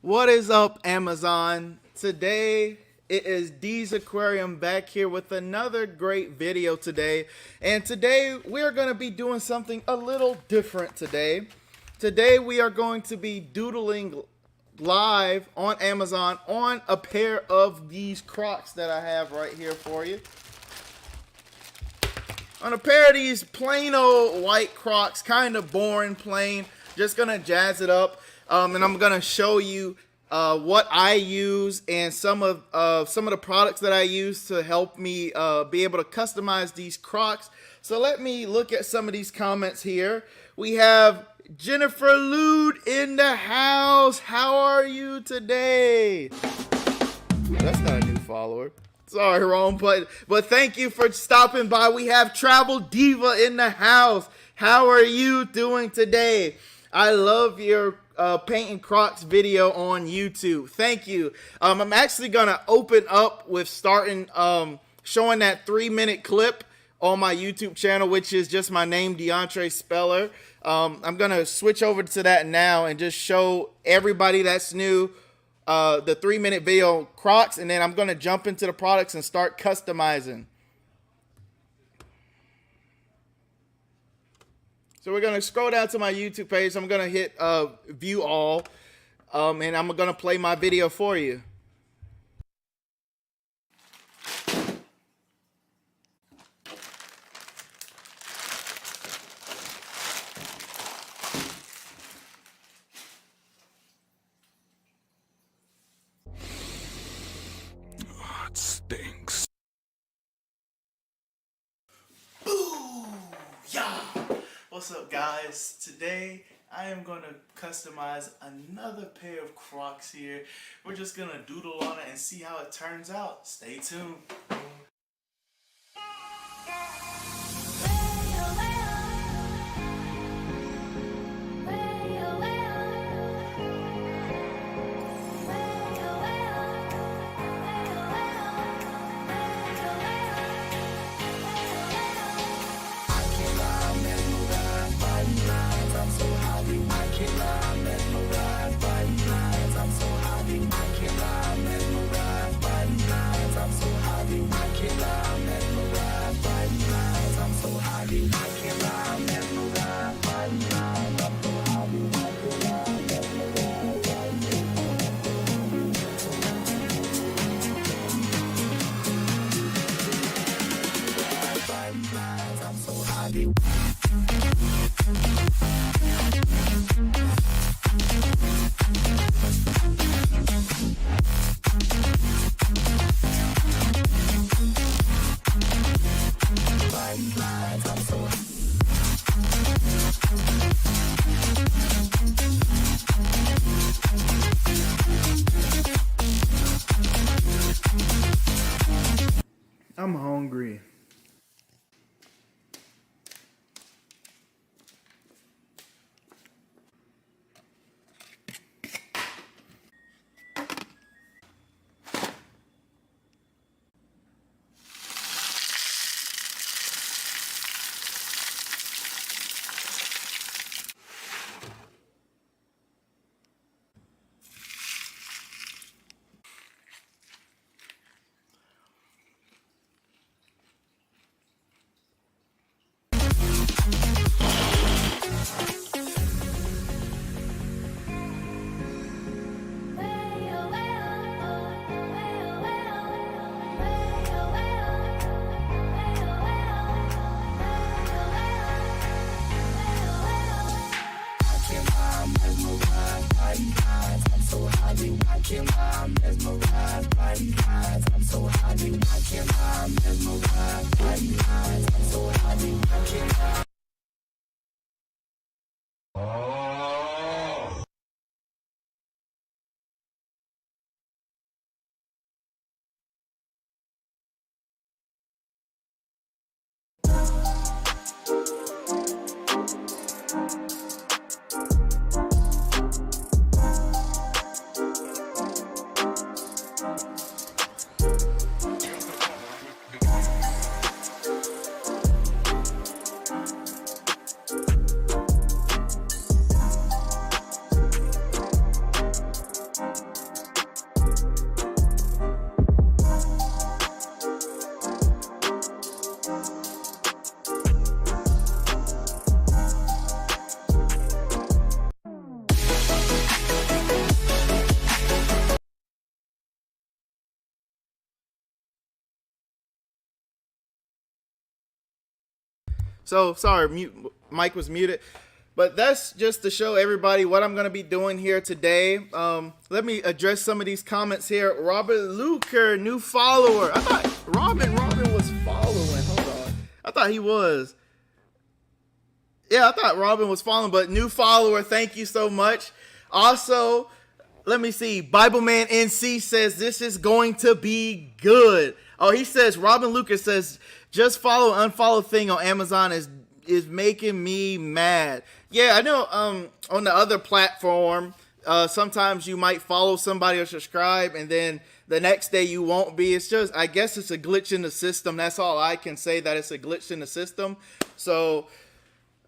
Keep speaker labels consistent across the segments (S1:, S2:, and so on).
S1: What is up, Amazon? Today it is D's Aquarium back here with another great video today. And today we're going to be doing something a little different today. Today we are going to be doodling live on Amazon on a pair of these Crocs that I have right here for you. On a pair of these plain old white Crocs, kind of boring, plain. Just going to jazz it up. And I'm gonna show you what I use and some of the products that I use to help me be able to customize these Crocs. So let me look at some of these comments here. We have Jennifer Lude in the house. How are you today? That's not a new follower. Sorry, wrong button. But thank you for stopping by. We have Travel Diva in the house. How are you doing today? I love your painting Crocs video on YouTube. Thank you. I'm actually gonna open up with starting showing that 3-minute clip on my YouTube channel, which is just my name, DeAndre Speller. I'm gonna switch over to that now and just show everybody that's new the 3-minute video Crocs, and then I'm gonna jump into the products and start customizing. So we're going to scroll down to my YouTube page. I'm going to hit view all, and I'm going to play my video for you.
S2: Oh, it stinks.
S1: What's up, guys? Today I am going to customize another pair of Crocs here. We're just going to doodle on it and see how it turns out. Stay tuned. I'm hungry. So sorry, mic was muted. But that's just to show everybody what I'm going to be doing here today. Let me address some of these comments here. Robert Luker, new follower. I thought Robin was following. Hold on. I thought he was. Yeah, I thought Robin was following, but new follower. Thank you so much. Also, let me see. Bibleman NC says this is going to be good. Oh, he says, Robin Lucas says, just follow unfollow thing on Amazon is making me mad. Yeah, I know on the other platform, sometimes you might follow somebody or subscribe and then the next day you won't be. It's just, I guess it's a glitch in the system. That's all I can say, that it's a glitch in the system. So,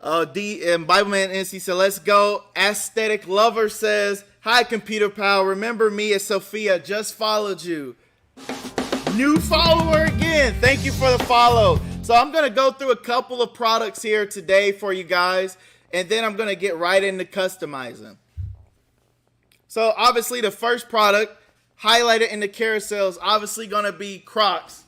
S1: and Bibleman NC said, let's go. Aesthetic Lover says, hi, Computer Pal. Remember me as Sophia. Just followed you. New follower again. Thank you for the follow. So I'm going to go through a couple of products here today for you guys, and then I'm going to get right into customizing. So obviously the first product highlighted in the carousel is obviously going to be Crocs.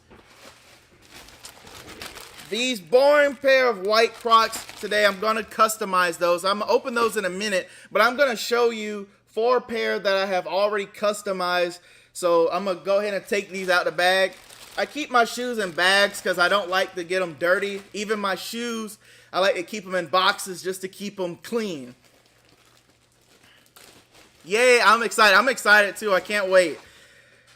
S1: These boring pair of white Crocs today, I'm going to customize those. I'm going to open those in a minute, but I'm going to show you 4 pair that I have already customized. So I'm going to go ahead and take these out the bag. I keep my shoes in bags because I don't like to get them dirty. Even my shoes, I like to keep them in boxes just to keep them clean. Yay, I'm excited. I'm excited too. I can't wait.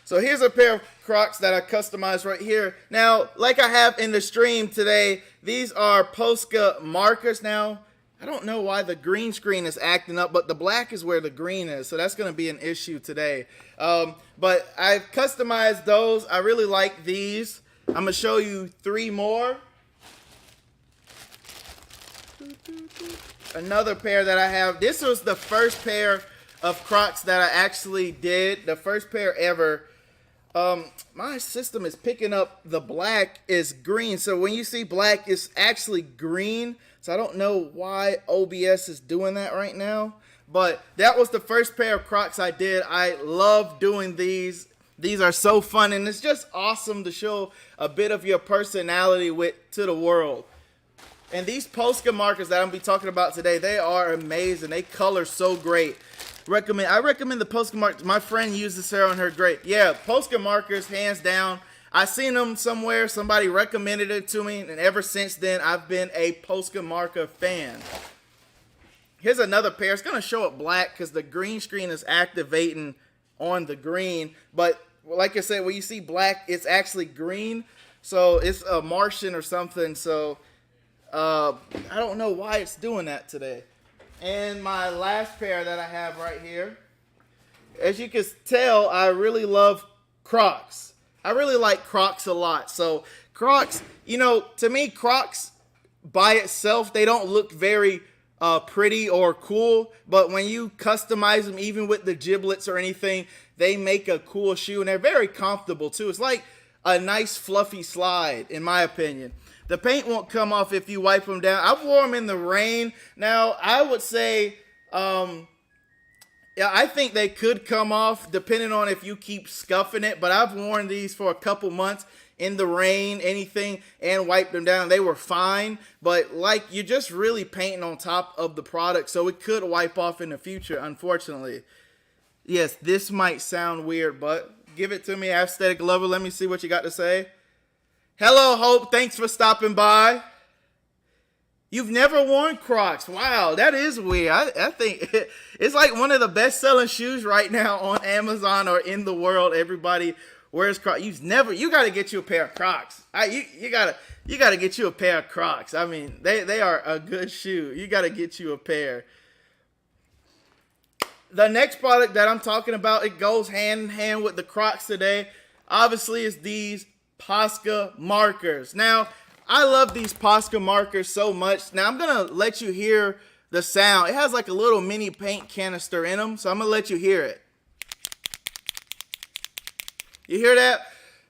S1: So here's a pair of Crocs that I customized right here. Now, like I have in the stream today, these are Posca markers. Now, I don't know why the green screen is acting up, but the black is where the green is, so that's going to be an issue today. But I've customized those. I really like these. I'm going to show you 3 more. Another pair that I have. This was the first pair of Crocs that I actually did, the first pair ever. My system is picking up the black is green, so when you see black, it's actually green. So I don't know why OBS is doing that right now, but that was the first pair of Crocs I did. I love doing these. These are so fun, and it's just awesome to show a bit of your personality to the world. And these Posca markers that I'm gonna be talking about today, they are amazing. They color so great. I recommend the Posca markers. My friend used this hair on her. Great. Yeah, Posca markers, hands down. I seen them somewhere. Somebody recommended it to me, and ever since then, I've been a Posca marker fan. Here's another pair. It's gonna show up black because the green screen is activating on the green. But like I said, when you see black, it's actually green. So it's a Martian or something. So I don't know why it's doing that today. And my last pair that I have right here, as you can tell, I really love Crocs. I really like Crocs a lot. So Crocs, you know, to me, Crocs by itself, they don't look very pretty or cool. But when you customize them, even with the giblets or anything, they make a cool shoe. And they're very comfortable, too. It's like a nice fluffy slide, in my opinion. The paint won't come off if you wipe them down. I've worn them in the rain. Now, I would say, yeah, I think they could come off depending on if you keep scuffing it. But I've worn these for a couple months in the rain, anything, and wiped them down. They were fine. But, like, you're just really painting on top of the product. So it could wipe off in the future, unfortunately. Yes, this might sound weird, but give it to me, Aesthetic Lover. Let me see what you got to say. Hello, Hope. Thanks for stopping by. You've never worn Crocs. Wow, that is weird. I think it's like one of the best-selling shoes right now on Amazon or in the world. Everybody wears Crocs. You got to get you a pair of Crocs. You got to get you a pair of Crocs. I mean, they are a good shoe. You got to get you a pair. The next product that I'm talking about, it goes hand in hand with the Crocs today. Obviously, is these Posca markers. Now, I love these Posca markers so much. Now, I'm going to let you hear the sound. It has like a little mini paint canister in them, so I'm going to let you hear it. You hear that?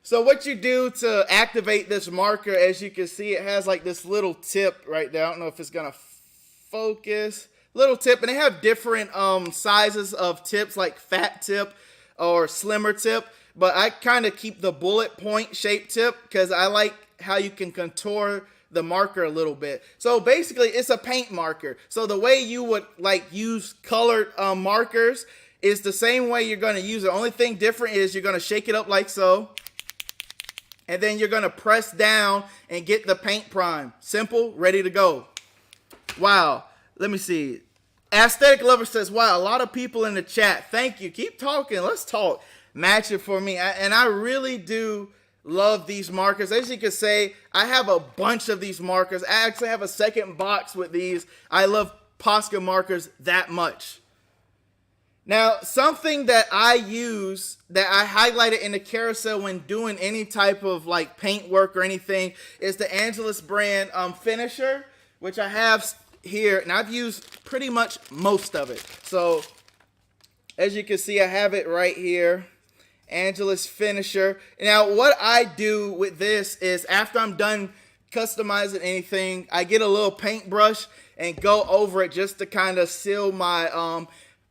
S1: So what you do to activate this marker, as you can see, it has like this little tip right there. I don't know if it's going to focus. Little tip, and they have different sizes of tips, like fat tip or slimmer tip. But I kind of keep the bullet point shaped tip because I like how you can contour the marker a little bit. So basically it's a paint marker. So the way you would like use colored markers is the same way you're going to use it. The only thing different is you're going to shake it up like so. And then you're going to press down and get the paint prime. Simple, ready to go. Wow. Let me see. Aesthetic Lover says, wow, a lot of people in the chat. Thank you. Keep talking. Let's talk. Match it for me. And I really do love these markers. As you can say, I have a bunch of these markers. I actually have a second box with these. I love Posca markers that much. Now, something that I use that I highlighted in the carousel when doing any type of like paint work or anything is the Angelus brand finisher, which I have here, and I've used pretty much most of it. So as you can see, I have it right here, Angelus finisher. Now what I do with this is after I'm done customizing anything, I get a little paintbrush and go over it just to kind of seal my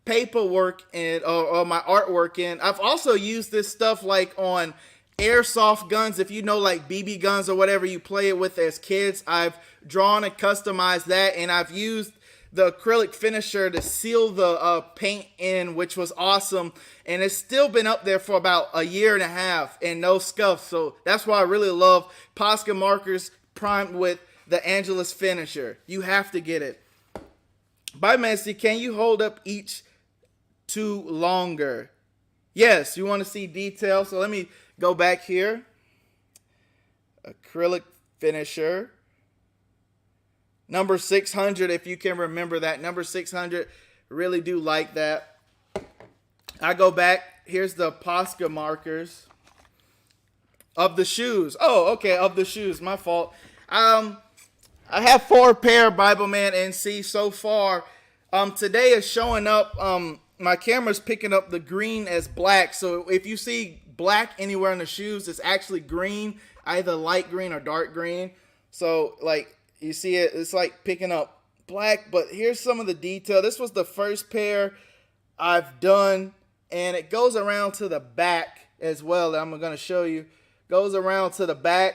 S1: paperwork and or my artwork in. I've also used this stuff like on airsoft guns. If you know, like BB guns or whatever you play it with as kids, I've drawn and customized that, and I've used the acrylic finisher to seal the paint in, which was awesome, and it's still been up there for about a year and a half and no scuff. So that's why I really love Posca markers primed with the Angelus finisher. You have to get it. By Messi, can you hold up each two longer? Yes, you want to see detail, so let me go back here. Acrylic finisher. Number 600, if you can remember that. Number 600, really do like that. I go back. Here's the Posca markers. Of the shoes. Oh, okay, of the shoes. My fault. I have 4 pair Bible Man NC so far. Today is showing up. My camera's picking up the green as black. So if you see black anywhere in the shoes, it's actually green, either light green or dark green. So like you see it, it's like picking up black, but here's some of the detail. This was the first pair I've done, and it goes around to the back as well. I'm going to show you. Goes around to the back.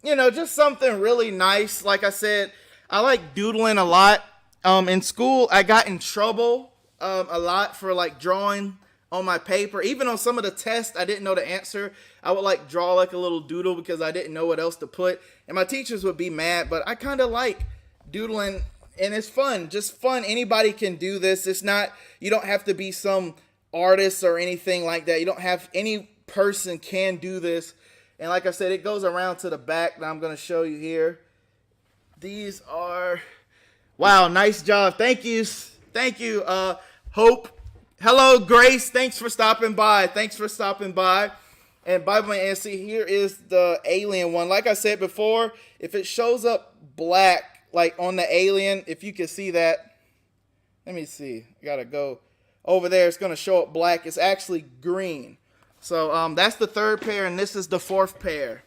S1: You know, just something really nice. Like I said, I like doodling a lot. In school, I got in trouble a lot for like drawing on my paper. Even on some of the tests, I didn't know the answer. I would like draw like a little doodle because I didn't know what else to put. And my teachers would be mad, but I kind of like doodling, and it's fun, just fun. Anybody can do this. It's not, you don't have to be some artist or anything like that. You don't have, any person can do this. And like I said, it goes around to the back that I'm going to show you here. These are, wow, nice job. Thank you. Thank you, Hope. Hello, Grace. Thanks for stopping by. Thanks for stopping by. And Bible Man NC, here is the alien one. Like I said before, if it shows up black, like on the alien, if you can see that, let me see. I gotta go over there. It's gonna show up black. It's actually green. So that's the 3rd pair, and this is the 4th pair.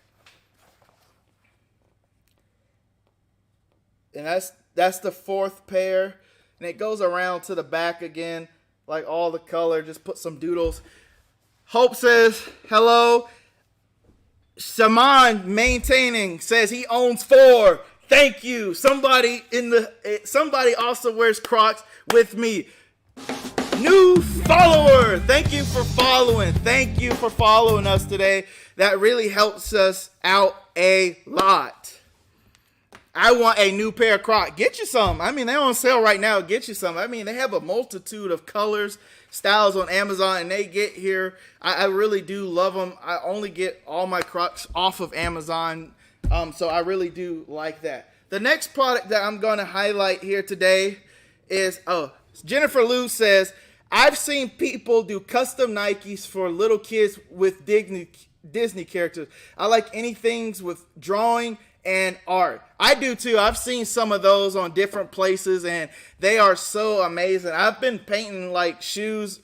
S1: And that's the 4th pair, and it goes around to the back again, like all the color. Just put some doodles. Hope says hello. Shaman maintaining says he owns 4. Thank you. Somebody also wears Crocs with me. New follower. Thank you for following. Thank you for following us today. That really helps us out a lot. I want a new pair of Crocs. Get you some. I mean, they're on sale right now. Get you some. I mean, they have a multitude of colors, styles on Amazon, and they get here. I really do love them. I only get all my Crocs off of Amazon, so I really do like that. The next product that I'm going to highlight here today is, Jennifer Lou says, I've seen people do custom Nikes for little kids with Disney characters. I like anything with drawing and art. I do too. I've seen some of those on different places, and they are so amazing. I've been painting like shoes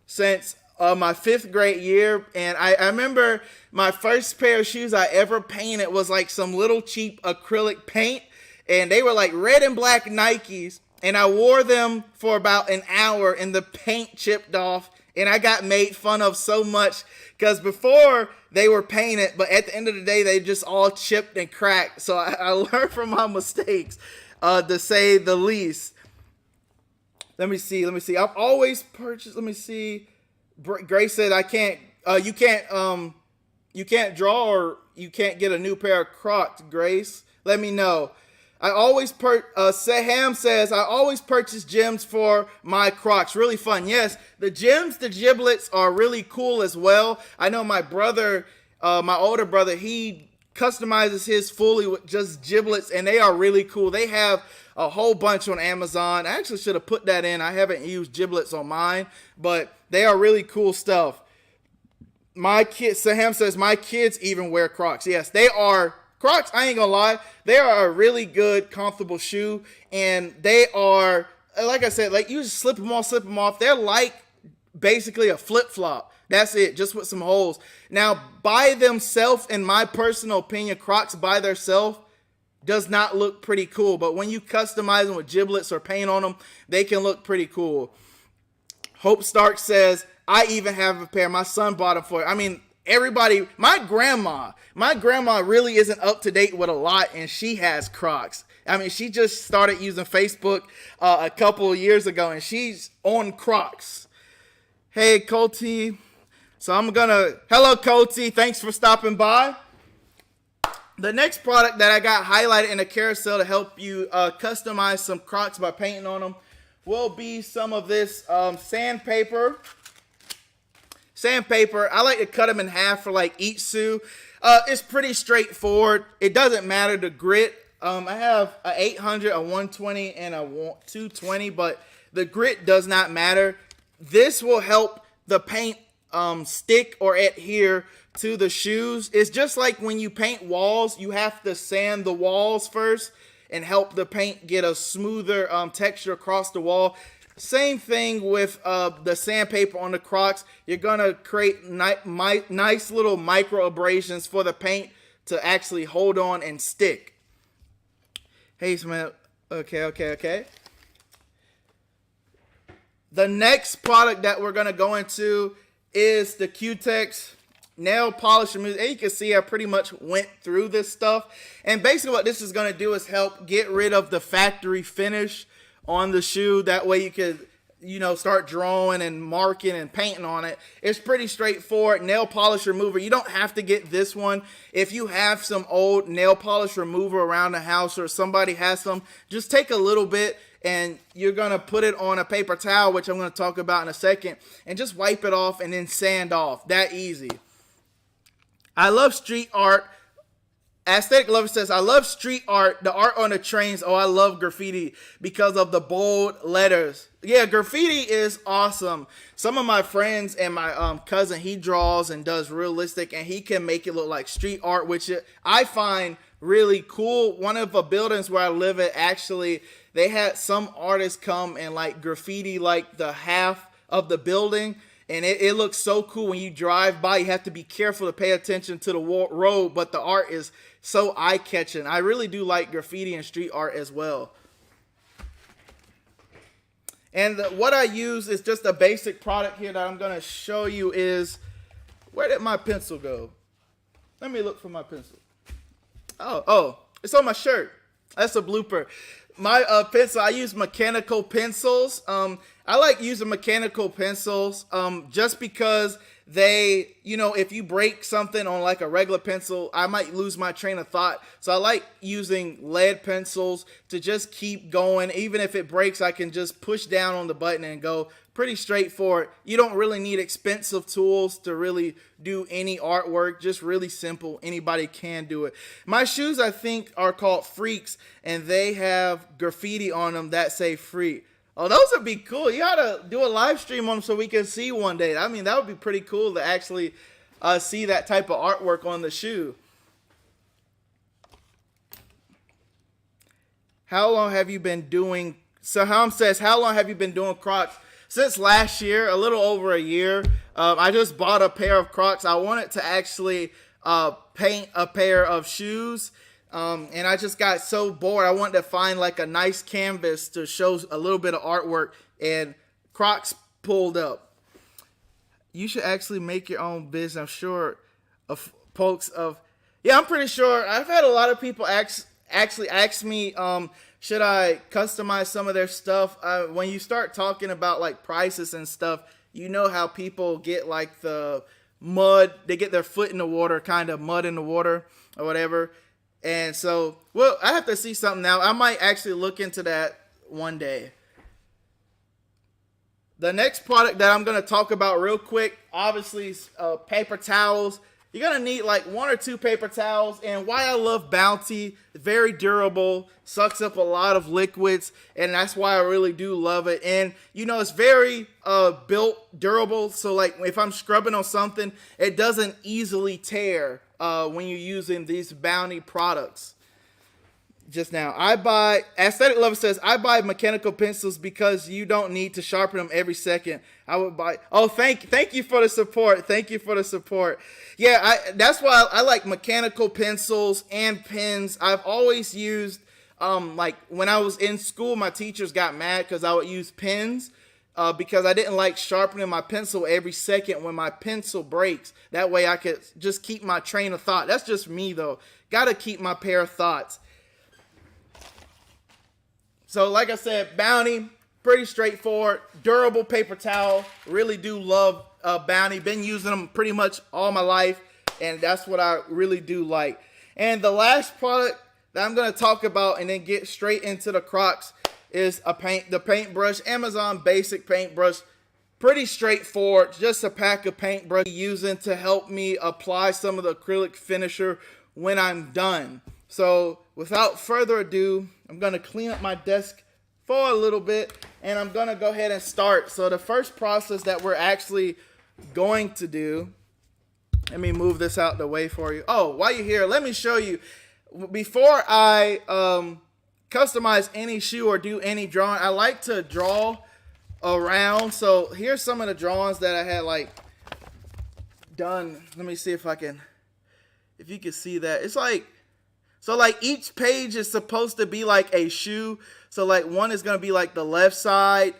S1: since my 5th grade year, and I remember my first pair of shoes I ever painted was like some little cheap acrylic paint, and they were like red and black Nikes, and I wore them for about an hour and the paint chipped off, and I got made fun of so much because before they were painted, but at the end of the day, they just all chipped and cracked. So I learned from my mistakes, to say the least. Let me see. I've always purchased, let me see. Grace said you can't draw or you can't get a new pair of Crocs, Grace. Let me know. Sam says, I always purchase gems for my Crocs. Really fun. Yes, the gems, the giblets are really cool as well. I know my brother, my older brother, he customizes his fully with just giblets, and they are really cool. They have a whole bunch on Amazon. I actually should have put that in. I haven't used giblets on mine, but they are really cool stuff. Sam says, my kids even wear Crocs. Yes, they are. Crocs, I ain't gonna lie, they are a really good, comfortable shoe, and they are, like I said, like you just slip them off. They're like basically a flip-flop. That's it, just with some holes. Now, by themselves, in my personal opinion, Crocs by themselves does not look pretty cool, but when you customize them with giblets or paint on them, they can look pretty cool. Hope Stark says, I even have a pair. My son bought them for it. I mean, everybody, my grandma really isn't up to date with a lot, and she has Crocs. I mean, she just started using Facebook a couple of years ago, and she's on Crocs. Hey, Colty. So hello, Colty. Thanks for stopping by. The next product that I got highlighted in a carousel to help you customize some Crocs by painting on them will be some of this sandpaper. I like to cut them in half for like each shoe. It's pretty straightforward. It doesn't matter the grit. I have a 800, a 120, and a 220, but the grit does not matter. This will help the paint stick or adhere to the shoes. It's just like when you paint walls, you have to sand the walls first and help the paint get a smoother texture across the wall. Same thing with the sandpaper on the Crocs. You're going to create nice little micro abrasions for the paint to actually hold on and stick. Hey, Samantha. Okay. The next product that we're going to go into is the Q-Tex nail polish remover. And you can see I pretty much went through this stuff. And basically what this is going to do is help get rid of the factory finish on the shoe. That way you could, start drawing and marking and painting on it. It's pretty straightforward. Nail polish remover. You don't have to get this one. If you have some old nail polish remover around the house or somebody has some, just take a little bit and you're going to put it on a paper towel, which I'm going to talk about in a second, and just wipe it off and then sand off. That easy. I love street art. Aesthetic Lover says, I love street art, the art on the trains. Oh, I love graffiti because of the bold letters. Yeah, graffiti is awesome. Some of my friends and my cousin, he draws and does realistic, and he can make it look like street art, which I find really cool. One of the buildings where I live at, actually, they had some artists come and like graffiti like the half of the building. And it looks so cool when you drive by. You have to be careful to pay attention to the road, but the art is so eye-catching. I really do like graffiti and street art as well. And what I use is just a basic product here that I'm going to show you is, where did my pencil go? Let me look for my pencil. Oh, it's on my shirt. That's a blooper. My pencil, I use mechanical pencils. I like using mechanical pencils just because they, if you break something on like a regular pencil, I might lose my train of thought. So I like using lead pencils to just keep going. Even if it breaks, I can just push down on the button and go. Pretty straightforward. You don't really need expensive tools to really do any artwork. Just really simple. Anybody can do it. My shoes, I think, are called Freaks, and they have graffiti on them that say free. Oh, those would be cool. You gotta do a live stream on them so we can see one day. I mean, that would be pretty cool to actually see that type of artwork on the shoe. How long have you been doing? Saham says, how long have you been doing Crocs? Since last year, a little over a year. I just bought a pair of Crocs. I wanted to actually paint a pair of shoes. And I just got so bored. I wanted to find like a nice canvas to show a little bit of artwork, and Crocs pulled up. You should actually make your own business. I'm sure of folks of, yeah, I'm pretty sure. I've had a lot of people actually ask me, should I customize some of their stuff? When you start talking about like prices and stuff, you know how people get like the mud, they get their foot in the water, kind of mud in the water or whatever. And so, well, I have to see something now. I might actually look into that one day. The next product that I'm going to talk about real quick, obviously, is paper towels. You're going to need like 1 or 2 paper towels. And why I love Bounty, very durable, sucks up a lot of liquids. And that's why I really do love it. And, you know, it's very built durable. So like if I'm scrubbing on something, it doesn't easily tear when you're using these Bounty products. Just now, Aesthetic Lover says, I buy mechanical pencils because you don't need to sharpen them every second. I would buy, oh, thank you for the support. Thank you for the support. Yeah, that's why I like mechanical pencils and pens. I've always used, like when I was in school, my teachers got mad because I would use pens because I didn't like sharpening my pencil every second when my pencil breaks. That way I could just keep my train of thought. That's just me though. Got to keep my pair of thoughts. So like I said, Bounty, pretty straightforward, durable paper towel. Really do love Bounty. Been using them pretty much all my life, and that's what I really do like. And the last product that I'm going to talk about and then get straight into the Crocs is the paintbrush, Amazon basic paintbrush. Pretty straightforward, just a pack of paintbrush using to help me apply some of the acrylic finisher when I'm done. So without further ado, I'm going to clean up my desk for a little bit, and I'm going to go ahead and start. So the first process that we're actually going to do, let me move this out the way for you. Oh, while you're here, let me show you. Before I customize any shoe or do any drawing, I like to draw around. So here's some of the drawings that I had like done. Let me see if you can see that. It's like, so like each page is supposed to be like a shoe. So like one is going to be like the left side.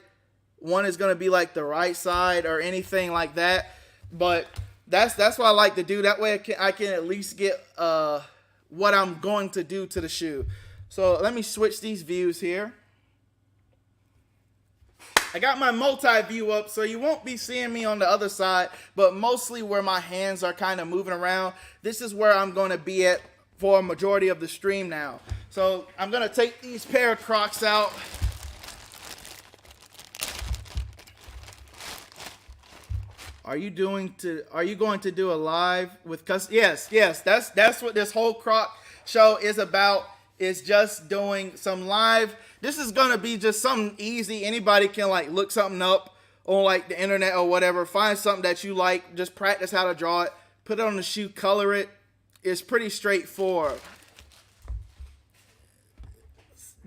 S1: One is going to be like the right side or anything like that. But that's what I like to do. That way I can at least get what I'm going to do to the shoe. So let me switch these views here. I got my multi-view up, so you won't be seeing me on the other side, but mostly where my hands are kind of moving around. This is where I'm going to be at for a majority of the stream now. So I'm going to take these pair of Crocs out. Are you going to do a live with yes, that's what this whole Croc show is about. Is just doing some live. This is going to be just something easy. Anybody can like look something up on like the internet or whatever, find something that you like, just practice how to draw it, put it on the shoe, color it. It's pretty straightforward.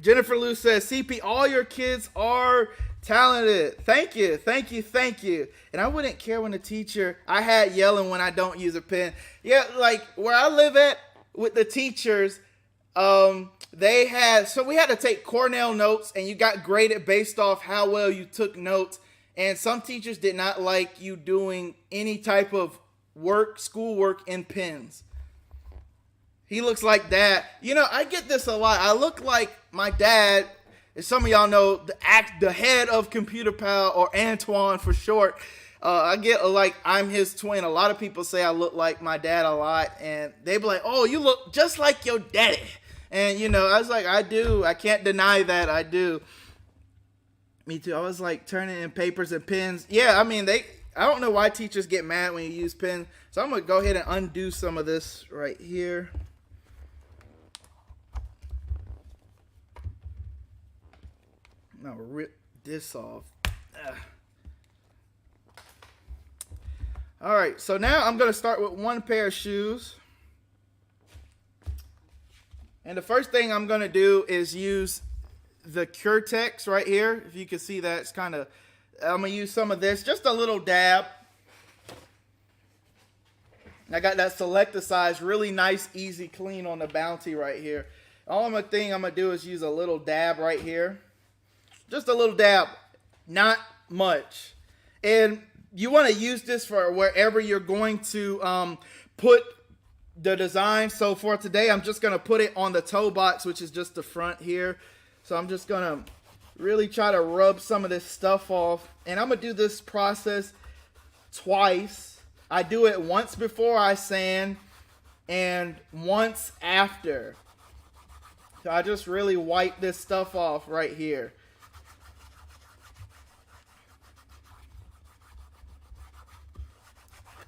S1: Jennifer Lou says, CP, all your kids are talented. Thank you. And I wouldn't care when the teacher, I had yelling when I don't use a pen. Yeah, like where I live at with the teachers, we had to take Cornell notes, and you got graded based off how well you took notes. And some teachers did not like you doing any type of schoolwork in pens. He looks like that. You know, I get this a lot. I look like my dad, as some of y'all know, the head of Computer Pal, or Antoine for short. I get like I'm his twin. A lot of people say I look like my dad a lot, and they be like, "Oh, you look just like your daddy." And you know, I was like, I do. I can't deny that I do. Me too. I was like turning in papers and pens. Yeah, I mean I don't know why teachers get mad when you use pens. So I'm gonna go ahead and undo some of this right here. Now rip this off. All right, so now I'm going to start with one pair of shoes. And the first thing I'm going to do is use the Curetex right here. If you can see that, it's kind of, I'm going to use some of this, just a little dab. I got that selector size, really nice, easy clean on the Bounty right here. All thing I'm going to do is use a little dab right here. Just a little dab, not much. And you want to use this for wherever you're going to put the design. So for today, I'm just going to put it on the toe box, which is just the front here. So I'm just going to really try to rub some of this stuff off. And I'm going to do this process twice. I do it once before I sand and once after. So I just really wipe this stuff off right here.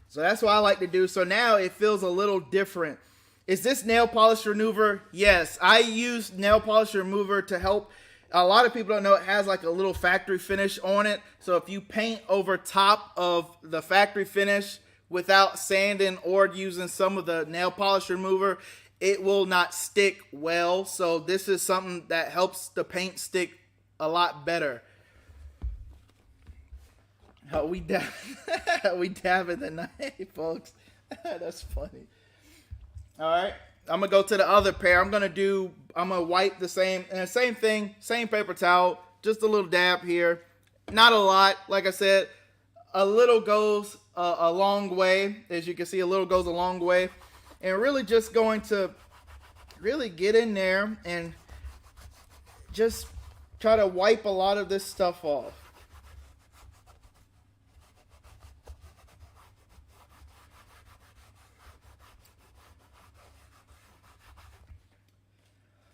S1: So that's what I like to do. So now it feels a little different. Is this nail polish remover? Yes, I use nail polish remover to help. A lot of people don't know it has like a little factory finish on it. So if you paint over top of the factory finish without sanding or using some of the nail polish remover, it will not stick well. So this is something that helps the paint stick a lot better. Oh, we dab in the knife, folks. That's funny. All right, I'm gonna go to the other pair. I'm gonna wipe the same thing, same paper towel, just a little dab here. Not a lot, like I said. A little goes a long way. As you can see, a little goes a long way. And really just going to really get in there and just try to wipe a lot of this stuff off.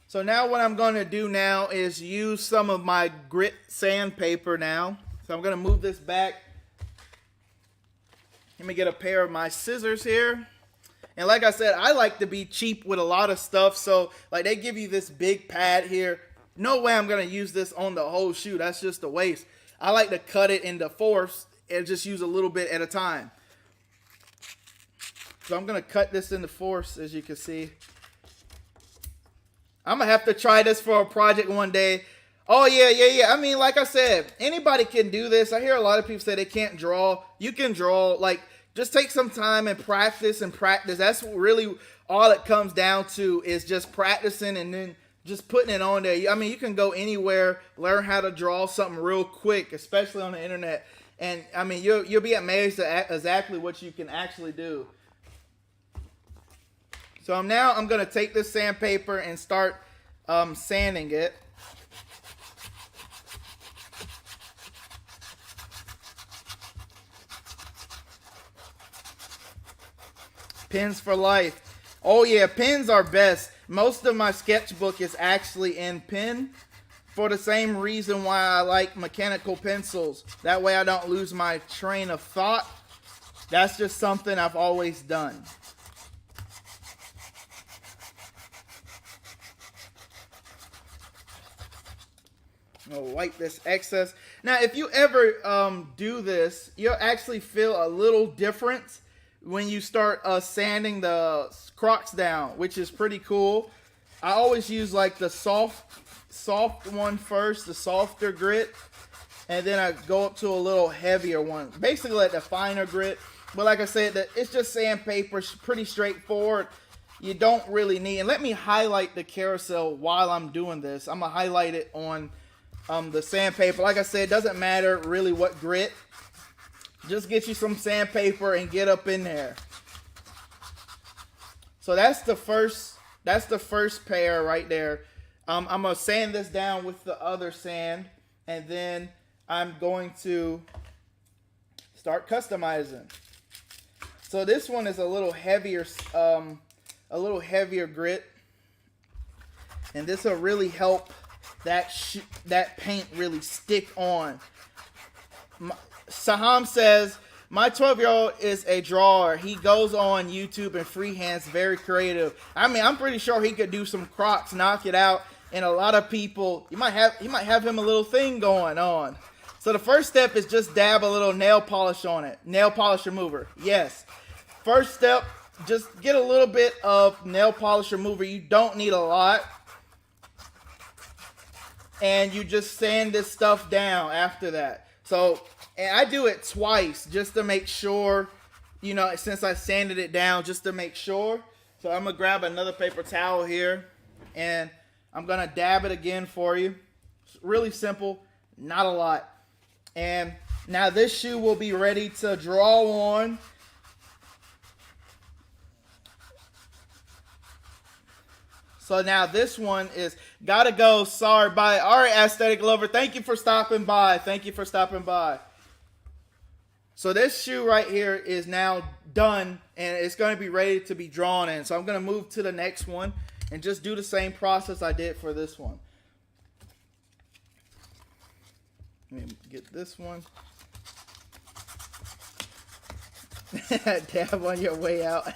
S1: So now what I'm going to do now is use some of my grit sandpaper now. So I'm going to move this back. Let me get a pair of my scissors here. And like I said, I like to be cheap with a lot of stuff. So like they give you this big pad here. No way I'm going to use this on the whole shoe. That's just a waste. I like to cut it into fourths and just use a little bit at a time. So I'm going to cut this into fourths, as you can see. I'm going to have to try this for a project one day. Oh, yeah. I mean, like I said, anybody can do this. I hear a lot of people say they can't draw. You can draw. Like, just take some time and practice and practice. That's really all it comes down to, is just practicing and then just putting it on there. I mean, you can go anywhere, learn how to draw something real quick, especially on the internet. And, I mean, you'll be amazed at exactly what you can actually do. So I'm going to take this sandpaper and start sanding it. Pens for life. Oh yeah, pens are best. Most of my sketchbook is actually in pen for the same reason why I like mechanical pencils. That way I don't lose my train of thought. That's just something I've always done. I'll wipe this excess. Now, if you ever do this, you'll actually feel a little difference when you start sanding the Crocs down, which is pretty cool. I always use like the soft one first, the softer grit, and then I go up to a little heavier one. Basically like the finer grit. But like I said, it's just sandpaper, pretty straightforward. You don't really need, and let me highlight the carousel while I'm doing this. I'm gonna highlight it on the sandpaper. Like I said, it doesn't matter really what grit. Just get you some sandpaper and get up in there. So that's the first pair right there. I'm gonna sand this down with the other sand, and then I'm going to start customizing. So this one is a little heavier grit, and this will really help that paint really stick on. Saham says, my 12-year-old is a drawer. He goes on YouTube and freehands, very creative. I mean, I'm pretty sure he could do some Crocs, knock it out, and a lot of people, he might have him a little thing going on. So the first step is just dab a little nail polish on it. Nail polish remover, yes. First step, just get a little bit of nail polish remover. You don't need a lot. And you just sand this stuff down after that. So, and I do it twice just to make sure, you know, since I sanded it down just to make sure. So I'm gonna grab another paper towel here and I'm gonna dab it again for you. It's really simple, not a lot. And now this shoe will be ready to draw on. So now this one is gotta go. Sorry, bye. All right, aesthetic lover. Thank you for stopping by. Thank you for stopping by. So this shoe right here is now done and it's going to be ready to be drawn in. So I'm going to move to the next one and just do the same process I did for this one. Let me get this one. Dab on your way out.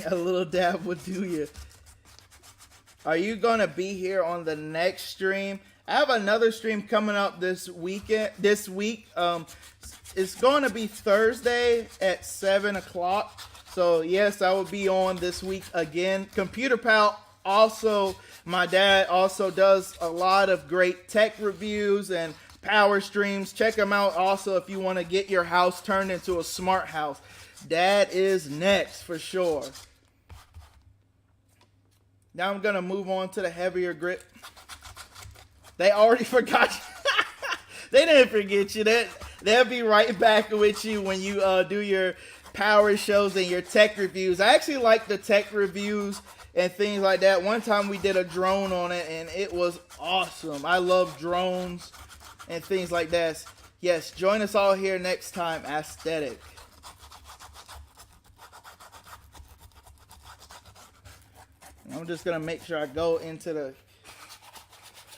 S1: A little dab would do you. Are you gonna be here on the next stream? I have another stream coming up this week. It's going to be Thursday at 7 o'clock. So yes, I will be on this week again. Computer Pal also, my dad also does a lot of great tech reviews and power streams. Check him out also if you want to get your house turned into a smart house. Dad is next for sure. Now I'm going to move on to the heavier grip. They already forgot you. They didn't forget you. They'll be right back with you when you do your power shows and your tech reviews. I actually like the tech reviews and things like that. One time we did a drone on it and it was awesome. I love drones and things like that. Yes, join us all here next time, Aesthetic. I'm just going to make sure I go into the...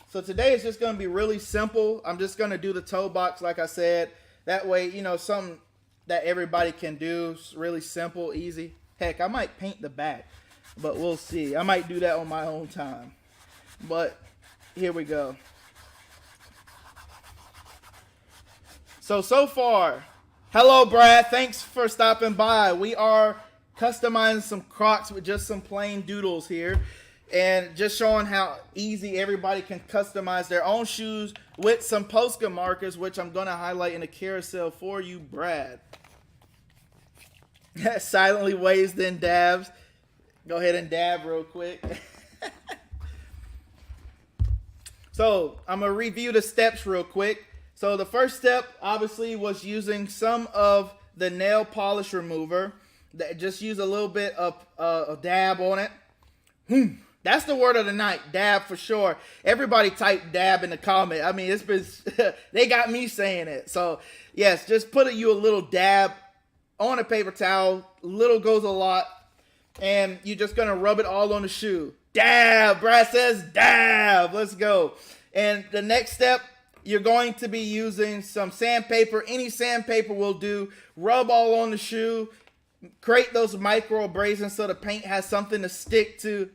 S1: So today is just going to be really simple. I'm just going to do the toe box like I said. That way, you know, something that everybody can do. It's really simple, easy. Heck, I might paint the back, but we'll see. I might do that on my own time. But here we go. So far, hello, Brad. Thanks for stopping by. We are customizing some Crocs with just some plain doodles here and just showing how easy everybody can customize their own shoes with some Posca markers, which I'm going to highlight in the carousel for you, Brad. Silently waves, then dabs. Go ahead and dab real quick. So I'm going to review the steps real quick. So the first step obviously was using some of the nail polish remover. Just use a little bit of a dab on it. That's the word of the night, dab for sure. Everybody type dab in the comment. I mean, it's been they got me saying it. So yes, just put you a little dab on a paper towel. Little goes a lot, and you're just gonna rub it all on the shoe. Dab. Brad says dab. Let's go. And the next step, you're going to be using some sandpaper. Any sandpaper will do. Rub all on the shoe. Create those micro abrasions so the paint has something to stick to.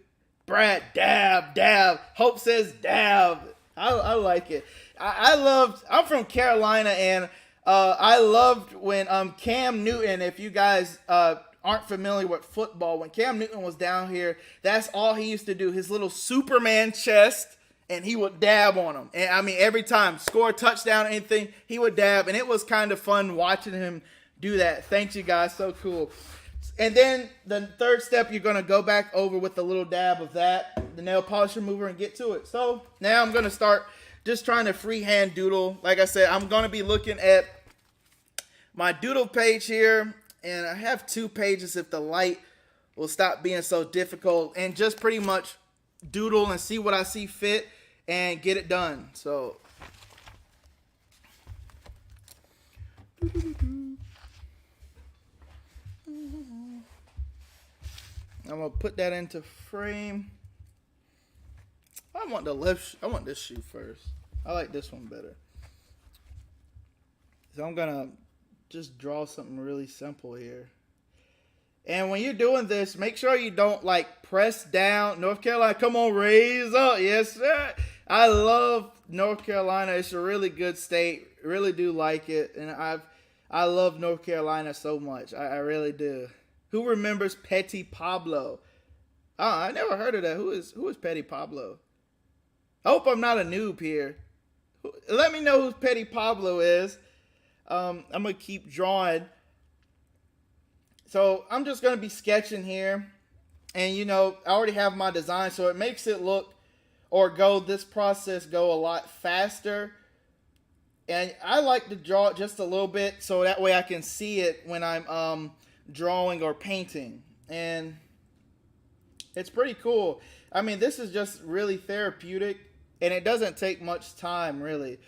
S1: Brad, dab, dab. Hope says dab. I like it. I'm from Carolina, and I loved when Cam Newton, if you guys aren't familiar with football, when Cam Newton was down here, that's all he used to do. His little Superman chest, and he would dab on them. And I mean, every time, score a touchdown or anything, he would dab, and it was kind of fun watching him do that. Thanks, you guys. So cool. And then the third step, you're going to go back over with a little dab of that, the nail polish remover, and get to it. So now I'm going to start just trying to freehand doodle. Like I said, I'm going to be looking at my doodle page here. And I have 2 pages if the light will stop being so difficult. And just pretty much doodle and see what I see fit and get it done. So... I'm gonna put that into frame. I want this shoe first. I like this one better. So I'm gonna just draw something really simple here. And when you're doing this, make sure you don't like press down. North Carolina, come on, raise up. Yes, sir. I love North Carolina. It's a really good state. Really do like it. And I love North Carolina so much. I really do. Who remembers Petty Pablo? I never heard of that. Who is Petty Pablo? I hope I'm not a noob here. Let me know who Petty Pablo is. I'm gonna keep drawing. So I'm just gonna be sketching here, and you know I already have my design, so it makes it look or go this process go a lot faster. And I like to draw it just a little bit so that way I can see it when I'm drawing or painting, and it's pretty cool. I mean, this is just really therapeutic, and it doesn't take much time really.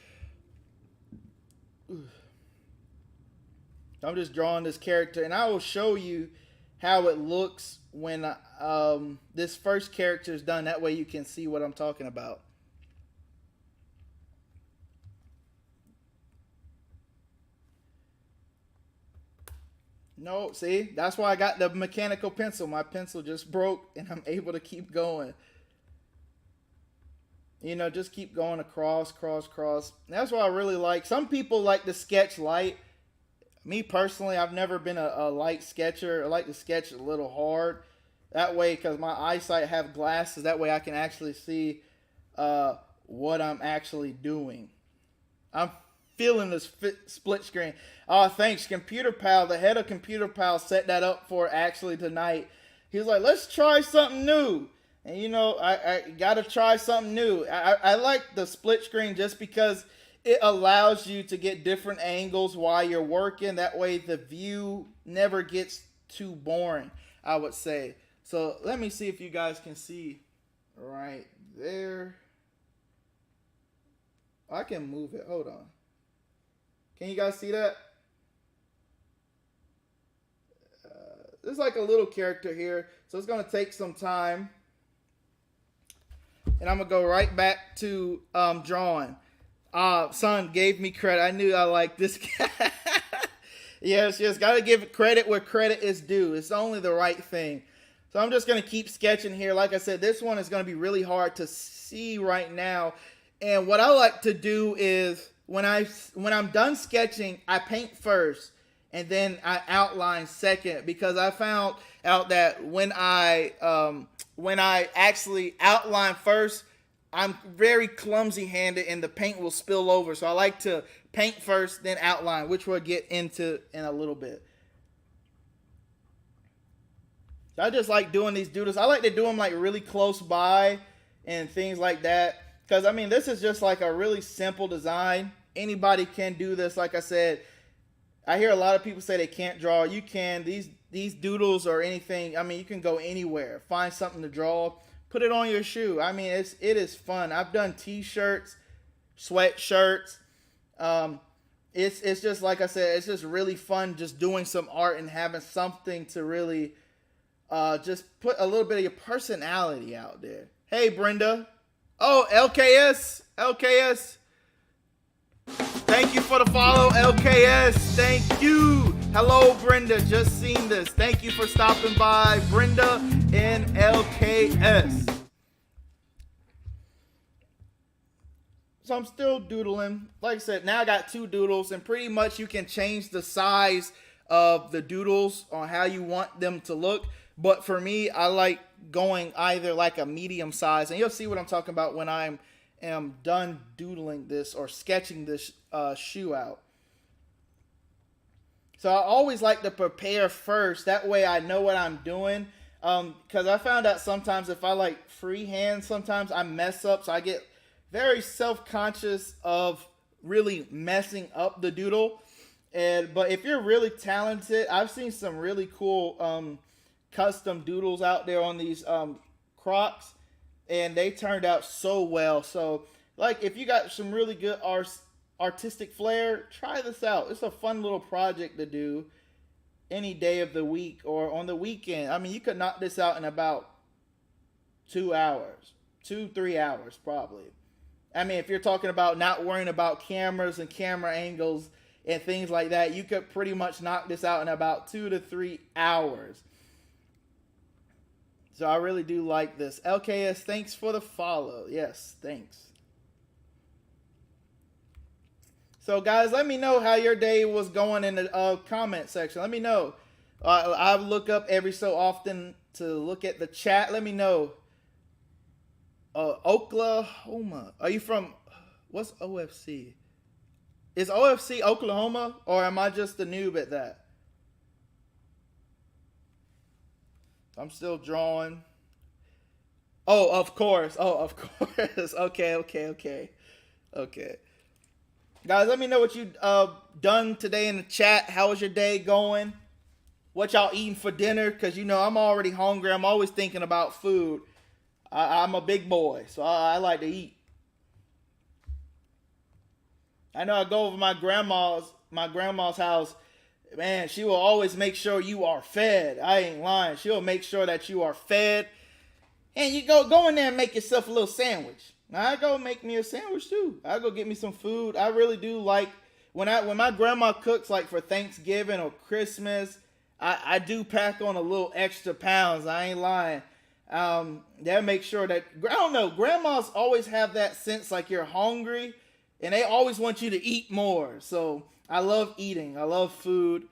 S1: I'm just drawing this character, and I will show you how it looks when this first character is done. That way you can see what I'm talking about. No, see, that's why I got the mechanical pencil. My pencil just broke, and I'm able to keep going. You know, just keep going across. That's what I really like. Some people like to sketch light. Me personally, I've never been a light sketcher. I like to sketch a little hard. That way, because my eyesight have glasses, that way I can actually see what I'm actually doing. I'm feeling this split screen. Oh, thanks, Computer Pal. The head of Computer Pal set that up for actually tonight. He was like, let's try something new. And you know, I got to try something new. I like the split screen just because it allows you to get different angles while you're working. That way the view never gets too boring, I would say. So let me see if you guys can see right there. I can move it. Hold on. Can you guys see that? There's like a little character here. So it's going to take some time. And I'm going to go right back to drawing. Son gave me credit. I knew I liked this guy. yes, got to give credit where credit is due. It's only the right thing. So I'm just going to keep sketching here. Like I said, this one is going to be really hard to see right now. And what I like to do is when I'm done sketching, I paint first and then I outline second, because I found out that when I actually outline first, I'm very clumsy handed and the paint will spill over. So I like to paint first, then outline, which we'll get into in a little bit. So I just like doing these doodles. I like to do them like really close by and things like that. Because I mean, this is just like a really simple design. Anybody can do this. Like I said, I hear a lot of people say they can't draw. You can. These doodles or anything, I mean, you can go anywhere. Find something to draw. Put it on your shoe. I mean, it is fun. I've done t-shirts, sweatshirts. It's just like I said, it's just really fun just doing some art and having something to really just put a little bit of your personality out there. Hey, Brenda. Oh, LKS. Thank you for the follow, LKS. Thank you. Hello, Brenda. Just seen this. Thank you for stopping by, Brenda and LKS. So I'm still doodling. Like I said, now I got 2 doodles, and pretty much you can change the size of the doodles on how you want them to look. But for me, I like going either like a medium size, and you'll see what I'm talking about when I am done doodling this or sketching this shoe out. So I always like to prepare first. That way I know what I'm doing. Because I found out sometimes if I like freehand, sometimes I mess up. So I get very self-conscious of really messing up the doodle. But if you're really talented, I've seen some really cool custom doodles out there on these Crocs. And they turned out so well. So like if you got some really good artistic flair, try this out. It's a fun little project to do any day of the week or on the weekend. I mean, you could knock this out in about 2 hours, 2-3 hours probably. I mean, if you're talking about not worrying about cameras and camera angles and things like that, you could pretty much knock this out in about 2 to 3 hours. So I really do like this. LKS, thanks for the follow. Yes, thanks. So guys, let me know how your day was going in the comment section. Let me know. I look up every so often to look at the chat. Let me know. Oklahoma. Are you from? What's OFC? Is OFC Oklahoma, or am I just a noob at that? I'm still drawing. Oh, of course. Oh, of course. Okay. Guys, let me know what you done today in the chat. How was your day going? What y'all eating for dinner? Because, I'm already hungry. I'm always thinking about food. I'm a big boy, so I like to eat. I know I go over my grandma's house. Man, she will always make sure you are fed. I ain't lying. She'll make sure that you are fed. And you go in there and make yourself a little sandwich. I go make me a sandwich too. I go get me some food. I really do like when my grandma cooks, like for Thanksgiving or Christmas. I do pack on a little extra pounds. I ain't lying. That make sure that, I don't know, grandmas always have that sense like you're hungry, and they always want you to eat more. So I love eating. I love food.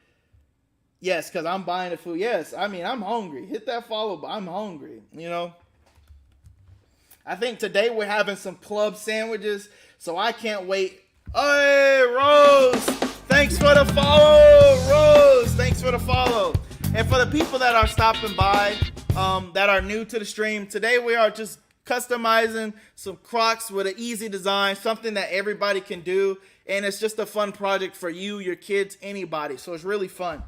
S1: Yes, because I'm buying the food. Yes, I mean, I'm hungry. Hit that follow, but I'm hungry, I think today we're having some club sandwiches, so I can't wait. Hey, Rose, thanks for the follow. Rose, thanks for the follow. And for the people that are stopping by, that are new to the stream, today we are just customizing some Crocs with an easy design, something that everybody can do, and it's just a fun project for you, your kids, anybody. So it's really fun.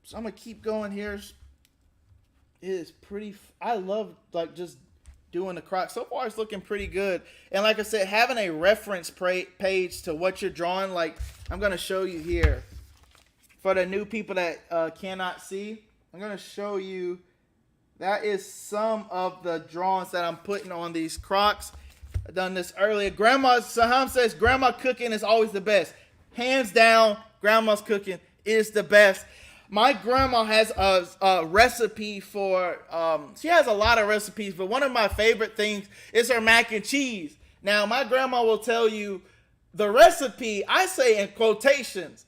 S1: So I'm gonna keep going here. It is pretty. I love like just doing the Crocs. So far, it's looking pretty good. And like I said, having a reference page to what you're drawing, like I'm gonna show you here. For the new people that cannot see, I'm gonna show you. That is some of the drawings that I'm putting on these Crocs. I've done this earlier. Saham says, Grandma cooking is always the best. Hands down, Grandma's cooking is the best. My grandma has a recipe for, she has a lot of recipes, but one of my favorite things is her mac and cheese. Now, my grandma will tell you the recipe, I say in quotations,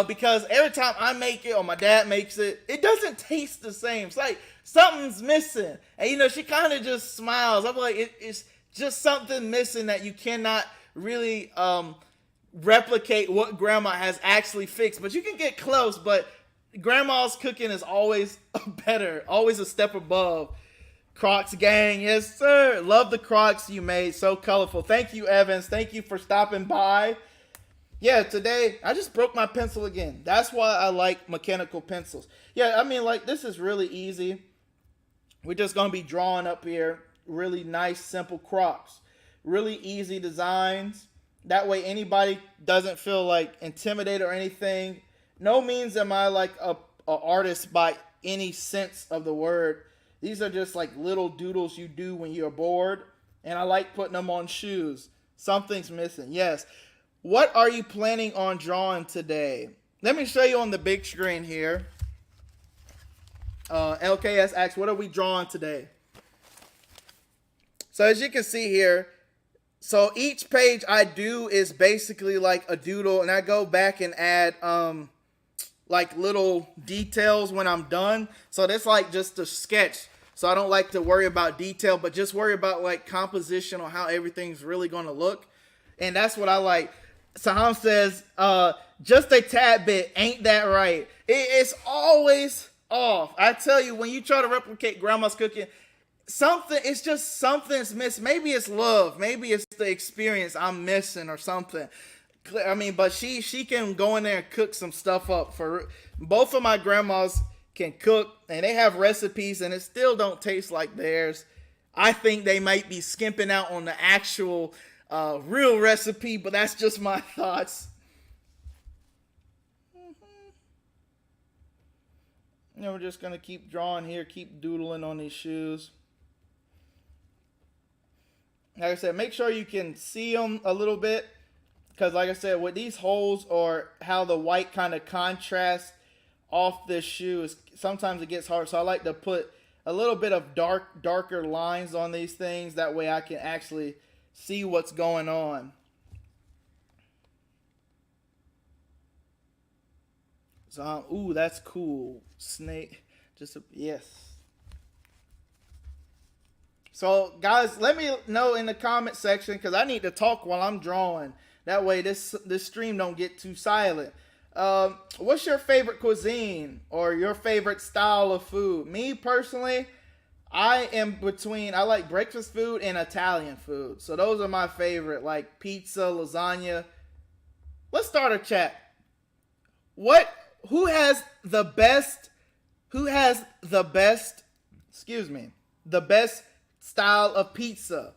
S1: because every time I make it or my dad makes it, it doesn't taste the same. It's like something's missing. And, she kind of just smiles. I'm like, it's just something missing that you cannot really replicate what grandma has actually fixed. But you can get close, but grandma's cooking is always better, always a step above. Crocs gang, yes sir. Love the Crocs you made, so colorful. Thank you, Evans. Thank you for stopping by. Yeah, today I just broke my pencil again. That's why I like mechanical pencils. Yeah, I mean, like, this is really easy. We're just gonna be drawing up here really nice, simple Crocs. Really easy designs. That way anybody doesn't feel like intimidated or anything. No means am I like a artist by any sense of the word. These are just like little doodles you do when you're bored. And I like putting them on shoes. Something's missing. Yes. What are you planning on drawing today? Let me show you on the big screen here. LKS asks, what are we drawing today? So as you can see here, so each page I do is basically like a doodle, and I go back and add like little details when I'm done. So that's like just a sketch. So I don't like to worry about detail, but just worry about like composition or how everything's really going to look. And that's what I like. Saham says, just a tad bit, ain't that right? It's always off. I tell you, when you try to replicate grandma's cooking, it's just something's missing. Maybe it's love. Maybe it's the experience I'm missing or something. I mean, but she can go in there and cook some stuff up. For both of my grandmas can cook, and they have recipes, and it still don't taste like theirs. I think they might be skimping out on the actual real recipe, but that's just my thoughts. We're just gonna keep drawing here, keep doodling on these shoes. Like I said, make sure you can see them a little bit. Because like I said, with these holes or how the white kind of contrasts off this shoe, sometimes it gets hard. So I like to put a little bit of darker lines on these things. That way I can actually see what's going on. Ooh, that's cool. Snake. Yes. So, guys, let me know in the comment section because I need to talk while I'm drawing. That way, this stream don't get too silent. What's your favorite cuisine or your favorite style of food? Me personally, I like breakfast food and Italian food. So those are my favorite, like pizza, lasagna. Let's start a chat. Who has the best, the best style of pizza?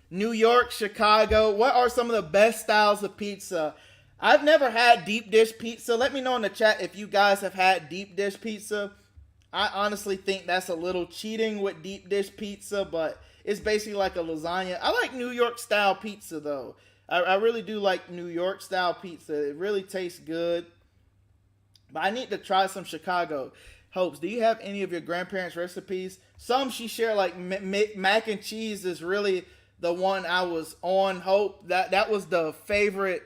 S1: New York, Chicago. What are some of the best styles of pizza? I've never had deep dish pizza. Let me know in the chat if you guys have had deep dish pizza. I honestly think that's a little cheating with deep dish pizza, but it's basically like a lasagna. I like New York style pizza though. I really do like New York style pizza. It really tastes good. But I need to try some Chicago. Hopes, do you have any of your grandparents' recipes? Some she shared, like mac and cheese is really the one I was on. Hope, that was the favorite.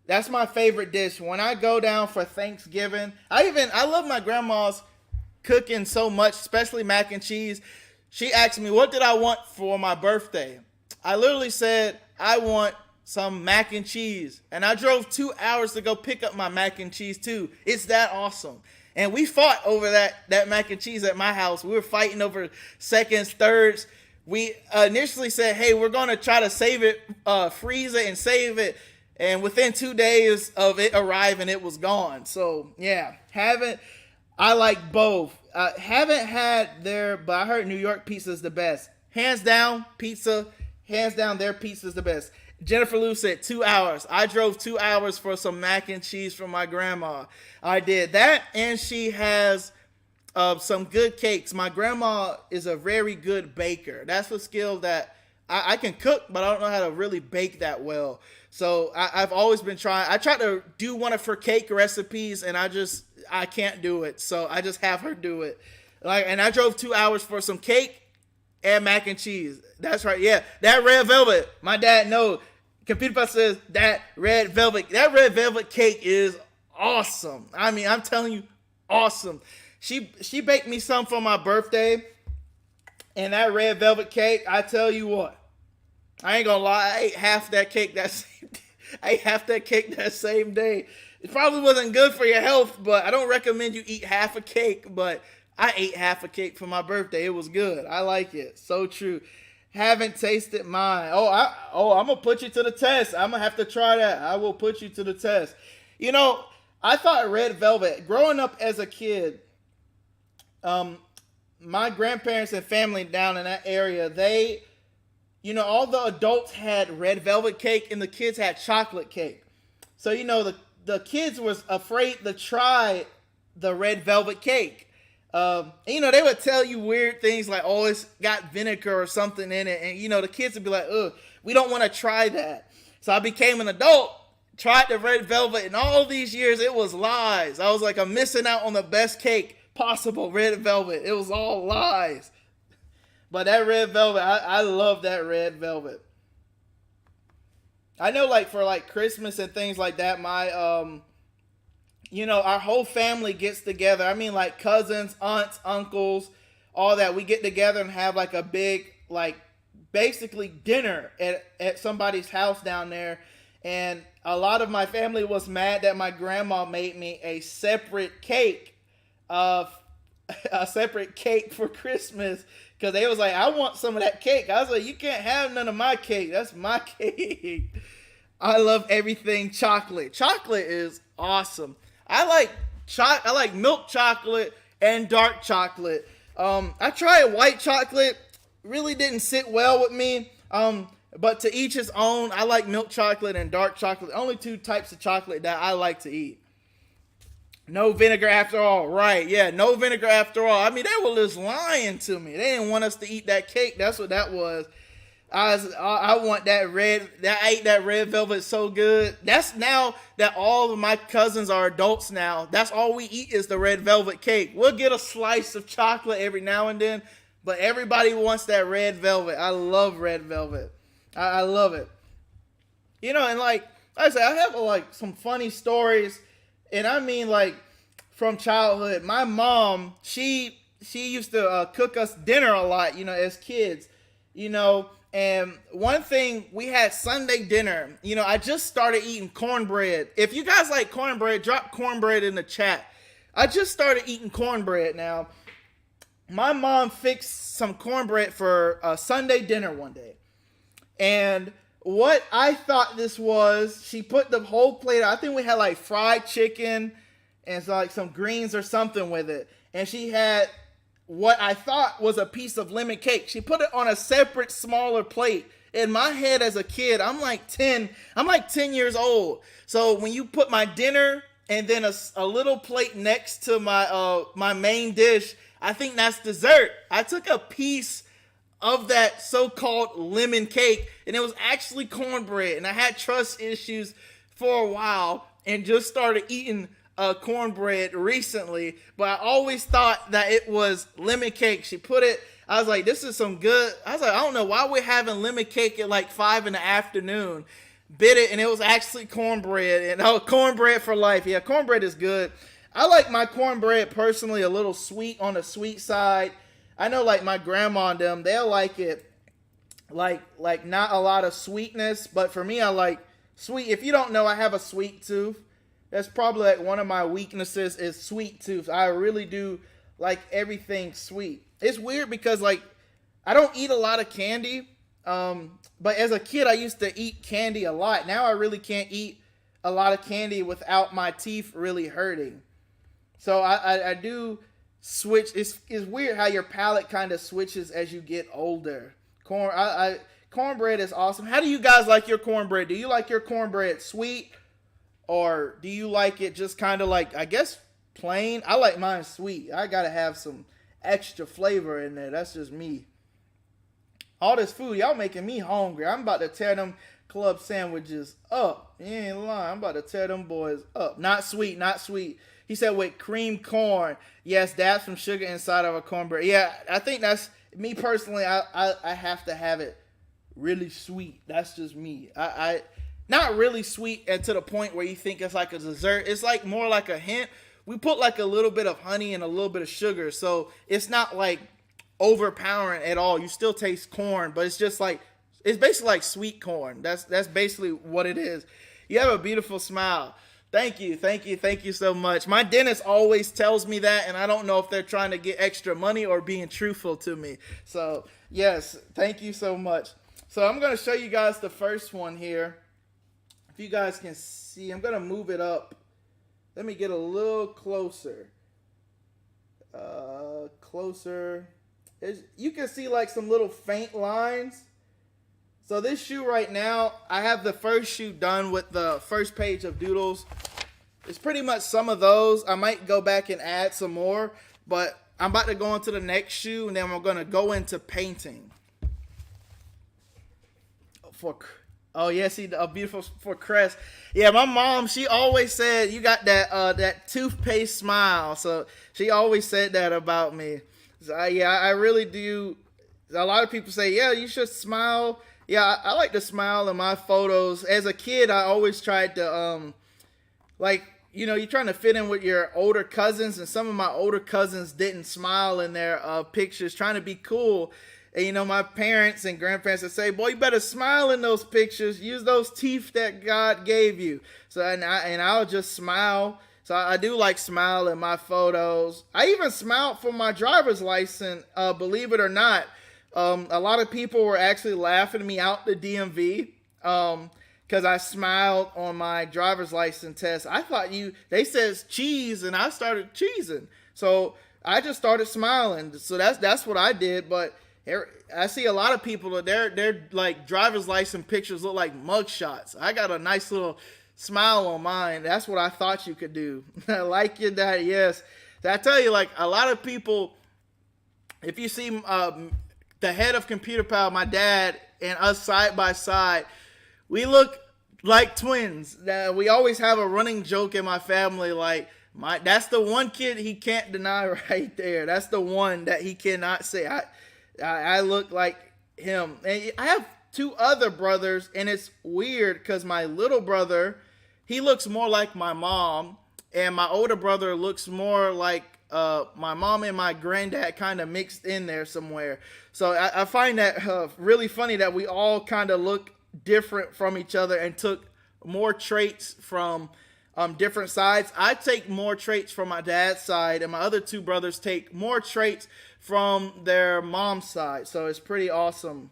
S1: That's my favorite dish. When I go down for Thanksgiving, I love my grandma's cooking so much, especially mac and cheese. She asked me, what did I want for my birthday? I literally said, I want some mac and cheese. And I drove 2 hours to go pick up my mac and cheese too. It's that awesome. And we fought over that mac and cheese at my house. We were fighting over seconds, thirds. We initially said, hey, we're going to try to save it, freeze it and save it. And within 2 days of it arriving, it was gone. So yeah, I like both. Haven't had but I heard New York pizza is the best. Hands down, their pizza is the best. Jennifer Lou said 2 hours. I drove 2 hours for some mac and cheese from my grandma. I did that, and she has some good cakes. My grandma is a very good baker. That's a skill that I can cook, but I don't know how to really bake that well. So I've always been trying. I tried to do one of her cake recipes, and I can't do it. So I just have her do it. And I drove 2 hours for some cake and mac and cheese. That's right. Yeah, that red velvet. My dad knows. Computer Puff says that red velvet cake is awesome. I mean, I'm telling you, awesome. She baked me some for my birthday, and that red velvet cake, I tell you what, I ain't gonna lie, I ate half that cake that same day. It probably wasn't good for your health, but I don't recommend you eat half a cake, but I ate half a cake for my birthday. It was good. I like it. So true. Haven't tasted mine. I'm gonna put you to the test. I'm gonna have to try that. I will put you to the test. You know, I thought red velvet, growing up as a kid, my grandparents and family down in that area, all the adults had red velvet cake and the kids had chocolate cake. So, the kids was afraid to try the red velvet cake. They would tell you weird things like, oh, it's got vinegar or something in it. And, the kids would be like, ugh, we don't want to try that. So I became an adult, tried the red velvet, and all these years it was lies. I was like, I'm missing out on the best cake possible, red velvet. It was all lies. But that red velvet, I love that red velvet. I know, like, for, like, Christmas and things like that, my, our whole family gets together. I mean, like, cousins, aunts, uncles, all that. We get together and have, like, a big, like, basically dinner at somebody's house down there. And a lot of my family was mad that my grandma made me a separate cake for Christmas, because they was like, I want some of that cake. I was like, you can't have none of my cake. That's my cake. I love everything chocolate. Chocolate is awesome. I like milk chocolate and dark chocolate. I tried white chocolate. Really didn't sit well with me. But to each his own. I like milk chocolate and dark chocolate. Only two types of chocolate that I like to eat. No vinegar after all. Right, yeah, no vinegar after all. I mean, they were just lying to me. They didn't want us to eat that cake. That's what that was. I want that red. I ate that red velvet so good. That's now that all of my cousins are adults now. That's all we eat is the red velvet cake. We'll get a slice of chocolate every now and then, but everybody wants that red velvet. I love red velvet. I love it. And like I said, I have like some funny stories. And I mean, like, from childhood. My mom, she used to cook us dinner a lot, as kids, And one thing, we had Sunday dinner. I just started eating cornbread. If you guys like cornbread, drop cornbread in the chat. I just started eating cornbread now. My mom fixed some cornbread for a Sunday dinner one day. And what I thought this was, she put the whole plate, I think we had like fried chicken and like some greens or something with it. And she had what I thought was a piece of lemon cake. She put it on a separate, smaller plate. In my head as a kid, I'm like 10 years old. So when you put my dinner and then a little plate next to my main dish, I think that's dessert. I took a piece of that so-called lemon cake, and it was actually cornbread. And I had trust issues for a while and just started eating cornbread recently, but I always thought that it was lemon cake. She put it, I was like, this is some good, I was like, I don't know why we're having lemon cake at like 5 PM. Bit it, and it was actually cornbread, and cornbread for life. Yeah, cornbread is good. I like my cornbread personally a little sweet, on the sweet side. I know like my grandma and them, they'll like it like not a lot of sweetness, but for me, I like sweet. If you don't know, I have a sweet tooth. That's probably like one of my weaknesses is sweet tooth. I really do like everything sweet. It's weird because like I don't eat a lot of candy. But as a kid, I used to eat candy a lot. Now I really can't eat a lot of candy without my teeth really hurting. So I do switch. It's weird how your palate kind of switches as you get older. Cornbread is awesome. How do you guys like your cornbread? Do you like your cornbread sweet? Or do you like it just kind of like, I guess, plain? I like mine sweet. I got to have some extra flavor in there. That's just me. All this food, y'all making me hungry. I'm about to tear them club sandwiches up. You ain't lying. I'm about to tear them boys up. Not sweet, not sweet. He said with cream corn. Yes, dab some sugar inside of a cornbread. Yeah, I think that's, me personally, I have to have it really sweet. That's just me. I not really sweet and to the point where you think it's like a dessert. It's like more like a hint. We put like a little bit of honey and a little bit of sugar. So it's not like overpowering at all. You still taste corn, but it's just like, it's basically like sweet corn. That's basically what it is. You have a beautiful smile. Thank you so much. My dentist always tells me that, and I don't know if they're trying to get extra money or being truthful to me. So yes, thank you so much. So I'm going to show you guys the first one here. If you guys can see, I'm going to move it up. Let me get a little closer. Closer. You can see like some little faint lines. So this shoe right now, I have the first shoe done with the first page of Doodles. It's pretty much some of those. I might go back and add some more, but I'm about to go into the next shoe, and then we're going to go into painting. Oh, yes, a beautiful for Crest. Yeah, my mom, she always said, you got that toothpaste smile. So she always said that about me. So, I really do. A lot of people say, yeah, you should smile. Yeah, I like to smile in my photos. As a kid, I always tried to, you're trying to fit in with your older cousins, and some of my older cousins didn't smile in their pictures, trying to be cool. And, my parents and grandparents would say, boy, you better smile in those pictures. Use those teeth that God gave you. So, and I'll just smile. So I do like smile in my photos. I even smiled for my driver's license, believe it or not. A lot of people were actually laughing me out the DMV because I smiled on my driver's license test. I thought they says cheese, and I started cheesing. So I just started smiling. So that's what I did. But I see a lot of people that their like driver's license pictures look like mug shots. I got a nice little smile on mine. That's what I thought you could do. I like your dad. Yes. So I tell you, like a lot of people, if you see the head of Computer Pal, my dad, and us side by side, we look like twins. We always have a running joke in my family, like that's the one kid he can't deny right there. That's the one that he cannot say. I look like him. And I have two other brothers, and it's weird because my little brother, he looks more like my mom, and my older brother looks more like my mom and my granddad kind of mixed in there somewhere. So I find that really funny that we all kind of look different from each other and took more traits from different sides. I take more traits from my dad's side, and my other two brothers take more traits from their mom's side. So it's pretty awesome.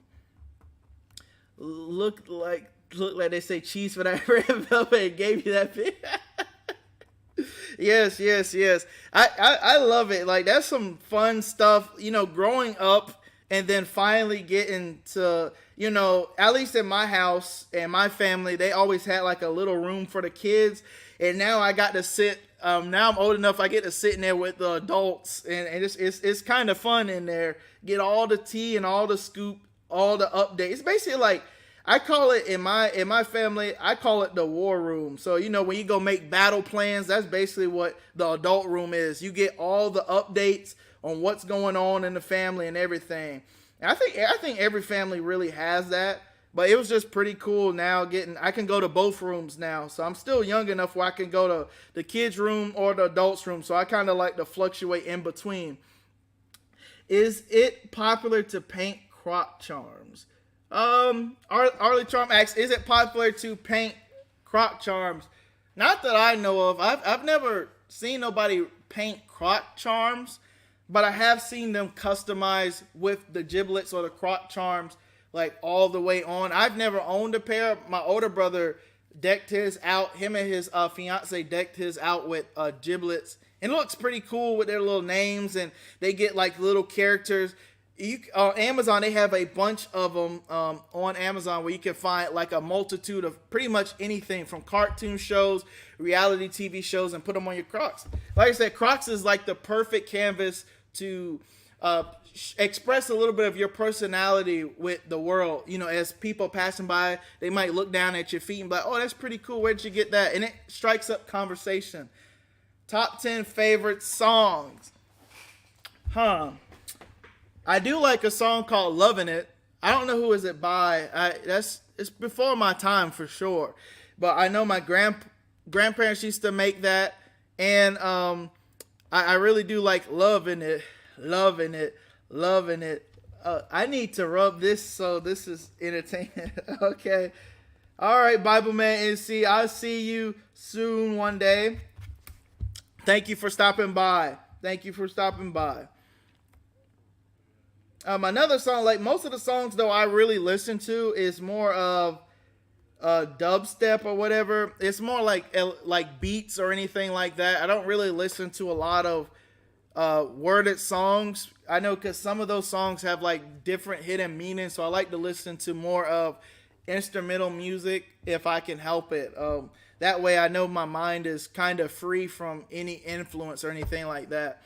S1: Look like they say cheese for that red velvet and gave you that bit. Yes. I love it. Like, that's some fun stuff, growing up and then finally getting to, at least in my house and my family, they always had like a little room for the kids. And now I got to sit, now I'm old enough, I get to sit in there with the adults, and it's kind of fun in there. Get all the tea and all the scoop, all the updates. It's basically like, I call it in my family, I call it the war room. So, when you go make battle plans, that's basically what the adult room is. You get all the updates on what's going on in the family and everything. And I think every family really has that. But it was just pretty cool now I can go to both rooms now. So I'm still young enough where I can go to the kids' room or the adults' room. So I kind of like to fluctuate in between. Is it popular to paint croc charms? Arlie Charm asks, is it popular to paint croc charms? Not that I know of. I've never seen nobody paint croc charms, but I have seen them customized with the giblets or the croc charms, like all the way on. I've never owned a pair. My older brother decked his out. Him and his fiance decked his out with giblets. And it looks pretty cool with their little names, and they get like little characters. Amazon, they have a bunch of them on Amazon where you can find like a multitude of pretty much anything from cartoon shows, reality TV shows, and put them on your Crocs. Like I said, Crocs is like the perfect canvas to express a little bit of your personality with the world. As people passing by, they might look down at your feet and be like, oh, that's pretty cool. Where'd you get that? And it strikes up conversation. Top 10 favorite songs. I do like a song called Lovin' It. I don't know who is it by. It's before my time for sure. But I know my grandparents used to make that. And I really do like Lovin' It. Lovin' It. Lovin' It. I need to rub this so this is entertaining. Okay. All right, Bible Man NC. I'll see you soon one day. Thank you for stopping by. Another song, like most of the songs though I really listen to is more of dubstep or whatever. It's more like beats or anything like that. I don't really listen to a lot of worded songs. I know because some of those songs have like different hidden meanings, so I like to listen to more of instrumental music if I can help it. That way I know my mind is kind of free from any influence or anything like that.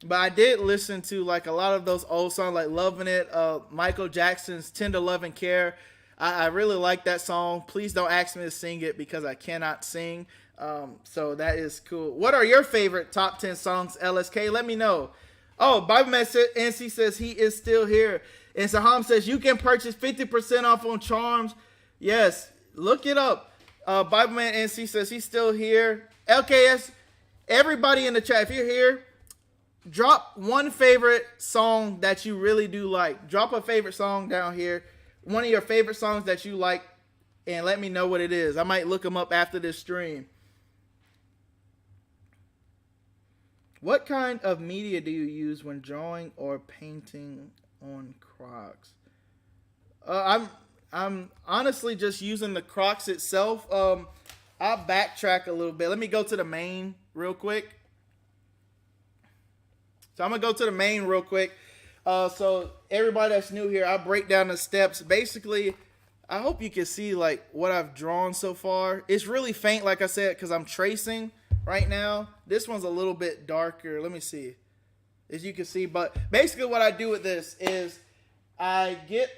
S1: But I did listen to like a lot of those old songs, like Lovin' It, Michael Jackson's Tender Love and Care. I really like that song. Please don't ask me to sing it because I cannot sing. So that is cool. What are your favorite top 10 songs, LSK? Let me know. Oh, Bible Man NC says he is still here. And Saham says you can purchase 50% off on charms. Yes, look it up. Bible Man NC says he's still here. LKS, everybody in the chat, if you're here, drop one favorite song that you really do like. Drop a favorite song down here. One of your favorite songs that you like, and let me know what it is. I might look them up after this stream. What kind of media do you use when drawing or painting on Crocs? I'm honestly just using the Crocs itself. I'll backtrack a little bit. Let me go to the main real quick. So I'm going to go to the main real quick. So everybody that's new here, I'll break down the steps. Basically, I hope you can see like what I've drawn so far. It's really faint, like I said, because I'm tracing right now. This one's a little bit darker. Let me see. As you can see. But basically what I do with this is I get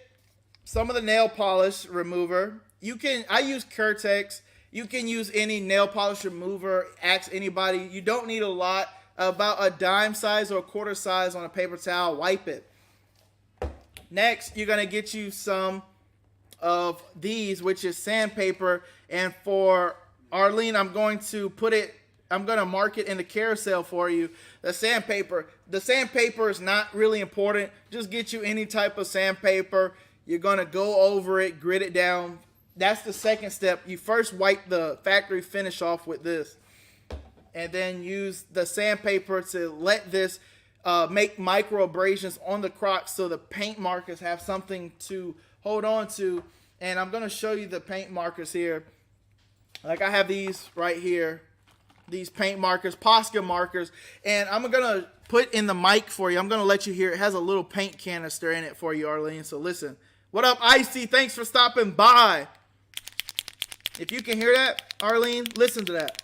S1: some of the nail polish remover. I use Curtex. You can use any nail polish remover. Ask anybody. You don't need a lot. About a dime size or a quarter size on a paper towel. Wipe it. Next, you're going to get you some of these, which is sandpaper. And for Arlene, I'm going to put it I'm gonna mark it in the carousel for you. The sandpaper is not really important. Just get you any type of sandpaper. You're gonna go over it, grit it down. That's the second step. You first wipe the factory finish off with this, and then use the sandpaper to let this make micro abrasions on the Crocs so the paint markers have something to hold on to. And I'm gonna show you the paint markers here. Like I have these right here, these paint markers, Posca markers, and I'm gonna put in the mic for you. I'm gonna let you hear. It has a little paint canister in it for you, Arlene. So listen. What up, Icy? Thanks for stopping by. If you can hear that, Arlene, listen to that.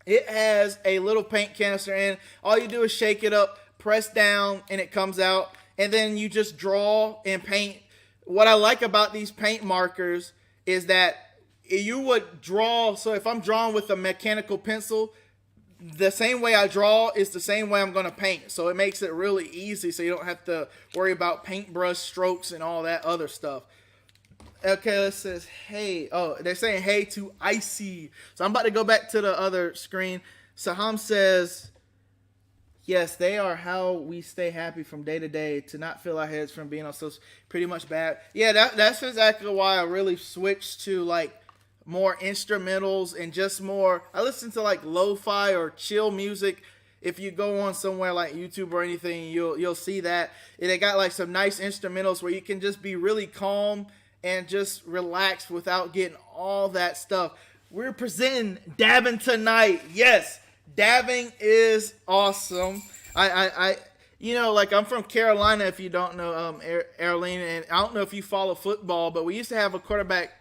S1: It has a little paint canister in. All you do is shake it up, press down, and it comes out. And then you just draw and paint. What I like about these paint markers is that you would draw. So if I'm drawing with a mechanical pencil, the same way I draw is the same way I'm going to paint. So it makes it really easy so you don't have to worry about paintbrush strokes and all that other stuff. Okay, it says, hey. Oh, they're saying hey to Icy. So I'm about to go back to the other screen. Saham says, yes, they are how we stay happy from day to day, to not feel our heads from being on social, pretty much bad. Yeah, that's exactly why I really switched to like more instrumentals and just more. I listen to like lo-fi or chill music. If you go on somewhere like YouTube or anything, you'll see that. And they got like some nice instrumentals where you can just be really calm and just relax without getting all that stuff. We're presenting dabbing tonight. Yes, dabbing is awesome. I you know, like I'm from Carolina, if you don't know, Arlene, and I don't know if you follow football, but we used to have a quarterback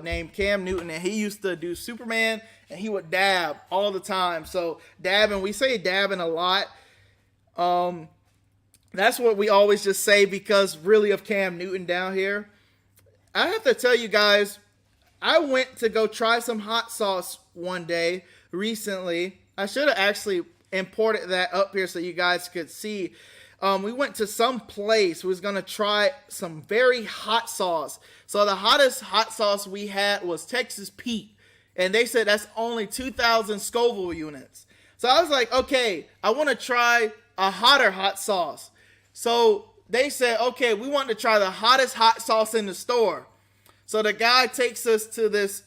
S1: named Cam Newton, and he used to do Superman, and he would dab all the time. So dabbing, we say dabbing a lot. That's what we always just say because really of Cam Newton down here. I have to tell you guys, I went to go try some hot sauce one day recently. I should have actually imported that up here so you guys could see. We went to some place. We was going to try some very hot sauce. So the hottest hot sauce we had was Texas Pete. And they said that's only 2,000 Scoville units. So I was like, okay, I want to try a hotter hot sauce. So they said, okay, we want to try the hottest hot sauce in the store. So the guy takes us to this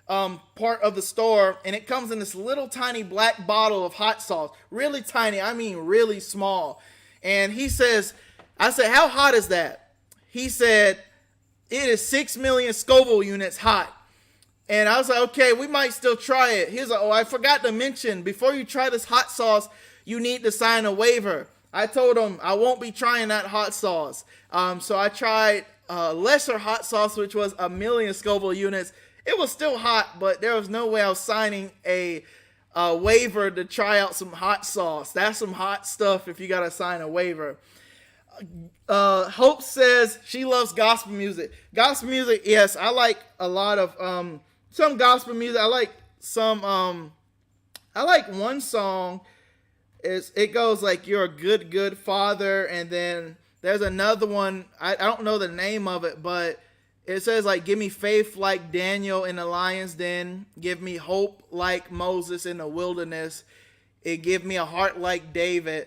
S1: part of the store, and it comes in this little tiny black bottle of hot sauce. Really tiny, I mean really small. And he says, I said, how hot is that? He said, it is 6 million Scoville units hot. And I was like, okay, we might still try it. He was like, oh, I forgot to mention, before you try this hot sauce, you need to sign a waiver. I told him I won't be trying that hot sauce. So I tried lesser hot sauce, which was 1 million Scoville units. It was still hot, but there was no way I was signing a waiver to try out some hot sauce. That's some hot stuff if you got to sign a waiver. Hope says she loves gospel music. Gospel music, yes, I like a lot of some gospel music. I like some I like one song. It goes like, you're a good father, and then there's another one, I don't know the name of it, but it says like, give me faith like Daniel in the lion's den, give me hope like Moses in the wilderness, it give me a heart like David,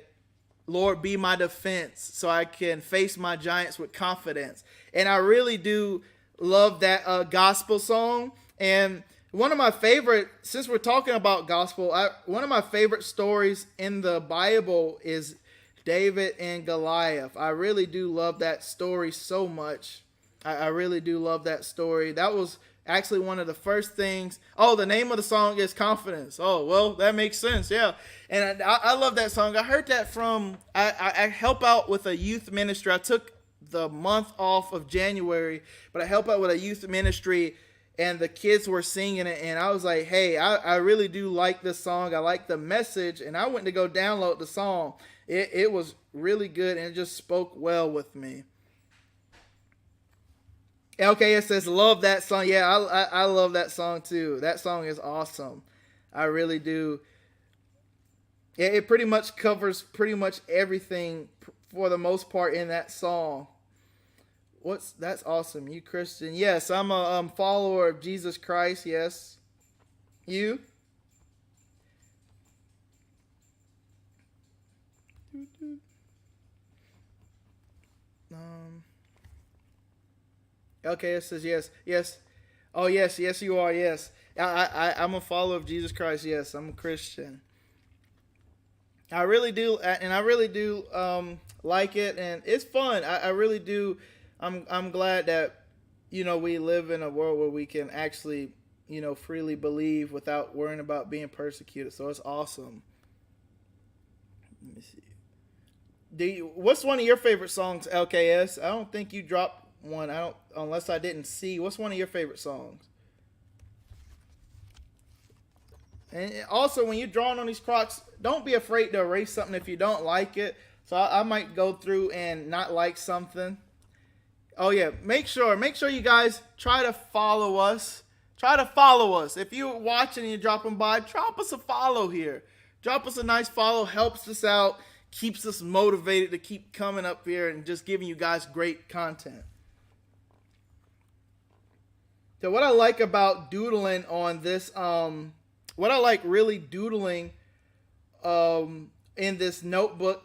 S1: Lord be my defense so I can face my giants with confidence. And I really do love that gospel song. And one of my favorite, since we're talking about gospel, one of my favorite stories in the Bible is David and Goliath. I really do love that story so much. I really do love that story. That was actually one of the first things. Oh, the name of the song is Confidence. Oh, well, that makes sense. Yeah. And I love that song. I heard that from, I help out with a youth ministry. I took the month off of January, but I help out with a youth ministry, and the kids were singing it, and I was like, hey, I really do like this song. I like the message, and I went to go download the song. It was really good, and it just spoke well with me. Okay, it says, love that song. Yeah, I love that song too. That song is awesome. I really do. It pretty much covers pretty much everything for the most part in that song. That's awesome. You Christian? Yes, I'm a follower of Jesus Christ. Yes. You? Okay, it says yes, yes. Oh yes, yes you are. Yes, I'm a follower of Jesus Christ. Yes, I'm a Christian. I really do, and I really do like it, and it's fun. I really do. I'm glad that we live in a world where we can actually freely believe without worrying about being persecuted. So it's awesome. Let me see. What's one of your favorite songs, LKS? I don't think you dropped one. I don't unless I didn't see. What's one of your favorite songs? And also, when you're drawing on these Crocs, don't be afraid to erase something if you don't like it. So I might go through and not like something. Oh yeah, make sure you guys try to follow us. Try to follow us. If you're watching and you're dropping by, drop us a follow here. Drop us a nice follow. Helps us out. Keeps us motivated to keep coming up here and just giving you guys great content. So what I like about doodling on this, what I like really doodling in this notebook,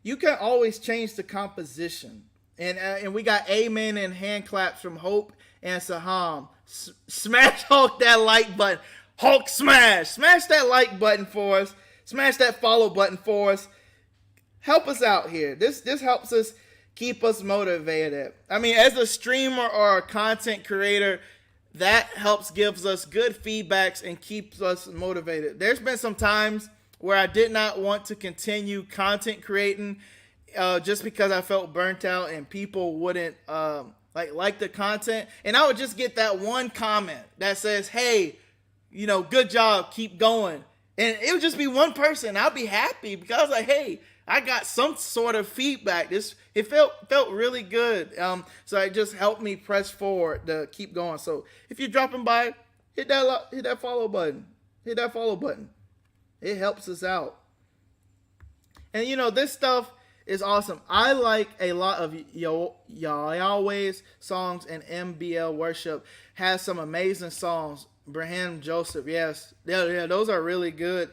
S1: you can always change the composition. And we got amen and hand claps from Hope and Saham. Smash Hulk that like button. Hulk smash. Smash that like button for us. Smash that follow button for us. Help us out here. This helps us keep us motivated. I mean, as a streamer or a content creator, that gives us good feedbacks and keeps us motivated. There's been some times where I did not want to continue content creating just because I felt burnt out and people wouldn't like the content. And I would just get that one comment that says, hey, good job, keep going. And it would just be one person. I'd be happy because I was like, hey, I got some sort of feedback. It felt really good. So it just helped me press forward to keep going. So if you're dropping by, hit that follow button. Hit that follow button. It helps us out. And this stuff is awesome. I like a lot of Yahweh's songs, and MBL Worship has some amazing songs. Braham Joseph, yes. Yeah, those are really good.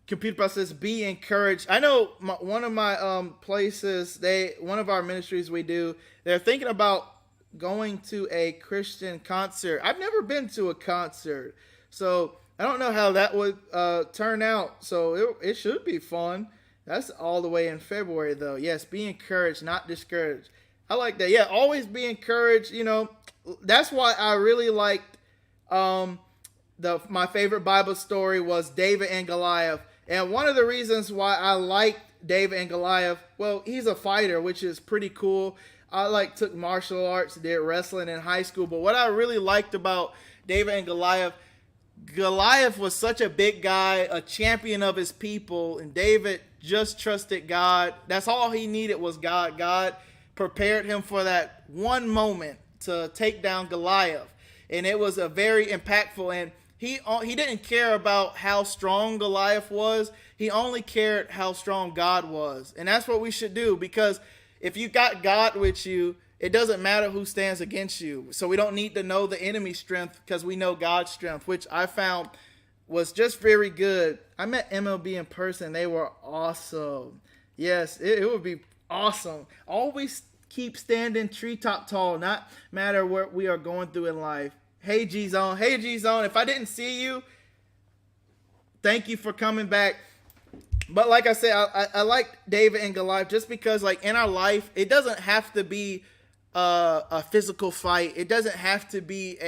S1: Computer Process, be encouraged. I know one of my places, one of our ministries we do, they're thinking about going to a Christian concert. I've never been to a concert, so I don't know how that would turn out. So it should be fun. That's all the way in February, though. Yes, be encouraged, not discouraged. I like that. Yeah, always be encouraged. That's why I really liked my favorite Bible story was David and Goliath. And one of the reasons why I liked David and Goliath, well, he's a fighter, which is pretty cool. I took martial arts, did wrestling in high school. But what I really liked about David and Goliath was such a big guy, a champion of his people, and David just trusted God. That's all he needed was God. God prepared him for that one moment to take down Goliath. And it was a very impactful, and he didn't care about how strong Goliath was. He only cared how strong God was. And that's what we should do, because if you got God with you, it doesn't matter who stands against you. So we don't need to know the enemy's strength because we know God's strength, which I found was just very good. I met MLB in person. They were awesome. Yes, it would be awesome. Always keep standing treetop tall, not matter what we are going through in life. Hey, G-Zone. Hey, G-Zone. If I didn't see you, thank you for coming back. But like I said, I like David and Goliath just because, in our life, it doesn't have to be a physical fight. It doesn't have to be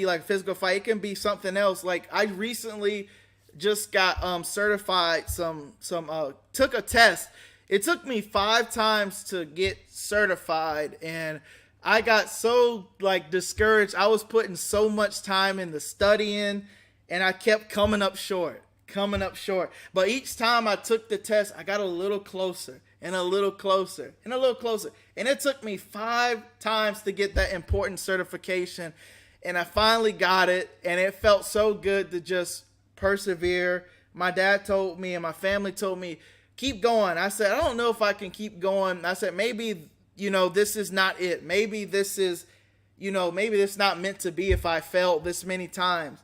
S1: like a physical fight. It can be something else. I recently just got certified. Took a test. It took me 5 times to get certified, and I got so discouraged. I was putting so much time in the studying, and I kept coming up short. But each time I took the test, I got a little closer and a little closer and a little closer. And it took me 5 times to get that important certification. And I finally got it, and it felt so good to just persevere. My dad told me and my family told me, keep going. I said, I don't know if I can keep going. I said, maybe, this is not it. Maybe this is, maybe this is not meant to be if I failed this many times.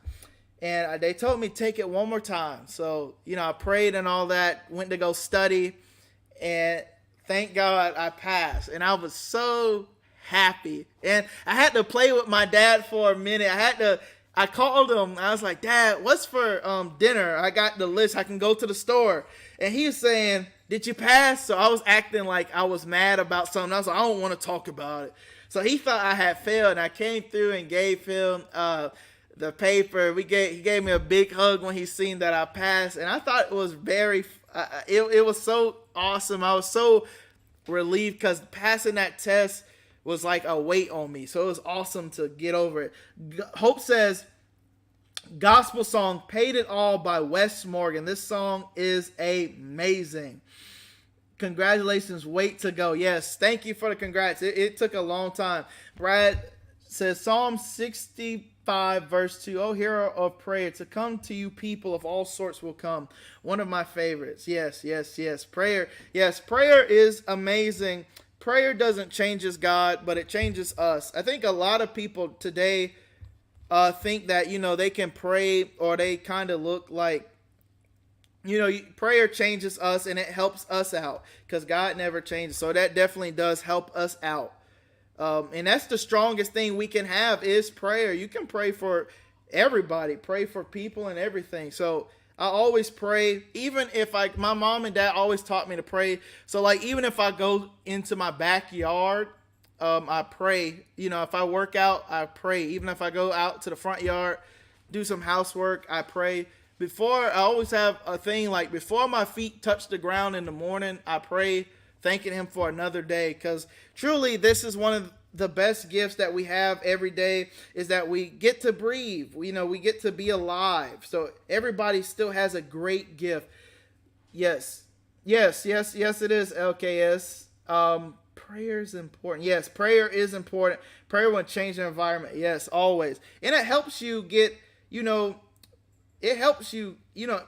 S1: and they told me take it one more time. So, I prayed and all that, went to go study, and thank God I passed. And I was so happy. And I had to play with my dad for a minute. I called him. I was like, Dad, what's for dinner? I got the list. I can go to the store. And he was saying, did you pass? So I was acting like I was mad about something. I was like, I don't want to talk about it. So he thought I had failed, and I came through and gave him the paper. He gave me a big hug when he seen that I passed, and I thought it was it was so awesome. I was so relieved because passing that test was like a weight on me. So it was awesome to get over it. Hope says, gospel song, Paid It All by Wes Morgan. This song is amazing. Congratulations, wait to go. Yes, thank you for the congrats. It took a long time. Brad says, Psalm 65 verse 2, oh hero of prayer, to come to you people of all sorts will come. One of my favorites. Yes. Prayer. Yes, prayer is amazing. Prayer doesn't change God, but it changes us. I think a lot of people today think that, they can pray, or they kind of look like, prayer changes us and it helps us out, because God never changes. So that definitely does help us out. And that's the strongest thing we can have is prayer. You can pray for everybody, pray for people and everything. So I always pray, even if my mom and dad always taught me to pray. So like, even if I go into my backyard, I pray. If I work out, I pray. Even if I go out to the front yard, do some housework, I pray. I always have a thing like, before my feet touch the ground in the morning, I pray, thanking him for another day. Because truly, this is one of the best gifts that we have every day, is that we get to breathe. We get to be alive. So everybody still has a great gift. Yes, it is, LKS. Prayer is important. Yes, prayer is important. Prayer will change the environment. Yes, always. And it helps you get,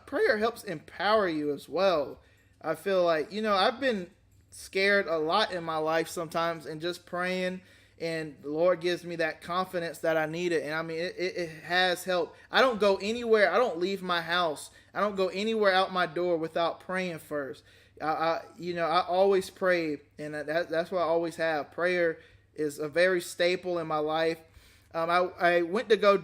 S1: prayer helps empower you as well. I feel like, I've been scared a lot in my life sometimes, and just praying, and the Lord gives me that confidence that I needed. And I mean, it has helped. I don't go anywhere. I don't leave my house. I don't go anywhere out my door without praying first. I always pray, and that's what I always have. Prayer is a very staple in my life. I went to go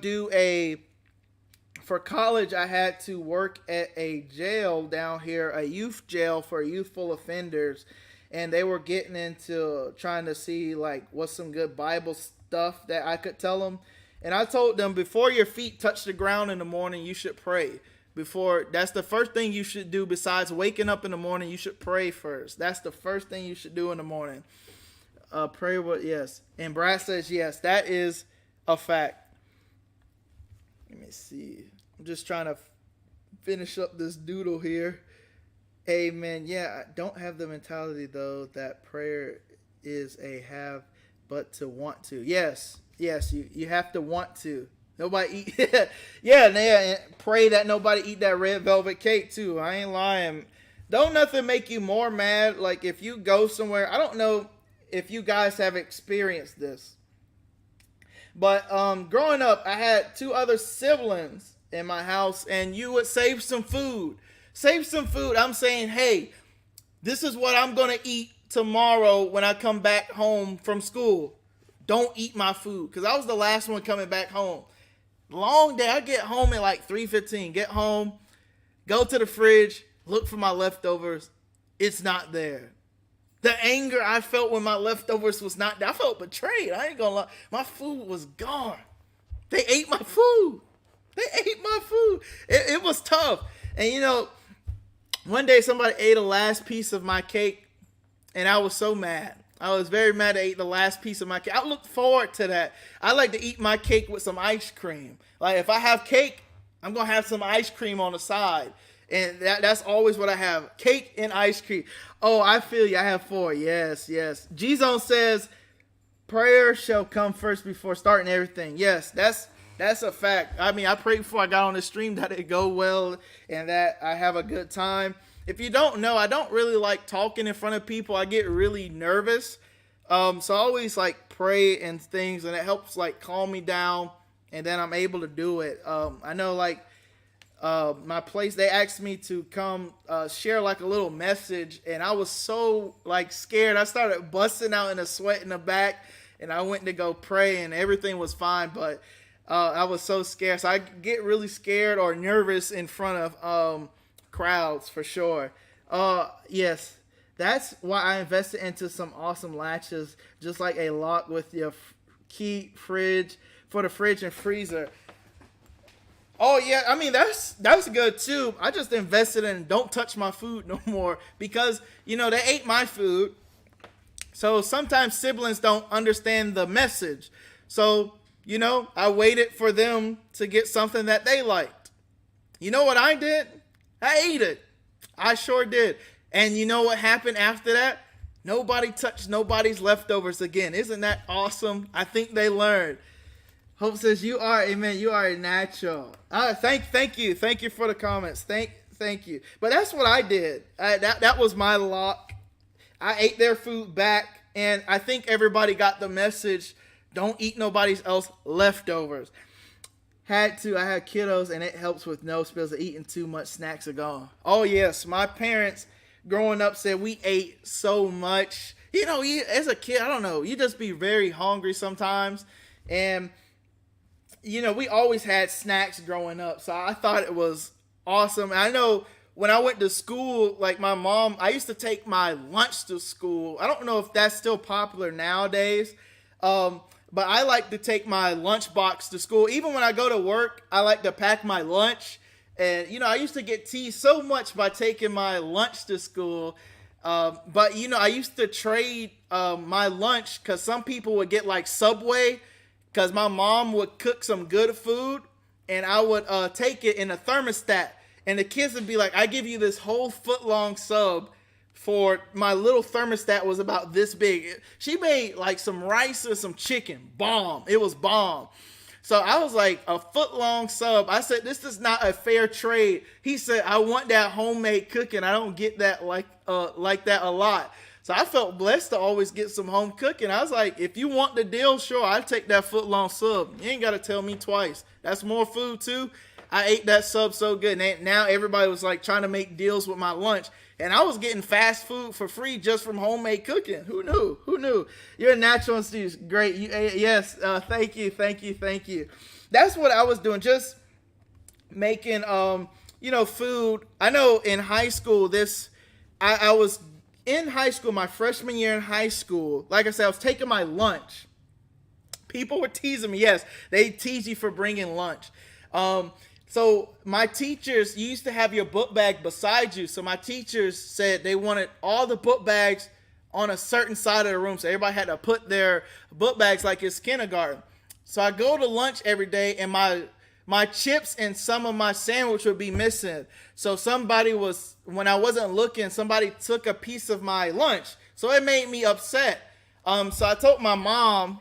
S1: for college, I had to work at a jail down here, a youth jail for youthful offenders. And they were getting into trying to see like what's some good Bible stuff that I could tell them. And I told them, before your feet touch the ground in the morning, you should pray. That's the first thing you should do. Besides waking up in the morning, you should pray first. That's the first thing you should do in the morning. Pray, yes. And Brad says, yes, that is a fact. Let me see. I'm just trying to finish up this doodle here. Amen. Yeah, I don't have the mentality, though, that prayer is a have, but to want to. Yes, you have to want to. Nobody eat. Yeah, pray that nobody eat that red velvet cake, too. I ain't lying. Don't nothing make you more mad. Like, if you go somewhere, I don't know if you guys have experienced this. But growing up, I had 2 other siblings in my house, and you would save some food. I'm saying, hey, this is what I'm going to eat tomorrow when I come back home from school. Don't eat my food, because I was the last one coming back home. Long day. I get home at like 3:15. Get home, go to the fridge, look for my leftovers. It's not there. The anger I felt when my leftovers was not there, I felt betrayed. I ain't gonna lie. My food was gone. They ate my food. It was tough. And one day somebody ate the last piece of my cake, and I was so mad. I was very mad they ate the last piece of my cake. I look forward to that. I like to eat my cake with some ice cream. Like, if I have cake, I'm going to have some ice cream on the side. And that's always what I have. Cake and ice cream. Oh, I feel you. I have 4. Yes. G-Zone says, prayer shall come first before starting everything. Yes, that's a fact. I mean, I prayed before I got on the stream that it go well and that I have a good time. If you don't know, I don't really like talking in front of people. I get really nervous. So I always like pray and things, and it helps like calm me down. and then I'm able to do it. I know like my place, they asked me to come share like a little message, and I was so like scared. I started busting out in a sweat in the back, and I went to go pray, and everything was fine, but I was so scared. So I get really scared or nervous in front of crowds for sure. Yes, that's why I invested into some awesome latches, just like a lock with your key fridge for the fridge and freezer. Oh yeah, I mean that's good too. I just invested in don't touch my food no more because they ate my food. So sometimes siblings don't understand the message. So I waited for them to get something that they liked. You know what I did? I ate it. I sure did. And you know what happened after that? Nobody touched nobody's leftovers again. Isn't that awesome? I think they learned. Hope says you are, amen. You are a natural. Thank you for the comments. Thank you. But that's what I did. That was my lock. I ate their food back, and I think everybody got the message. Don't eat nobody's else leftovers. I had kiddos, and it helps with no spills. Of eating too much, snacks are gone. Oh yes, my parents growing up said we ate so much. As a kid, I don't know, you just be very hungry sometimes, and we always had snacks growing up, so I thought it was awesome. And I know when I went to school, like my mom, I used to take my lunch to school. I don't know if that's still popular nowadays, but I like to take my lunch box to school. Even when I go to work, I like to pack my lunch. And, I used to get teased so much by taking my lunch to school. But, I used to trade my lunch because some people would get like Subway, because my mom would cook some good food, and I would take it in a thermostat, and the kids would be like, I give you this whole foot-long sub for my little thermostat was about this big. She made like some rice or some chicken. Bomb. It was bomb. So I was like, a foot-long sub. I said, this is not a fair trade. He said, I want that homemade cooking. I don't get that like that a lot. So I felt blessed to always get some home cooking. I was like, if you want the deal, sure, I'll take that foot-long sub. You ain't got to tell me twice. That's more food, too. I ate that sub so good. And now everybody was, like, trying to make deals with my lunch. And I was getting fast food for free just from homemade cooking. Who knew? You're a natural and student. Great. Yes. Thank you. That's what I was doing. Just making, food. I know in high school, I was in high school, my freshman year in high school, like I said, I was taking my lunch. People were teasing me. Yes, they tease you for bringing lunch. So my teachers, you used to have your book bag beside you. So my teachers said they wanted all the book bags on a certain side of the room. So everybody had to put their book bags like it's kindergarten. So I go to lunch every day, and my chips and some of my sandwich would be missing. So when I wasn't looking, somebody took a piece of my lunch. So it made me upset. So I told my mom,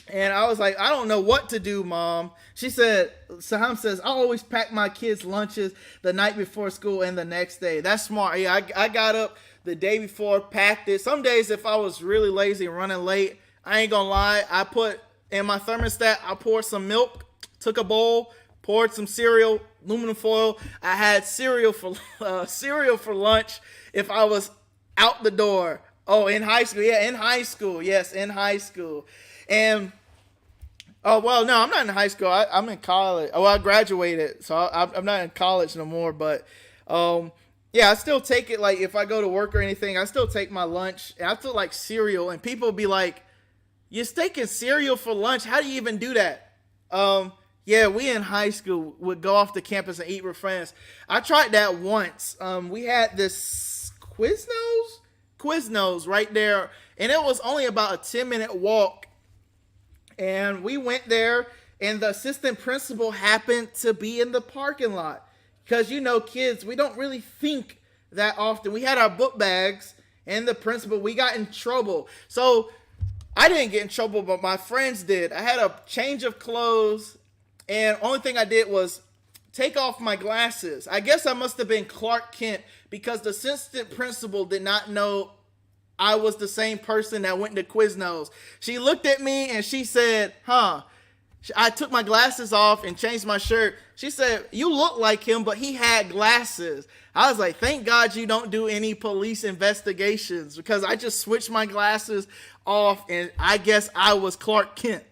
S1: and I was like, I don't know what to do, Mom. She said, Saham says, I always pack my kids' lunches the night before school and the next day. That's smart. Yeah, I got up the day before, packed it. Some days if I was really lazy and running late, I ain't gonna lie, I put in my thermostat, I poured some milk, took a bowl, poured some cereal, aluminum foil. I had cereal for lunch if I was out the door. Oh, in high school. Yeah, in high school. Yes, in high school. And, no, I'm not in high school. I'm in college. Oh, I graduated, so I'm not in college no more. But, I still take it, like, if I go to work or anything, I still take my lunch. And I still like cereal. And people be like, you're taking cereal for lunch? How do you even do that? Yeah, we in high school would go off the campus and eat with friends. I tried that once. We had this Quiznos right there, and it was only about a 10-minute walk. And we went there, and the assistant principal happened to be in the parking lot. Because, kids, we don't really think that often. We had our book bags, and the principal, we got in trouble. So I didn't get in trouble, but my friends did. I had a change of clothes, and only thing I did was take off my glasses. I guess I must have been Clark Kent, because the assistant principal did not know I was the same person that went to Quiznos. She looked at me and she said, I took my glasses off and changed my shirt. She said, "You look like him, but he had glasses." I was like, "Thank God you don't do any police investigations," because I just switched my glasses off and I guess I was Clark Kent.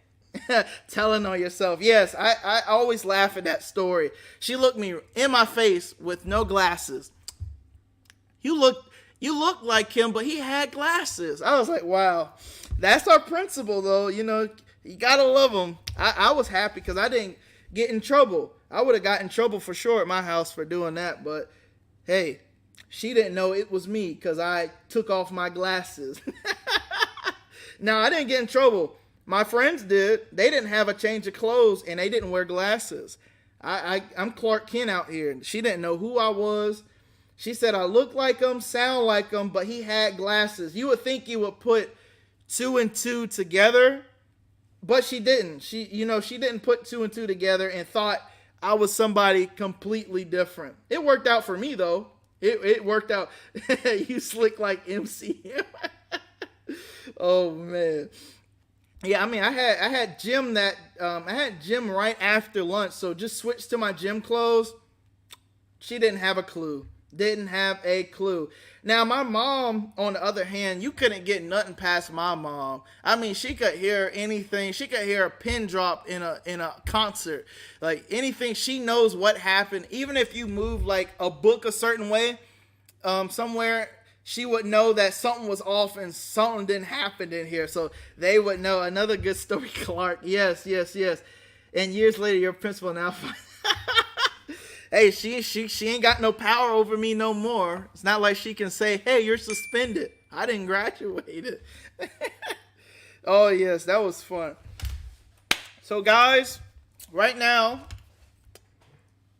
S1: Telling on yourself. Yes, I always laugh at that story. She looked me in my face with no glasses. You look like him, but he had glasses. I was like, wow. That's our principal, though. You know, you gotta love him. I was happy because I didn't get in trouble. I would have gotten in trouble for sure at my house for doing that, but hey, she didn't know it was me because I took off my glasses. Now, I didn't get in trouble. My friends did. They didn't have a change of clothes and they didn't wear glasses. I'm Clark Kent out here. She didn't know who I was. She said I look like him, sound like him, but he had glasses. You would think you would put 2 and 2 together, but she didn't. She didn't put 2 and 2 together and thought I was somebody completely different. It worked out for me though. It worked out. You slick like MCM. Oh man. Yeah, I mean, I had gym right after lunch, so just switched to my gym clothes. She didn't have a clue. Didn't have a clue. Now, my mom, on the other hand, you couldn't get nothing past my mom. I mean, she could hear anything. She could hear a pin drop in a concert. Like, anything. She knows what happened. Even if you move, like, a book a certain way, somewhere, she would know that something was off and something didn't happen in here. So they would know. Another good story, Clark. Yes. And years later, your principal now. Hey, she ain't got no power over me no more. It's not like she can say, "Hey, you're suspended." I didn't graduate. Oh yes, that was fun. So guys, right now,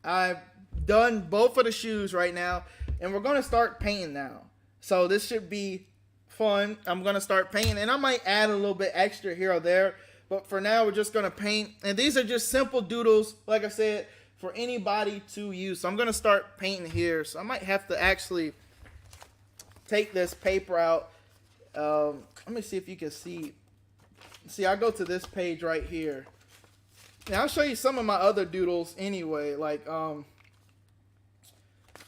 S1: I've done both of the shoes right now, and we're gonna start painting now. So this should be fun. I'm going to start painting, and I might add a little bit extra here or there. But for now, we're just going to paint. And these are just simple doodles, like I said, for anybody to use. So I'm going to start painting here. So I might have to actually take this paper out. Let me see if you can see. See, I go to this page right here. Now, I'll show you some of my other doodles anyway. Like some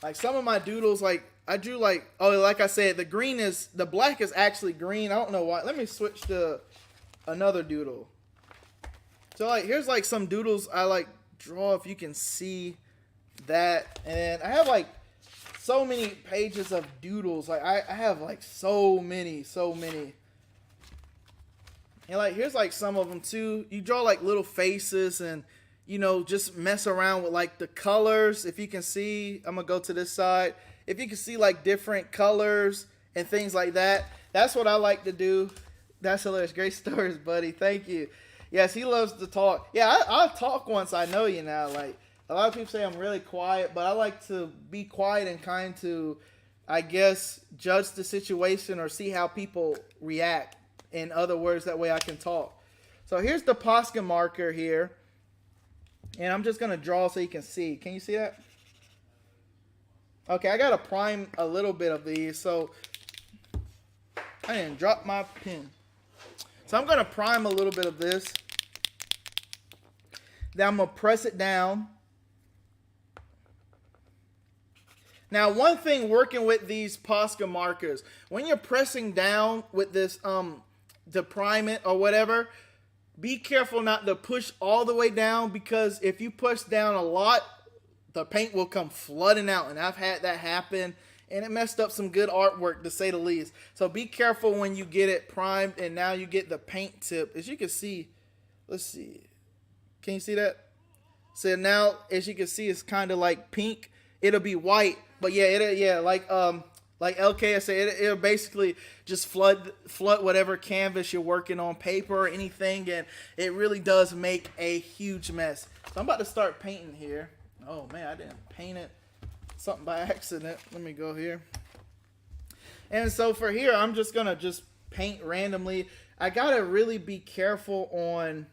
S1: of my doodles, like, I drew like I said, the black is actually green. I don't know why. Let me switch to another doodle. So like, here's like some doodles I like draw, if you can see that. And I have like so many pages of doodles. Like I have like so many. And like, here's like some of them too. You draw like little faces and, you know, just mess around with like the colors. If you can see, I'm gonna go to this side. If you can see like different colors and things like that, that's what I like to do. That's hilarious. Great stories, buddy. Thank you. Yes, he loves to talk. Yeah, I'll talk once I know you now. Like, a lot of people say I'm really quiet, but I like to be quiet and kind to, I guess, judge the situation or see how people react. In other words, that way I can talk. So here's the Posca marker here. And I'm just going to draw so you can see. Can you see that? Okay, I got to prime a little bit of these. So I didn't drop my pen. So I'm going to prime a little bit of this. Then I'm going to press it down. Now, one thing working with these Posca markers, when you're pressing down with this, to prime it or whatever, be careful not to push all the way down, because if you push down a lot, the paint will come flooding out, and I've had that happen, and it messed up some good artwork, to say the least. So be careful when you get it primed, and now you get the paint tip. As you can see, let's see. Can you see that? So now, as you can see, it's kind of like pink. It'll be white, but yeah, like LK said, it'll basically just flood whatever canvas you're working on, paper or anything, and it really does make a huge mess. So I'm about to start painting here. Oh man, I didn't paint it. Something by accident. Let me go here. And so for here, I'm just gonna paint randomly. I gotta really be careful on,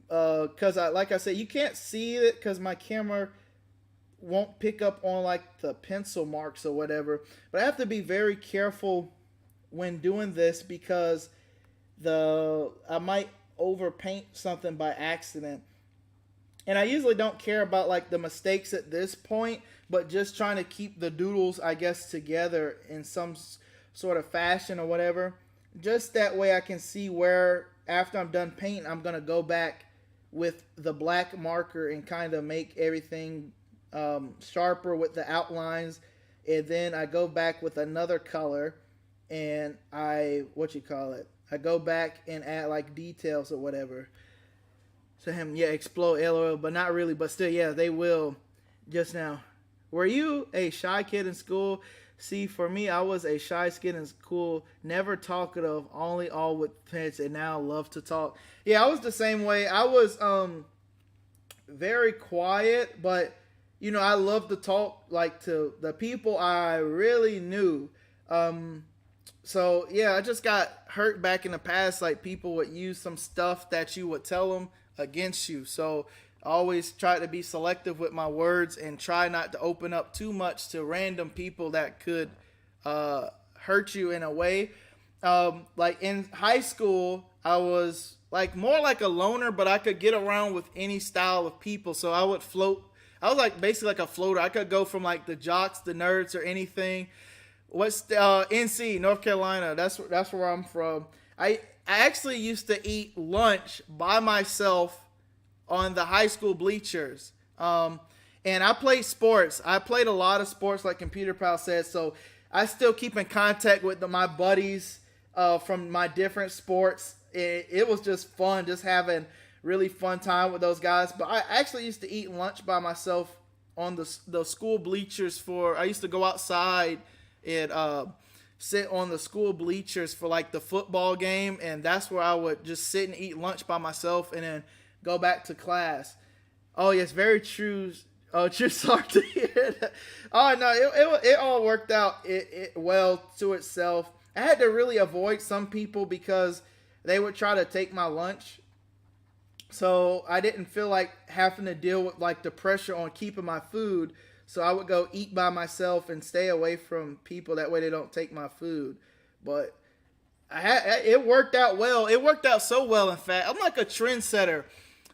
S1: cause like I said, you can't see it because my camera won't pick up on like the pencil marks or whatever. But I have to be very careful when doing this, because I might overpaint something by accident. And I usually don't care about like the mistakes at this point, but just trying to keep the doodles, I guess, together in some sort of fashion or whatever. Just that way I can see where, after I'm done painting, I'm going to go back with the black marker and kind of make everything sharper with the outlines. And then I go back with another color and I go back and add like details or whatever. So him, yeah, explode, LOL, but not really, but still, yeah, they will. Just now, were you a shy kid in school? See, for me, I was a shy kid in school, never talkative, only all with pets, and now love to talk. Yeah, I was the same way. I was very quiet, but I love to talk like to the people I really knew. So yeah, I just got hurt back in the past. Like people would use some stuff that you would tell them against you. So I always try to be selective with my words and try not to open up too much to random people that could hurt you in a way. Like in high school, I was like more like a loner, but I could get around with any style of people. So I would float. I was like basically like a floater. I could go from like the jocks, the nerds, or anything. What's NC, North Carolina? That's where I'm from. I actually used to eat lunch by myself on the high school bleachers. And I played sports. I played a lot of sports, like Computer Pal said. So I still keep in contact with my buddies from my different sports. It was just fun, just having really fun time with those guys. But I actually used to eat lunch by myself on the school bleachers. I used to go outside and sit on the school bleachers for like the football game, and that's where I would just sit and eat lunch by myself and then go back to class. Oh yes, very true. Oh, true. Sorry to hear that. Oh no, it all worked out it well to itself. I had to really avoid some people because they would try to take my lunch, so I didn't feel like having to deal with like the pressure on keeping my food. So I would go eat by myself and stay away from people. That way they don't take my food. But it worked out well. It worked out so well, in fact. I'm like a trendsetter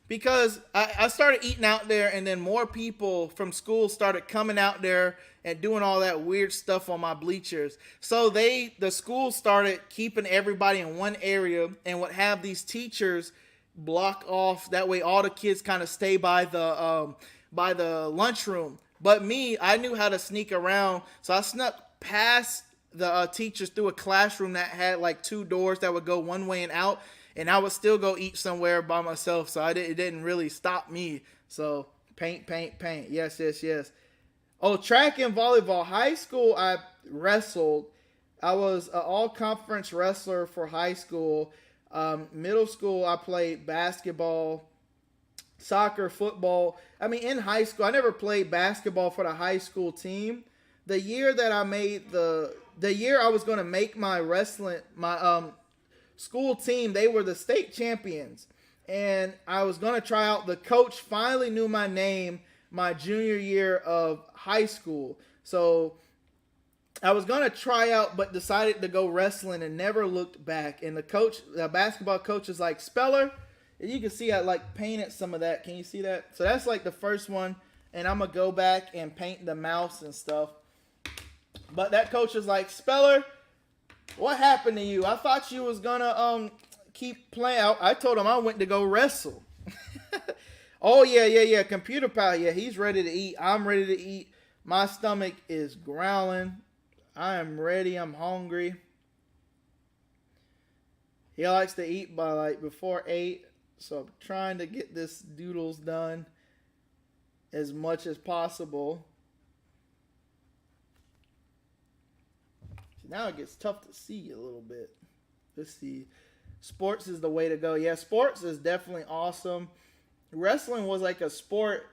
S1: because I started eating out there, and then more people from school started coming out there and doing all that weird stuff on my bleachers. So the school started keeping everybody in one area and would have these teachers block off. That way all the kids kind of stay by the lunchroom. But me, I knew how to sneak around, so I snuck past the teachers through a classroom that had like 2 doors that would go one way and out, and I would still go eat somewhere by myself, so it didn't really stop me. So paint. Yes. Oh, track and volleyball. High school, I wrestled. I was an all-conference wrestler for high school. Middle school, I played basketball, soccer, football. I mean, in high school, I never played basketball for the high school team. The year that I made the year I was going to make my wrestling, my school team, they were the state champions. And I was going to try out. The coach finally knew my name my junior year of high school. So I was going to try out, but decided to go wrestling and never looked back. And the basketball coach is like, Speller. And you can see I like painted some of that. Can you see that? So that's like the first one. And I'm going to go back and paint the mouse and stuff. But that coach was like, Speller, what happened to you? I thought you was going to keep playing. I told him I went to go wrestle. Oh, yeah. Computer Pal. Yeah, he's ready to eat. I'm ready to eat. My stomach is growling. I am ready. I'm hungry. He likes to eat by like before 8. So I'm trying to get this doodles done as much as possible. Now it gets tough to see a little bit. Let's see. Sports is the way to go. Yeah, sports is definitely awesome. Wrestling was like a sport.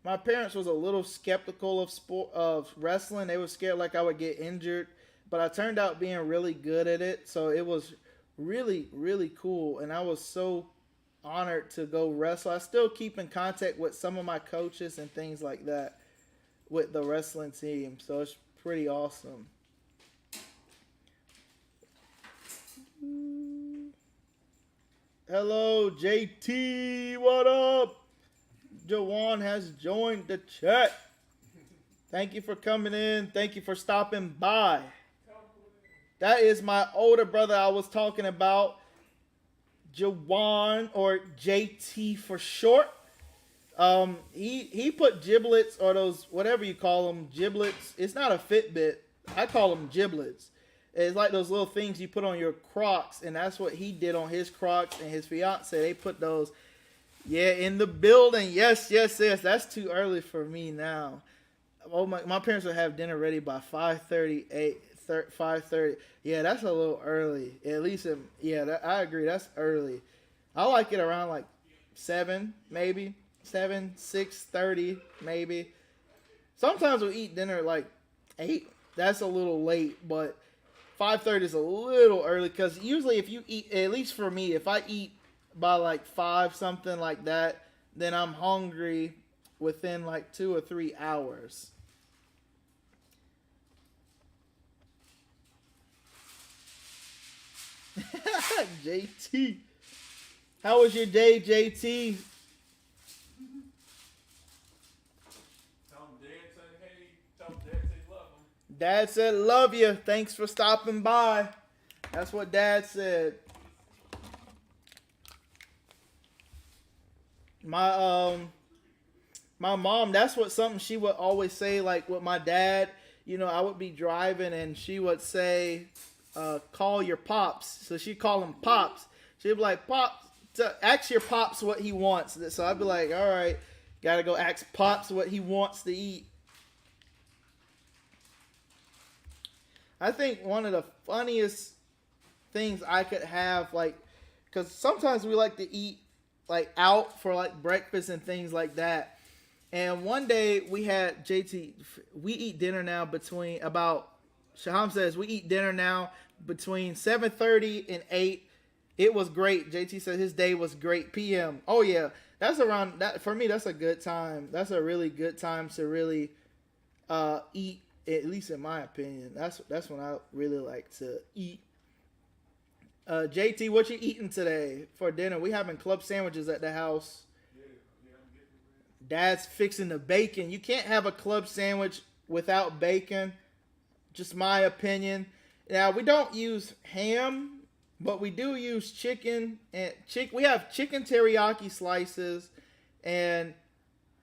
S1: My parents was a little skeptical of wrestling. They were scared like I would get injured. But I turned out being really good at it. So it was really, really cool. And I was so honored to go wrestle. I still keep in contact with some of my coaches and things like that with the wrestling team. So it's pretty awesome. Hello, JT. What up? Jawan has joined the chat. Thank you for coming in. Thank you for stopping by. That is my older brother I was talking about. Jawan, or JT for short. He put giblets, or those, whatever you call them, giblets. It's not a Fitbit. I call them giblets. It's like those little things you put on your Crocs, and that's what he did on his Crocs. And his fiance, they put those, in the building. Yes. That's too early for me now. Oh, my parents would have dinner ready by 5:30, 5:30. Yeah, that's a little early. At least, I agree. That's early. I like it around like 7, maybe 6:30, maybe. Sometimes we eat dinner at like 8. That's a little late, but 5:30 is a little early, because usually if you eat, at least for me, if I eat by like 5, something like that, then I'm hungry within like 2 or 3 hours. JT. How was your day, JT?
S3: Tell him Dad said hey. Tell him Dad said love him.
S1: Dad said love you. Thanks for stopping by. That's what Dad said. My mom, that's what something she would always say, like with my dad. I would be driving and she would say, call your pops. So she'd call him Pops. She'd be like, Pops, ask your Pops what he wants. So I'd be like, all right, gotta go ask Pops what he wants to eat. I think one of the funniest things I could have, like, because sometimes we like to eat like out for like breakfast and things like that. And one day we had JT, we eat dinner now between about, Shaham says we eat dinner now between 7:30 and 8. It was great. JT said his day was great. PM. Oh yeah, that's around that for me. That's a good time. That's a really good time to really eat. At least in my opinion, that's when I really like to eat. JT, what you eating today for dinner? We having club sandwiches at the house. Dad's fixing the bacon. You can't have a club sandwich without bacon. Just my opinion. Now, we don't use ham, but we do use chicken. And we have chicken teriyaki slices and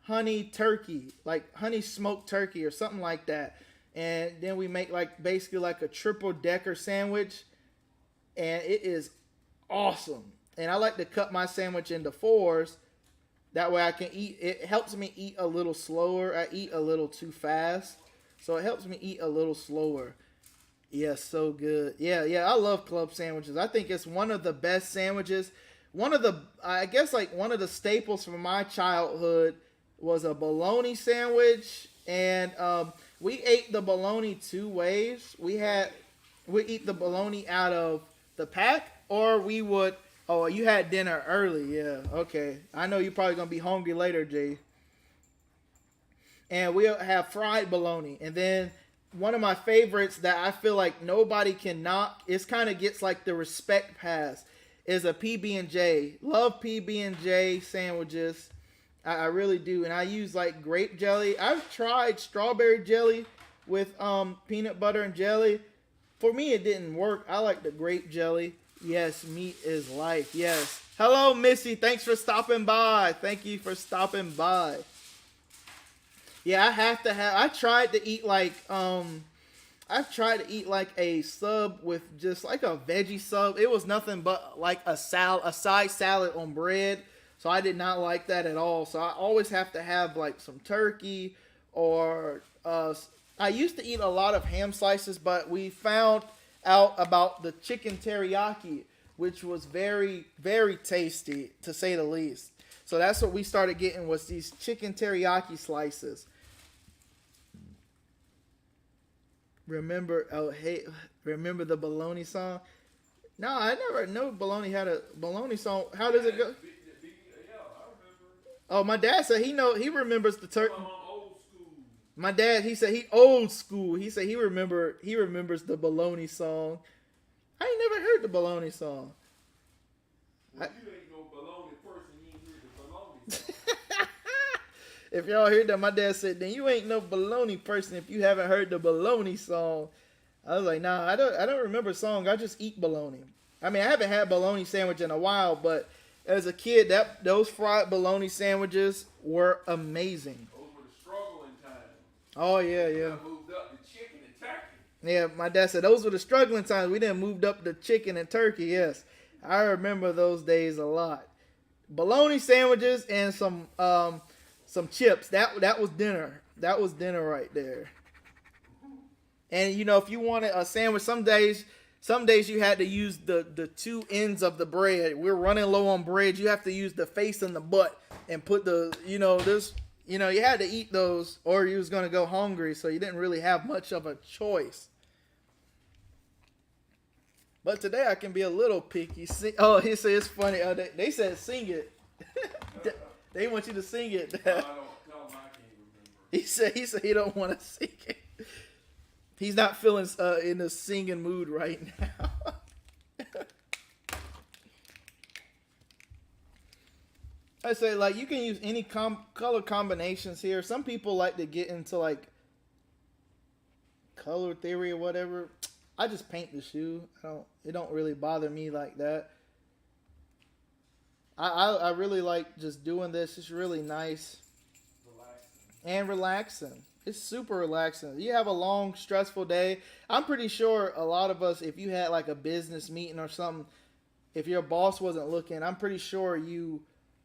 S1: honey turkey, like honey smoked turkey or something like that. And then we make like basically like a triple decker sandwich. And it is awesome. And I like to cut my sandwich into 4s. That way I can eat. It helps me eat a little slower. I eat a little too fast. So it helps me eat a little slower. Yeah, so good. Yeah, I love club sandwiches. I think it's one of the best sandwiches. I guess like one of the staples from my childhood was a bologna sandwich. And we ate the bologna 2 ways. We eat the bologna out of the pack, or we would, you had dinner early. Yeah, okay. I know you're probably going to be hungry later, Jay. And we'll have fried bologna. And then one of my favorites that I feel like nobody can knock, it kind of gets like the respect pass, is a PB&J. Love PB&J sandwiches. I really do. And I use like grape jelly. I've tried strawberry jelly with peanut butter and jelly. For me, it didn't work. I like the grape jelly. Yes, meat is life. Yes. Hello, Missy. Thanks for stopping by. Thank you for stopping by. Yeah, I tried to eat like, I've tried to eat like a sub with just like a veggie sub. It was nothing but like a side salad on bread. So I did not like that at all. So I always have to have like some turkey, or I used to eat a lot of ham slices, but we found out about the chicken teriyaki, which was very, very tasty, to say the least. So that's what we started getting, was these chicken teriyaki slices. Remember the bologna song? No, I never knew bologna had a bologna song. How does it go? Oh, my dad said he remembers the turkey. My dad, he said he old school. He said he remembers the bologna song. I ain't never heard the bologna song.
S3: Well, you ain't
S1: If y'all heard that, my dad said, "Then you ain't no bologna person if you haven't heard the bologna song." I was like, "Nah, I don't remember a song. I just eat bologna." I mean, I haven't had bologna sandwich in a while, but as a kid, those fried bologna sandwiches were amazing.
S3: Those were the struggling times.
S1: Oh yeah, yeah.
S3: I moved up to chicken and turkey.
S1: Yeah, my dad said those were the struggling times. We then moved up to chicken and turkey. Yes, I remember those days a lot. Bologna sandwiches and some chips. That was dinner. That was dinner right there. And you know, if you wanted a sandwich, some days you had to use the two ends of the bread. We're running low on bread. You have to use the face and the butt and put you had to eat those or you was gonna go hungry. So you didn't really have much of a choice. But today I can be a little picky. Oh, he said it's funny. They said sing it. They want you to sing it.
S3: I don't tell him I can't remember.
S1: He said he don't want to sing it. He's not feeling in the singing mood right now. I say like you can use any color combinations here. Some people like to get into like color theory or whatever. I just paint the shoe. It don't really bother me like that. I really like just doing this. It's really nice and relaxing. It's super relaxing. You have a long, stressful day. I'm pretty sure a lot of us, if you had like a business meeting or something, if your boss wasn't looking, I'm pretty sure you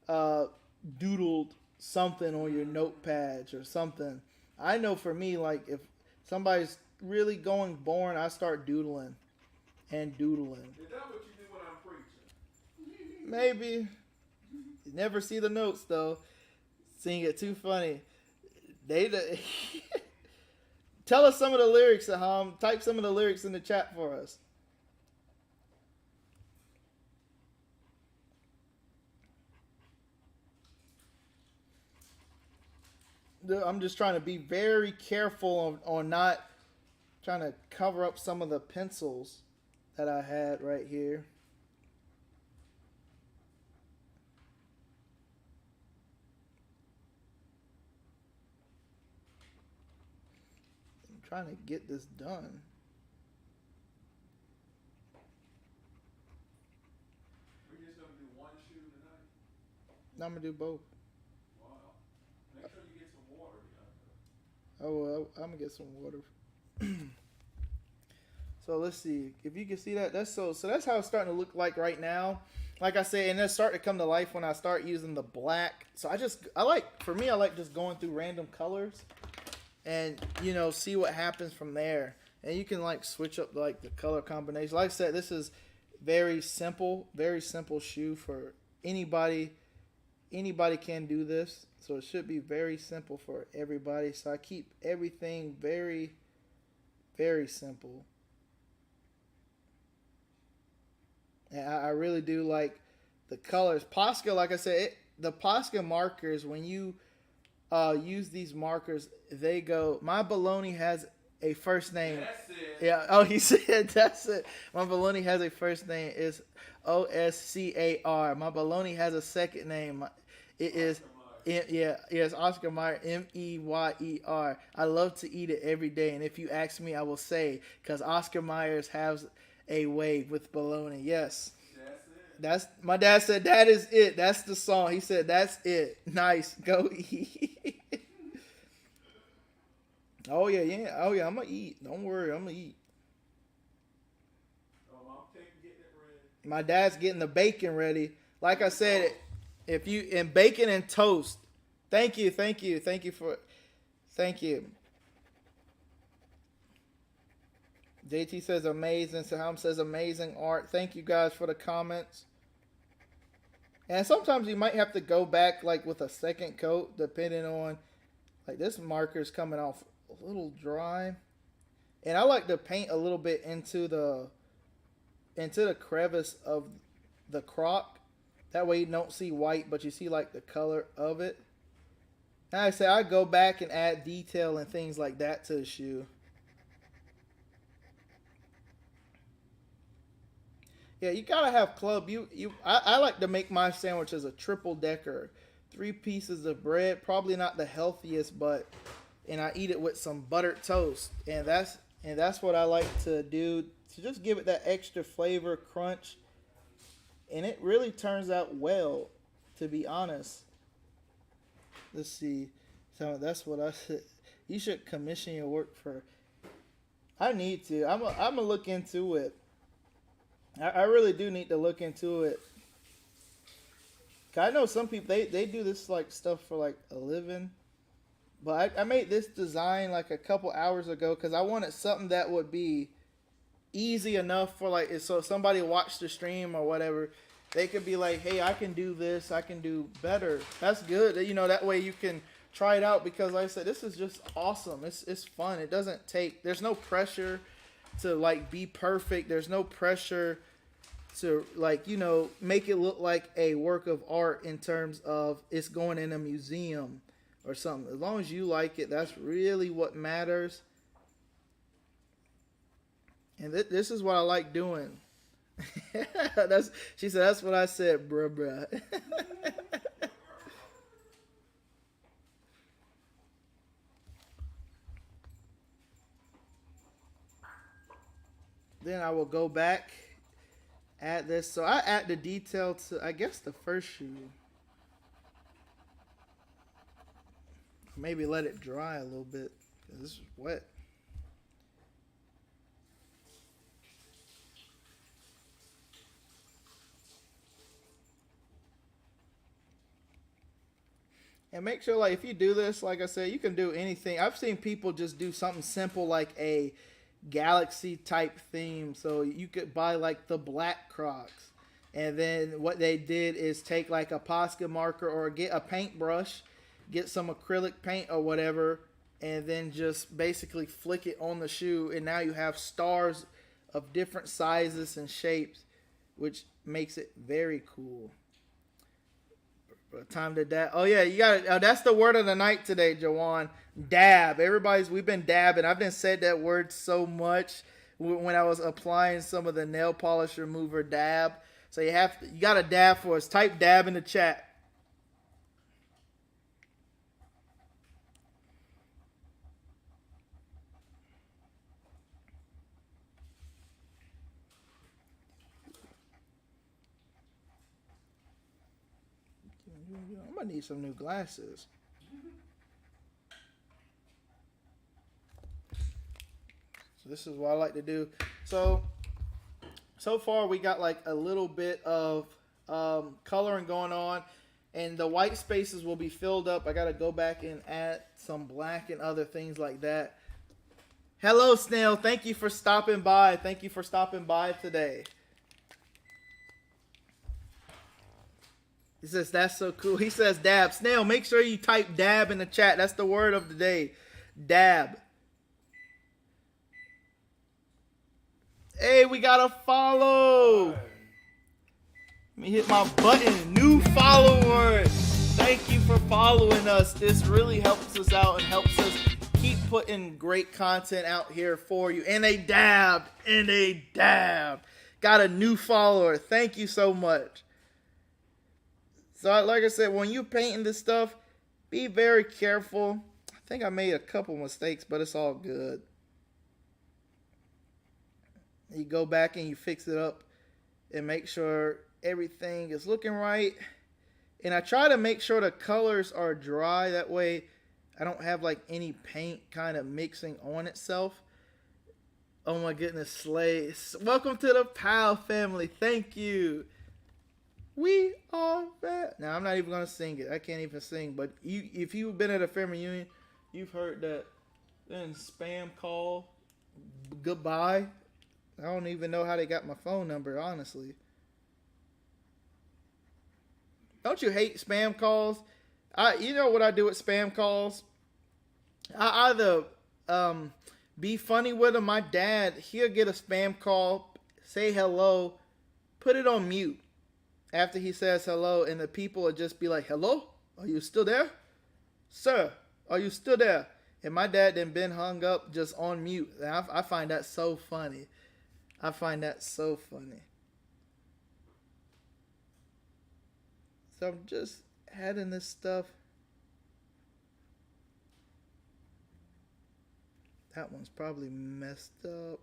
S1: doodled something on your notepads or something. I know for me, like if somebody's really going boring, I start doodling and doodling.
S3: Is that what you do when I'm preaching?
S1: Maybe. You never see the notes though. Seeing it too funny. Tell us some of the lyrics, Aham. Type some of the lyrics in the chat for us. I'm just trying to be very careful on not trying to cover up some of the pencils that I had right here. I'm trying to get this done.
S3: We're just going to do one shoe tonight?
S1: Now I'm going to do both.
S3: Wow. Make sure you get some water.
S1: Oh, well, I'm going to get some water. So let's see if you can see that. So that's how it's starting to look like right now. Like I said, and it's starting to come to life when I start using the black. So I like just going through random colors and see what happens from there. And you can like switch up like the color combination. Like I said, this is very simple shoe for anybody. Anybody can do this, so it should be very simple for everybody. So I keep everything very, very simple. And I really do like the colors. Posca, like I said, the Posca markers, when you use these markers, they go, my bologna has a first name.
S3: That's it.
S1: Yeah. Oh, he said that's it. My bologna has a first name. It's Oscar. My bologna has a second name. It is, yes, Oscar Mayer, Meyer. I love to eat it every day, and if you ask me, I will say, because Oscar Myers has a way with bologna. Yes.
S3: That's it.
S1: My dad said that is it. That's the song. He said that's it. Nice. Go eat. Oh yeah. Oh yeah. I'm gonna eat. Don't worry. I'm gonna eat.
S3: I'm getting it ready.
S1: My dad's getting the bacon ready. Like I said, if you in bacon and toast. Thank you. Thank you. JT says amazing. Saham says amazing art. Thank you guys for the comments. And sometimes you might have to go back like with a second coat depending on, like this marker's coming off a little dry. And I like to paint a little bit into the crevice of the croc. That way you don't see white, but you see like the color of it. And like I say, I go back and add detail and things like that to the shoe. Yeah, you gotta have club. I like to make my sandwiches a triple decker 3 pieces of bread. Probably not the healthiest, but and I eat it with some buttered toast. And that's what I like to do to just give it that extra flavor, crunch. And it really turns out well, to be honest. Let's see. So that's what I said. You should commission your work for. I need to. I'm gonna look into it. I really do need to look into it. 'Cause I know some people they do this like stuff for like a living. But I made this design like a couple hours ago because I wanted something that would be easy enough for like, so if somebody watched the stream or whatever, they could be like, hey, I can do this, I can do better. That's good. You know, that way you can try it out because like I said, this is just awesome. It's fun. It doesn't take, there's no pressure to like be perfect. There's no pressure to like, you know, make it look like a work of art in terms of it's going in a museum or something. As long as you like it, that's really what matters. And this is what I like doing. She said, that's what I said, bruh. Then I will go back, add this. So I add the detail to, I guess, the first shoe. Maybe let it dry a little bit because this is wet. And make sure, like, if you do this, like I said, you can do anything. I've seen people just do something simple like a galaxy type theme. So you could buy like the black Crocs. And then what they did is take like a Posca marker or get a paintbrush, get some acrylic paint or whatever, and then just basically flick it on the shoe. And now you have stars of different sizes and shapes, which makes it very cool. Time to dab. Oh yeah, you got it. That's the word of the night today, Jawan. Dab. We've been dabbing. I've been said that word so much when I was applying some of the nail polish remover dab. So you got to dab for us. Type dab in the chat. I'm gonna need some new glasses. So this is what I like to do. So far we got like a little bit of coloring going on, and the white spaces will be filled up. I gotta go back and add some black and other things like that. Hello, Snail. Thank you for stopping by. Thank you for stopping by today. He says, that's so cool. He says, dab. Snail, make sure you type dab in the chat. That's the word of the day. Dab. Hey, we got a follow. Let me hit my button. New followers. Thank you for following us. This really helps us out and helps us keep putting great content out here for you. And they dabbed. Got a new follower. Thank you so much. So like I said, when you're painting this stuff, be very careful. I think I made a couple mistakes, but it's all good. You go back and you fix it up and make sure everything is looking right. And I try to make sure the colors are dry. That way I don't have like any paint kind of mixing on itself. Oh my goodness, Slay. Welcome to the PAL family. Thank you. We are bad. Now, I'm not even going to sing it. I can't even sing. But if you've been at a family reunion, you've heard that then spam call goodbye. I don't even know how they got my phone number, honestly. Don't you hate spam calls? You know what I do with spam calls? I either be funny with them. My dad, he'll get a spam call, say hello, put it on mute. After he says hello, and the people will just be like, hello? Are you still there? Sir, are you still there? And my dad then been hung up just on mute. And I find that so funny. So I'm just adding this stuff. That one's probably messed up.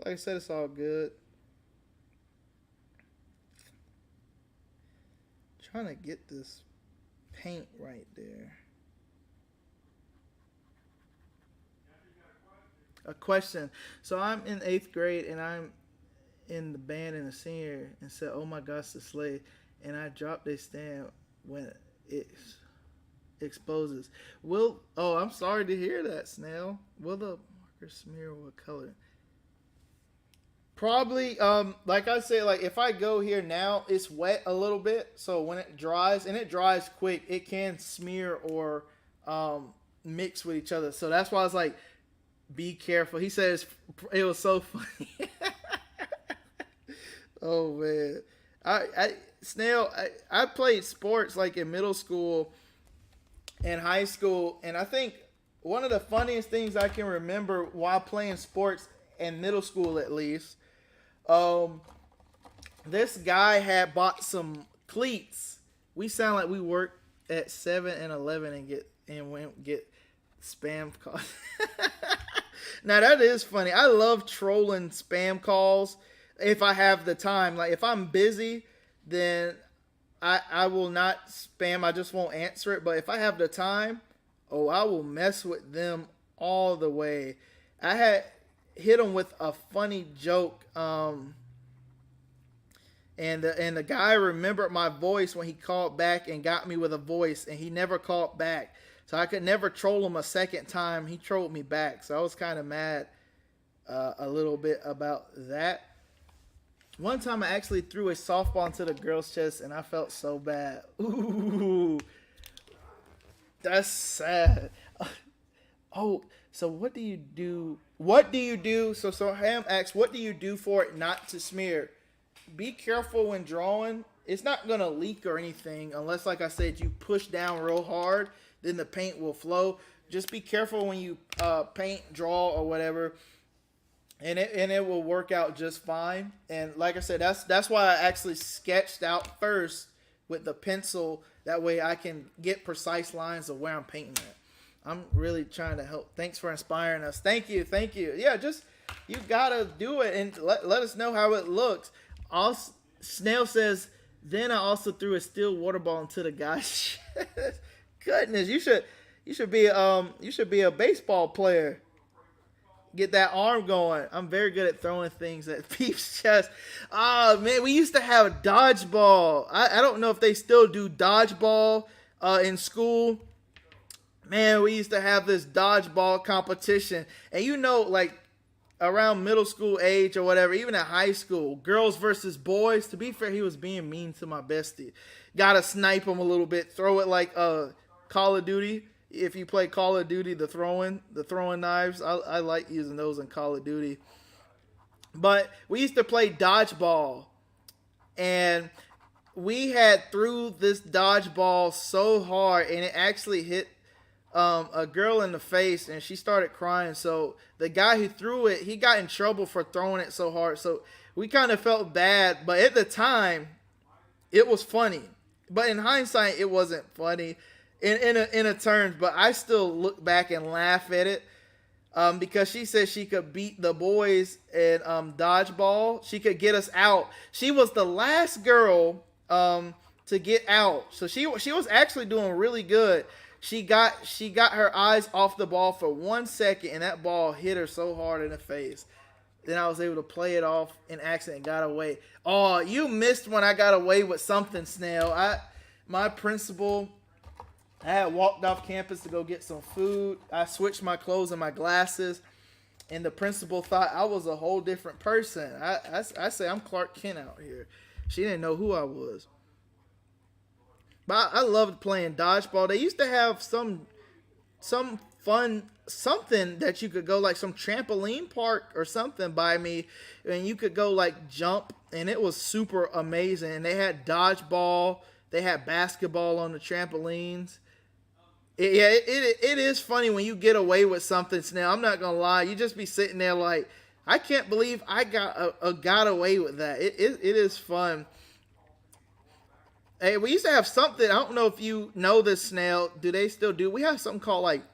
S1: Like I said, it's all good. Trying to get this paint right there. A question. So I'm in 8th grade and I'm in the band and a senior and said, "Oh my gosh, the sleigh," and I dropped a stand when it exposes. I'm sorry to hear that, Snail. Will the marker smear what color? Probably, like I say, like if I go here now, it's wet a little bit, so when it dries, and it dries quick, it can smear or mix with each other. So that's why I was like, be careful. He says it was so funny. Oh man, I played sports like in middle school and high school, and I think one of the funniest things I can remember while playing sports in middle school, at least, this guy had bought some cleats. We sound like we work at 7-Eleven and get spam calls. Now that is funny. I love trolling spam calls if I have the time. Like if I'm busy, then I will not spam. I just won't answer it. But if I have the time, oh, I will mess with them all the way. I had hit them with a funny joke. And the guy remembered my voice when he called back and got me with a voice, and he never called back. So I could never troll him a second time. He trolled me back. So I was kind of mad a little bit about that. One time I actually threw a softball into the girl's chest and I felt so bad. Ooh, that's sad. Oh, so what do you do? What do you do? So Ham asks, what do you do for it not to smear? Be careful when drawing. It's not going to leak or anything unless, like I said, you push down real hard. Then the paint will flow. Just be careful when you paint, draw, or whatever. And it will work out just fine. And like I said, that's why I actually sketched out first with the pencil. That way I can get precise lines of where I'm painting at. I'm really trying to help. Thanks for inspiring us. Thank you. Yeah, just you gotta do it and let us know how it looks. Also, Snail says, then I also threw a steel water ball into the guy's chest. Goodness, you should be a baseball player. Get that arm going. I'm very good at throwing things at people's chest. Oh man, we used to have dodgeball. I don't know if they still do dodgeball in school. Man, we used to have this dodgeball competition, and like around middle school age or whatever, even at high school, girls versus boys. To be fair, he was being mean to my bestie. Gotta snipe him a little bit. Throw it like Call of Duty. If you play Call of Duty, the throwing knives, I like using those in Call of Duty. But we used to play dodgeball, and we had threw this dodgeball so hard, and it actually hit a girl in the face, and she started crying. So the guy who threw it, he got in trouble for throwing it so hard. So we kind of felt bad, but at the time, it was funny. But in hindsight, it wasn't funny in a terms. But I still look back and laugh at it because she said she could beat the boys in dodgeball. She could get us out. She was the last girl to get out. So she was actually doing really good. She got her eyes off the ball for 1 second, and that ball hit her so hard in the face. Then I was able to play it off in accident and got away. Oh, you missed when I got away with something, Snail. My principal, I had walked off campus to go get some food. I switched my clothes and my glasses, and the principal thought I was a whole different person. I say I'm Clark Kent out here. She didn't know who I was. But I loved playing dodgeball. They used to have some fun something that you could go, like some trampoline park or something by me, and you could go like jump, and it was super amazing. And they had dodgeball, they had basketball on the trampolines. It is funny when you get away with something. Now I'm not gonna lie, you just be sitting there like, I can't believe I got away with that. It is fun. Hey, we used to have something. I don't know if you know this, Snail. Do they still do? We have something called like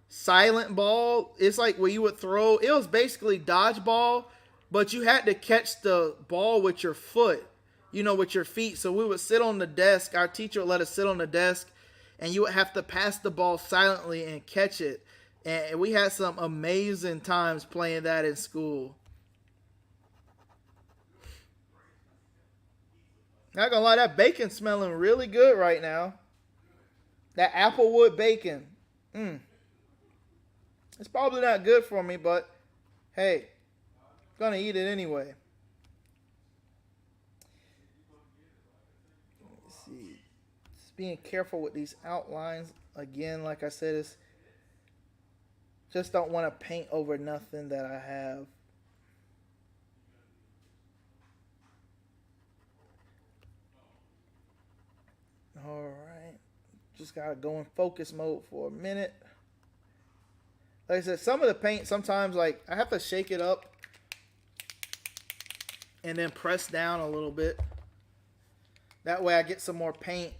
S1: silent ball. It's like where you would throw. It was basically dodgeball, but you had to catch the ball with your foot, with your feet. So we would sit on the desk. Our teacher would let us sit on the desk, and you would have to pass the ball silently and catch it. And we had some amazing times playing that in school. Not gonna lie, that bacon smelling really good right now. That applewood bacon. It's probably not good for me, but hey, gonna eat it anyway. Let's see. Just being careful with these outlines. Again, like I said, it's just don't want to paint over nothing that I have. All right. Just got to go in focus mode for a minute. Like I said, some of the paint, sometimes like I have to shake it up and then press down a little bit. That way I get some more paint.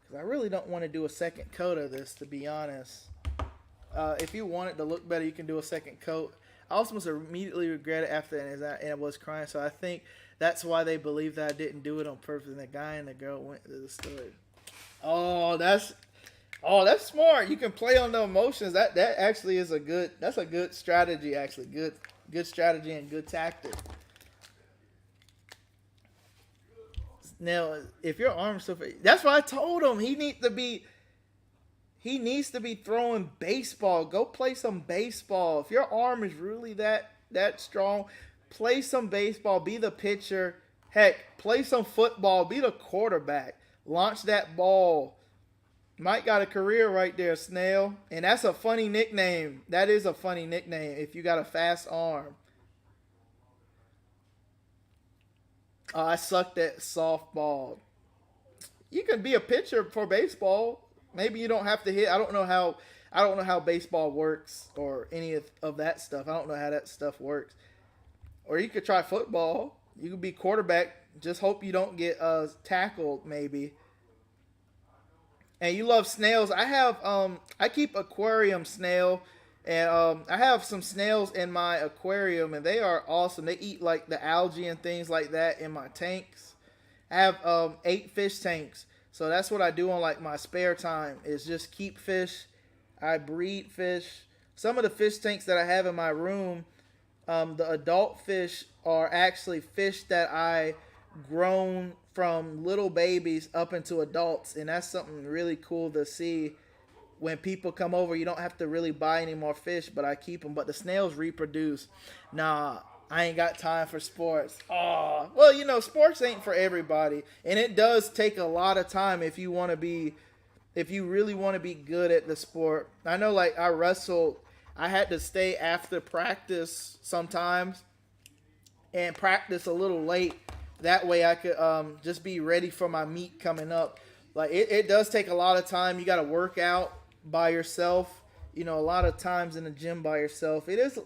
S1: Because I really don't want to do a second coat of this, to be honest. If you want it to look better, you can do a second coat. I also must immediately regret it after, and I was crying. So I think that's why they believe that I didn't do it on purpose. And the guy and the girl went to the store. Oh, that's smart. You can play on the emotions. That actually is a good strategy. Actually, good strategy and good tactic. Now, if your arm's so, that's why I told him he needs to be throwing baseball. Go play some baseball. If your arm is really that strong, play some baseball. Be the pitcher. Heck, play some football. Be the quarterback. Launch that ball. Mike got a career right there, Snail. And that's a funny nickname. That is a funny nickname if you got a fast arm. I sucked at softball. You can be a pitcher for baseball. Maybe you don't have to hit. I don't know how baseball works or any of that stuff. I don't know how that stuff works. Or you could try football. You could be quarterback. Just hope you don't get tackled, maybe. And you love snails. I keep aquarium snail, and I have some snails in my aquarium, and they are awesome. They eat like the algae and things like that in my tanks. I have 8 fish tanks, so that's what I do on like my spare time is just keep fish. I breed fish. Some of the fish tanks that I have in my room, the adult fish are actually fish that I grown from little babies up into adults, and that's something really cool to see. When people come over, you don't have to really buy any more fish, but I keep them. But the snails reproduce. Nah, I ain't got time for sports. Oh, well, sports ain't for everybody, and it does take a lot of time if you really want to be good at the sport. I know, like I wrestled, I had to stay after practice sometimes and practice a little late. That way I could just be ready for my meet coming up. Like it does take a lot of time. You got to work out by yourself. A lot of times in the gym by yourself. It is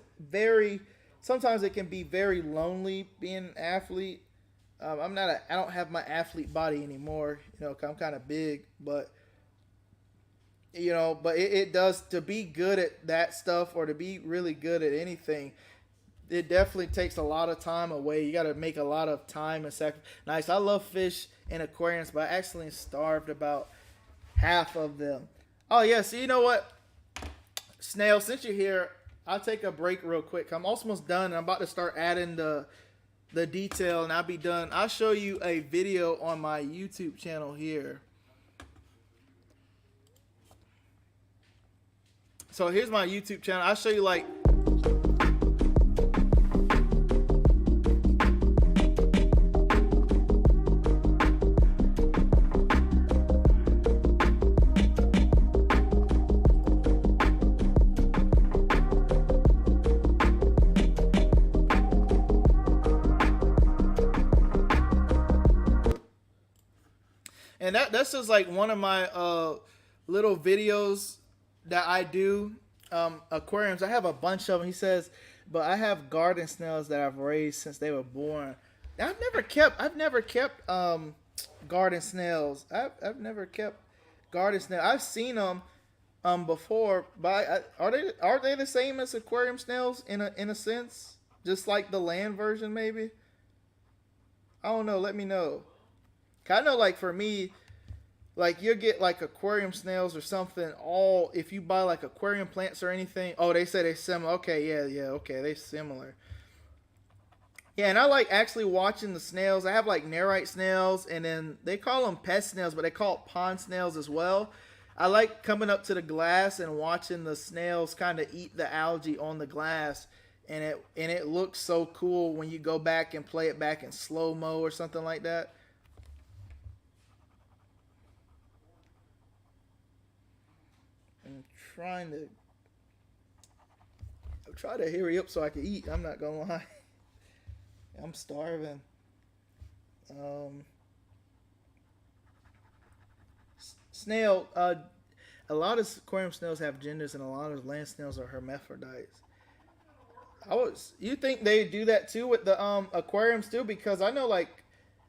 S1: sometimes it can be very lonely being an athlete. I don't have my athlete body anymore. 'Cause I'm kind of big, but it does, to be good at that stuff or to be really good at anything. It definitely takes a lot of time away. You got to make a lot of time and sacrifice. Nice. I love fish and aquariums, but I actually starved about half of them. Oh, yeah. So you know what? Snail, since you're here, I'll take a break real quick. I'm almost done. And I'm about to start adding the detail, and I'll be done. I'll show you a video on my YouTube channel here. So here's my YouTube channel. I'll show you like... And that's just like one of my little videos that I do. Aquariums. I have a bunch of them. He says, but I have garden snails that I've raised since they were born. I've never kept garden snails. I've never kept garden snails. I've seen them before, but are they the same as aquarium snails in a sense? Just like the land version, maybe. I don't know. Let me know. I know, like for me, like you get like aquarium snails or something. All if you buy like aquarium plants or anything. Oh, they say they're similar. Okay, yeah, okay, they're similar. Yeah, and I like actually watching the snails. I have like nerite snails, and then they call them pest snails, but they call it pond snails as well. I like coming up to the glass and watching the snails kind of eat the algae on the glass, and it looks so cool when you go back and play it back in slow mo or something like that. I'm trying to I'm trying to hurry up so I can eat. I'm not gonna lie. I'm starving. Um, snail. A lot of aquarium snails have genders, and a lot of land snails are hermaphrodites. You think they do that too with the aquariums too? Because I know, like,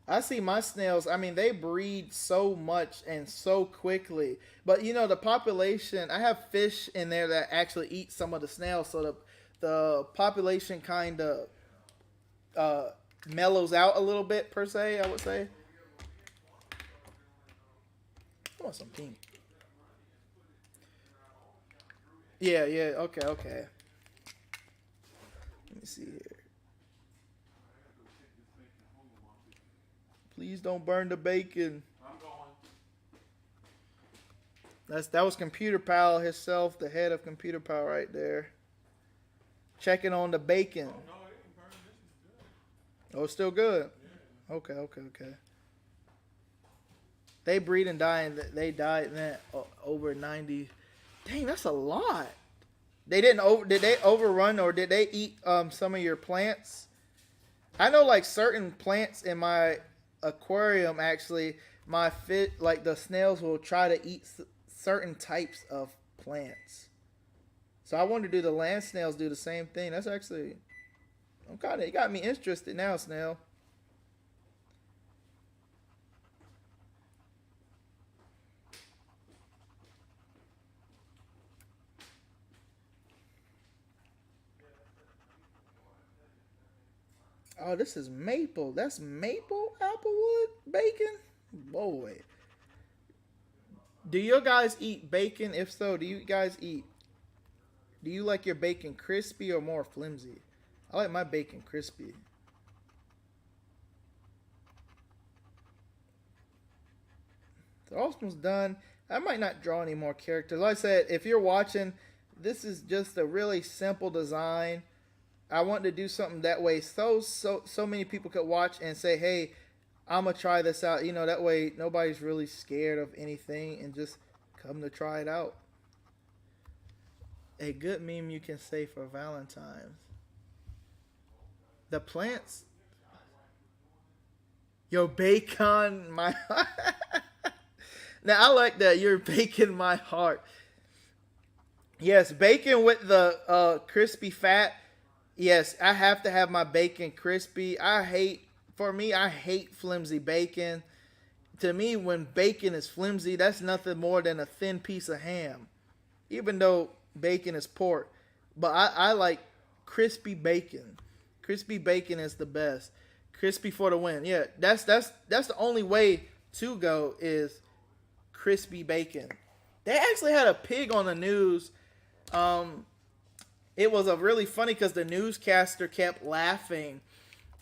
S1: I see my snails. I mean, they breed so much and so quickly. But you know, the population. I have fish in there that actually eat some of the snails, so the population kind of mellows out a little bit per se. I would say. I want some pink. Yeah, yeah. Okay, okay. Let me see here. Please don't burn the bacon.
S3: I'm going.
S1: That was Computer Pal himself, the head of Computer Pal right there. Checking on the bacon.
S3: Oh, no, it ain't burned. This is good.
S1: Oh, it's still good.
S3: Yeah.
S1: Okay, okay, okay. They breed and die, and they died in that over 90. Dang, that's a lot. They didn't over. Did they overrun or did they eat some of your plants? I know like certain plants in my aquarium actually, my fit like the snails will try to eat certain types of plants. So I wonder, do the land snails do the same thing? That's actually, you got me interested now, snail. Oh, this is maple. That's maple applewood bacon? Boy. Do you guys eat bacon? If so, do you guys eat? Do you like your bacon crispy or more flimsy? I like my bacon crispy. It's almost done. I might not draw any more characters. Like I said, if you're watching, this is just a really simple design. I want to do something that way so many people could watch and say, hey, I'm going to try this out. You know, that way nobody's really scared of anything and just come to try it out. A good meme you can say for Valentine's. The plants. Yo, bacon my heart. Now, I like that. You're baking my heart. Yes, bacon with the crispy fat. Yes, I have to have my bacon crispy. I hate flimsy bacon. To me, when bacon is flimsy, that's nothing more than a thin piece of ham. Even though bacon is pork. But I like crispy bacon. Crispy bacon is the best. Crispy for the win. Yeah, that's the only way to go is crispy bacon. They actually had a pig on the news. It was a really funny because the newscaster kept laughing.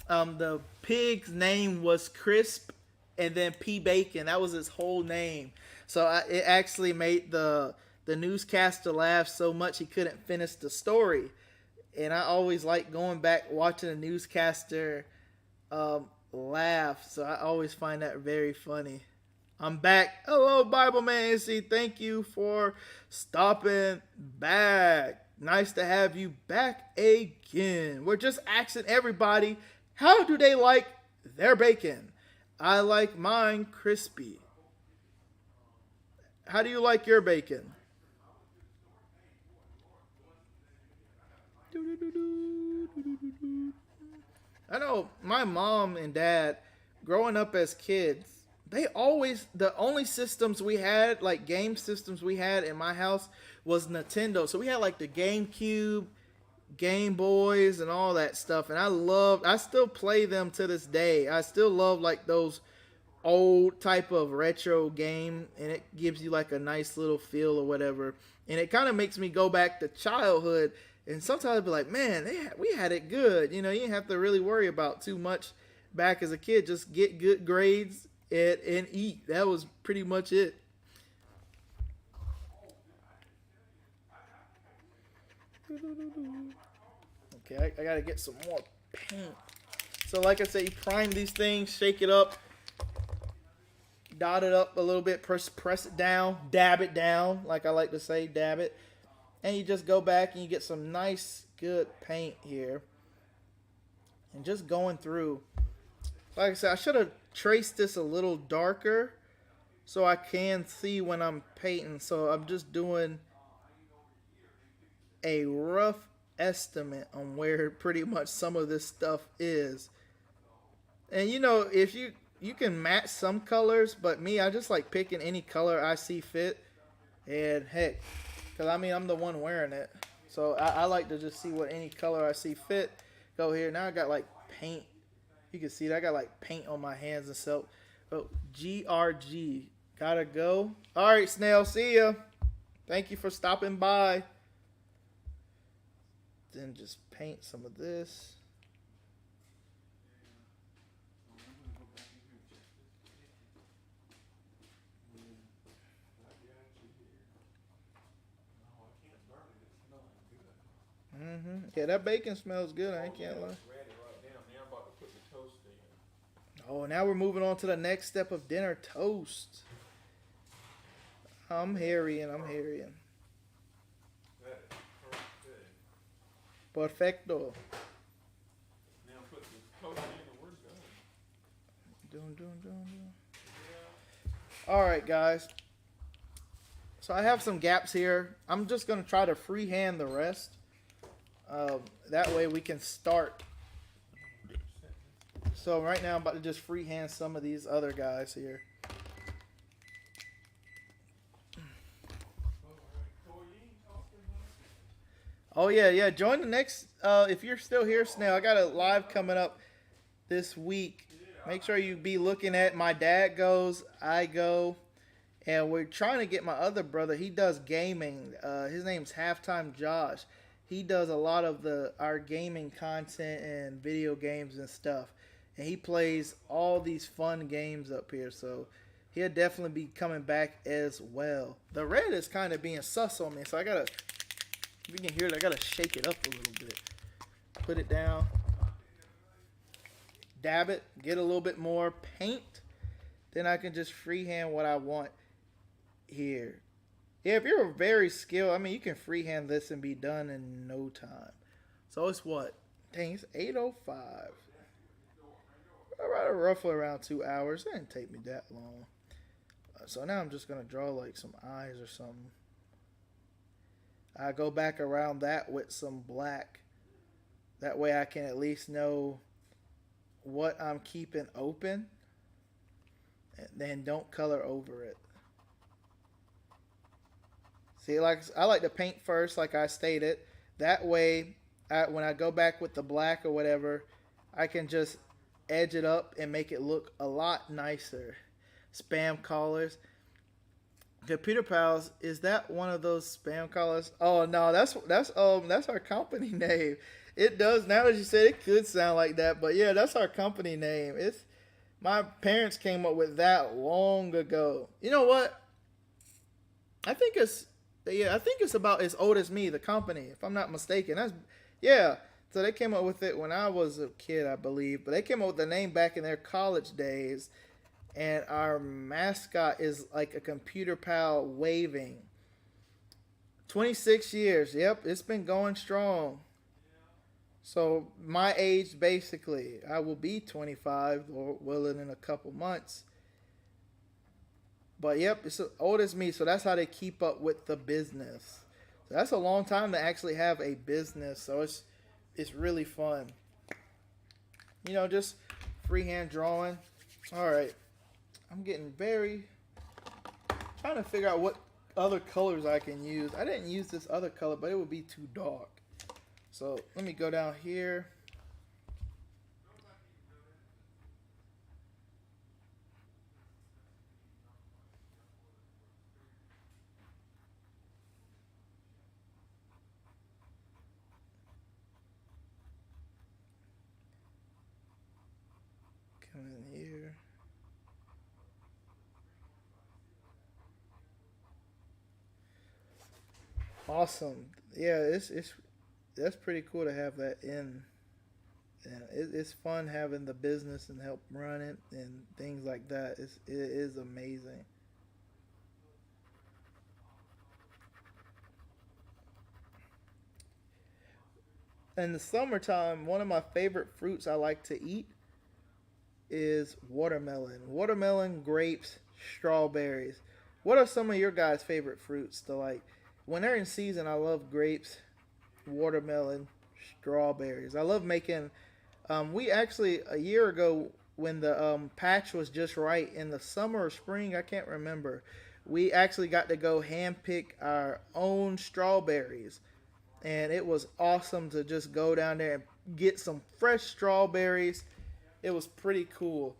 S1: The pig's name was Crisp and then P Bacon. That was his whole name. So it actually made the newscaster laugh so much he couldn't finish the story. And I always like going back watching a newscaster laugh. So I always find that very funny. I'm back. Hello, Bible Man AC. Thank you for stopping back. Nice to have you back again. We're just asking everybody, how do they like their bacon? I like mine crispy. How do you like your bacon? I know my mom and dad, growing up as kids, the only systems we had, like game systems we had in my house was Nintendo. So we had like the GameCube, Game Boys, and all that stuff. And I still play them to this day. I still love like those old type of retro game, and it gives you like a nice little feel or whatever. And it kind of makes me go back to childhood. And sometimes I'd be like, man, we had it good. You know, you didn't have to really worry about too much back as a kid. Just get good grades and eat. That was pretty much it. Okay, I gotta get some more paint. So like I said, you prime these things, shake it up, dot it up a little bit, press it down, dab it down, like I like to say, dab it. And you just go back and you get some nice, good paint here. And just going through. Like I said, I should have traced this a little darker so I can see when I'm painting. So I'm just doing a rough estimate on where pretty much some of this stuff is. And you know, if you can match some colors, but me, I just like picking any color I see fit. And heck, because I mean, I'm the one wearing it. So I like to just see what any color I see fit. Go here. Now I got like paint. You can see that I got like paint on my hands and stuff. Oh, GRG. Gotta go. All right, Snail. See ya. Thank you for stopping by. Then just paint some of this. Yeah, that bacon smells good. I can't lie. Oh, now we're moving on to the next step of dinner, toast. I'm harrying. Perfecto.
S3: Now put the toast in and we're done.
S1: All right, guys. So I have some gaps here. I'm just going to try to freehand the rest. That way we can start. So right now I'm about to just freehand some of these other guys here. Oh yeah. Join the next. If you're still here, Snail, I got a live coming up this week. Make sure you be looking at My Dad Goes, I Go, and we're trying to get my other brother. He does gaming. His name's Halftime Josh. He does a lot of our gaming content and video games and stuff. And he plays all these fun games up here. So he'll definitely be coming back as well. The red is kind of being sus on me. So I got to, if you can hear it, I got to shake it up a little bit. Put it down. Dab it. Get a little bit more paint. Then I can just freehand what I want here. Yeah, if you're very skilled, I mean, you can freehand this and be done in no time. So it's what? Dang, it's 8:05. Roughly around 2 hours. It didn't take me that long. So now I'm just going to draw like some eyes or something. I go back around that with some black. That way I can at least know what I'm keeping open. And then don't color over it. See, like I like to paint first, like I stated. That way, when I go back with the black or whatever, I can just edge it up and make it look a lot nicer. Spam callers. Computer Pals, is that one of those spam callers? Oh no, that's our company name. It does, now that you said it, could sound like that, but yeah, that's our company name. It's my parents came up with that long ago. You know what? I think it's about as old as me, the company, if I'm not mistaken. So they came up with it when I was a kid, I believe. But they came up with the name back in their college days. And our mascot is like a computer pal waving. 26 years. Yep, it's been going strong. So my age, basically, I will be 25, or well, in a couple months. But yep, it's as old as me. So that's how they keep up with the business. So that's a long time to actually have a business. So it's really fun. You know, just freehand drawing. All right. I'm getting very trying to figure out what other colors I can use. I didn't use this other color, but it would be too dark. So let me go down here. Come in here. Awesome. Yeah, it's that's pretty cool to have that in. And it's fun having the business and help run it and things like that. It is amazing. In the summertime, one of my favorite fruits I like to eat is watermelon. Watermelon, grapes, strawberries. What are some of your guys' favorite fruits to like? When they're in season, I love grapes, watermelon, strawberries. I love making. We actually a year ago when the patch was just right in the summer or spring, I can't remember. We actually got to go hand pick our own strawberries, and it was awesome to just go down there and get some fresh strawberries. It was pretty cool.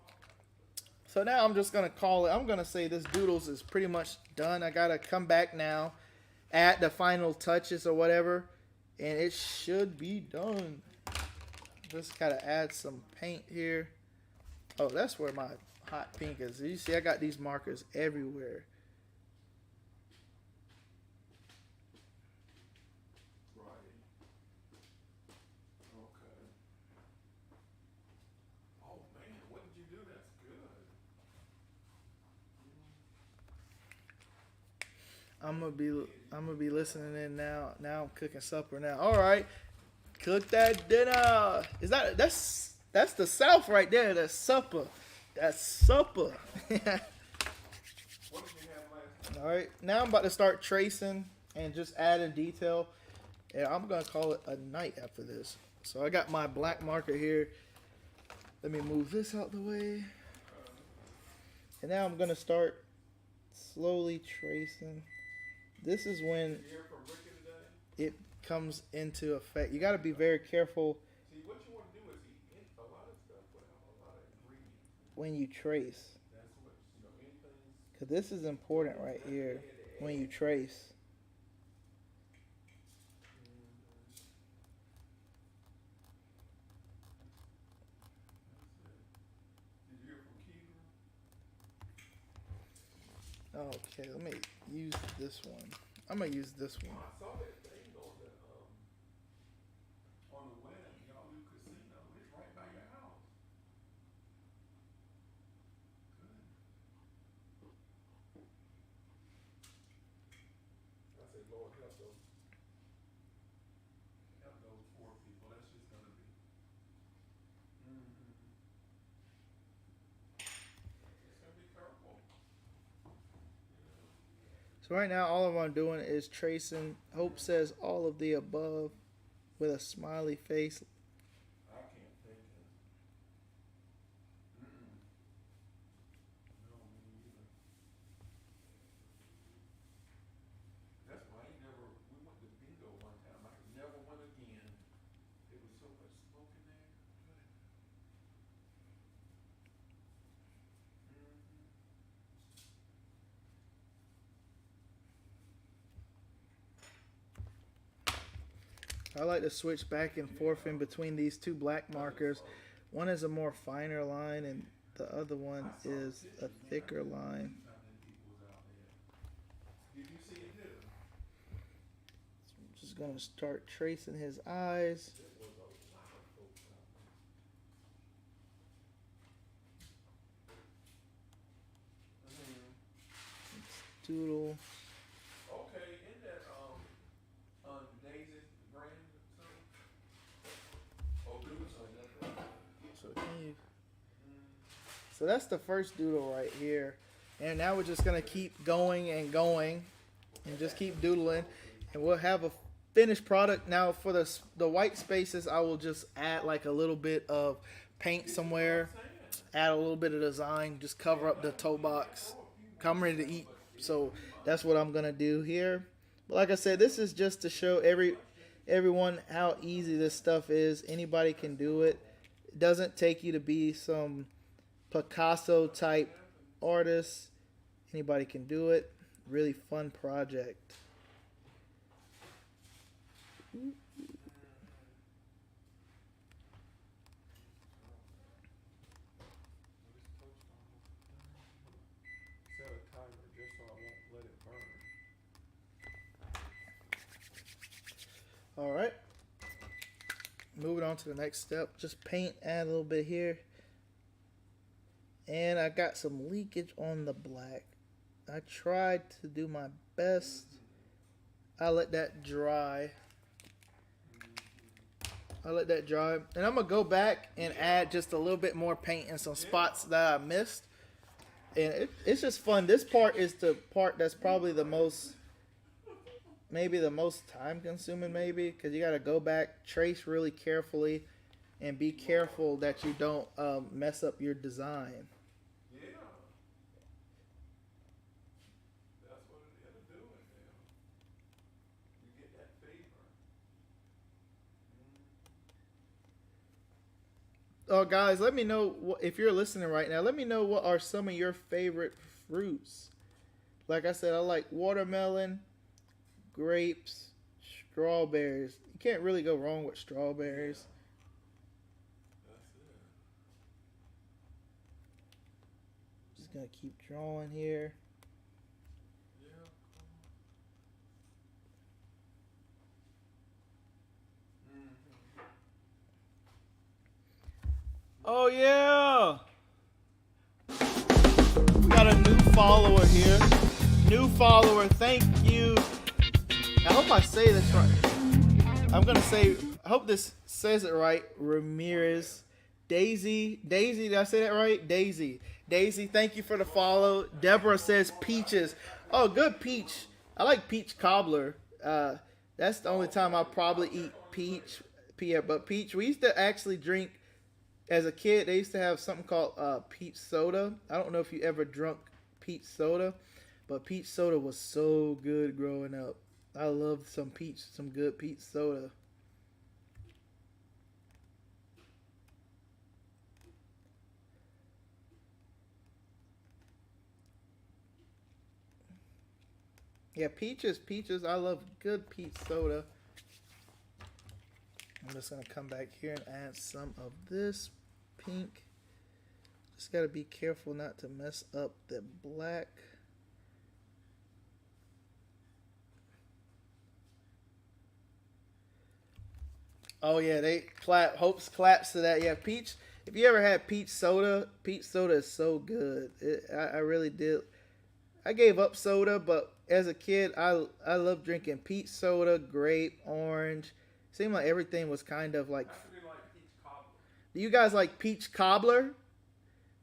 S1: So now I'm just gonna call it. I'm gonna say this doodles is pretty much done. I gotta come back now, add the final touches or whatever, and it should be done. Just gotta add some paint here. Oh, that's where my hot pink is. You see, I got these markers everywhere.
S3: Right. Okay. Oh man, what did you do? That's good.
S1: I'm gonna be listening in now. Now I'm cooking supper now. All right, cook that dinner. Is that's the South right there? That's supper. That's supper.
S3: What did you have last night?
S1: All right, now I'm about to start tracing and just adding detail. And I'm gonna call it a night after this. So I got my black marker here. Let me move this out the way. And now I'm gonna start slowly tracing. This is when
S3: Did you hear from Ricky today?
S1: it comes into effect. You got to be very careful
S3: See, what you want to do is eat a lot of stuff without a lot of ingredients.
S1: when you trace.
S3: That's what, you know, anything's.
S1: Because this is important right here when you trace.
S3: Did you hear from Keegan?
S1: Okay, let me use this one. I'm going to use this one.
S3: I saw that thing on the web. Y'all do casino. It's right by your house. Good. I said, Lord, help those poor people. That's just gonna be. Mm-hmm. It's gonna be careful.
S1: So right now, all I'm doing is tracing. Hope says all of the above with a smiley face.
S3: I can't think of. Mm-mm. No, me neither. That's why I never. We went to bingo one time. I never went again. There was so much smoke in there. Mm-hmm.
S1: I like to switch back and forth in between these two black markers. One is a more finer line and the other one is a thicker line.
S3: Did you see it too?
S1: So I'm just going to start tracing his eyes.
S3: There was a lot of folks out there.
S1: Doodle.
S3: Okay, in that Daisy's grandson. Oh, Doodle son, that's right.
S1: So can you? So that's the first doodle right here, and now we're just gonna keep going and going, and just keep doodling, and we'll have a finished product. Now for the white spaces, I will just add like a little bit of paint somewhere. add a little bit of design, just cover up the toe box. I'm ready to eat, so that's what I'm gonna do here. But like I said, this is just to show everyone how easy this stuff is. Anybody can do it. It doesn't take you to be some Picasso type artist. Anybody can do it. Really fun project.
S3: Set a timer just so I won't let it burn.
S1: All right. Moving on to the next step. Just paint, add a little bit here. And I got some leakage on the black. I tried to do my best. I let that dry. And I'm going to go back and add just a little bit more paint in some spots that I missed. And it's just fun. This part is the part that's probably the most, maybe the most time consuming, maybe. Because you got to go back, trace really carefully, and be careful that you don't mess up your design.
S3: Yeah. That's what it'll do it now. You get that favor.
S1: Oh, guys, let me know if you're listening right now. Let me know what are some of your favorite fruits. Like I said, I like watermelon, grapes, strawberries. You can't really go wrong with strawberries.
S3: That's it.
S1: Just gonna keep drawing here.
S3: Yeah.
S1: Oh yeah! We got a new follower here. New follower, thank you. I hope I say this right. I'm gonna say, I hope this says it right. Ramirez. Daisy, did I say that right? Daisy, thank you for the follow. Deborah says peaches. Oh, good peach. I like peach cobbler. That's the only time I probably eat peach. But peach, we used to actually drink, as a kid, they used to have something called peach soda. I don't know if you ever drunk peach soda, but peach soda was so good growing up. I loved some good peach soda. Yeah, peaches. I love good peach soda. I'm just going to come back here and add some of this pink. Just got to be careful not to mess up the black. Oh yeah, they clap. Hopes claps to that. Yeah, peach. If you ever had peach soda is so good. I really did. I gave up soda, but as a kid, I loved drinking peach soda, grape, orange. Seemed like everything was kind of like.
S3: Actually, like peach cobbler.
S1: Do you guys like peach cobbler?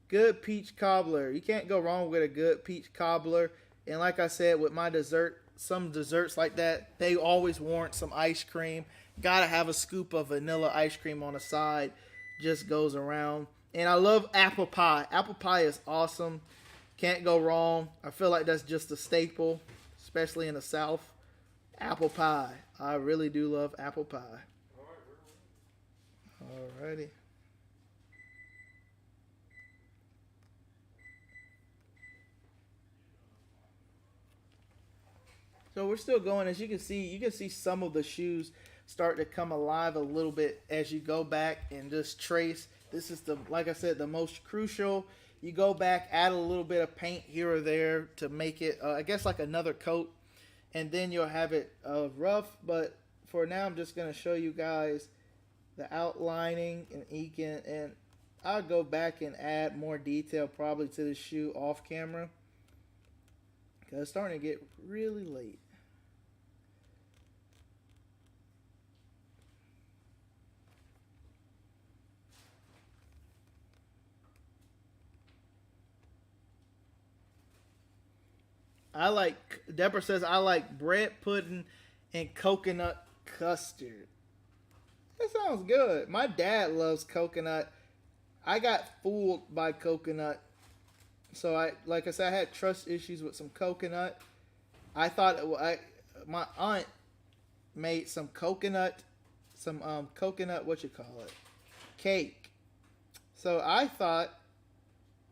S1: Good peach cobbler. You can't go wrong with a good peach cobbler. And like I said, with my dessert, some desserts like that, they always warrant some ice cream. Gotta have a scoop of vanilla ice cream on the side. Just goes around. And I love apple pie. Apple pie is awesome. Can't go wrong. I feel like that's just a staple, especially in the South. Apple pie. I really do love apple pie. Alrighty. So we're still going. As you can see some of the shoes start to come alive a little bit as you go back and just trace. This is like I said, the most crucial. You go back, add a little bit of paint here or there to make it, I guess, like another coat. And then you'll have it rough. But for now, I'm just going to show you guys the outlining and inking. And I'll go back and add more detail probably to the shoe off camera, because it's starting to get really late. Deborah says, I like bread pudding and coconut custard. That sounds good. My dad loves coconut. I got fooled by coconut. So like I said, I had trust issues with some coconut. I thought my aunt made some coconut, what you call it, cake. So I thought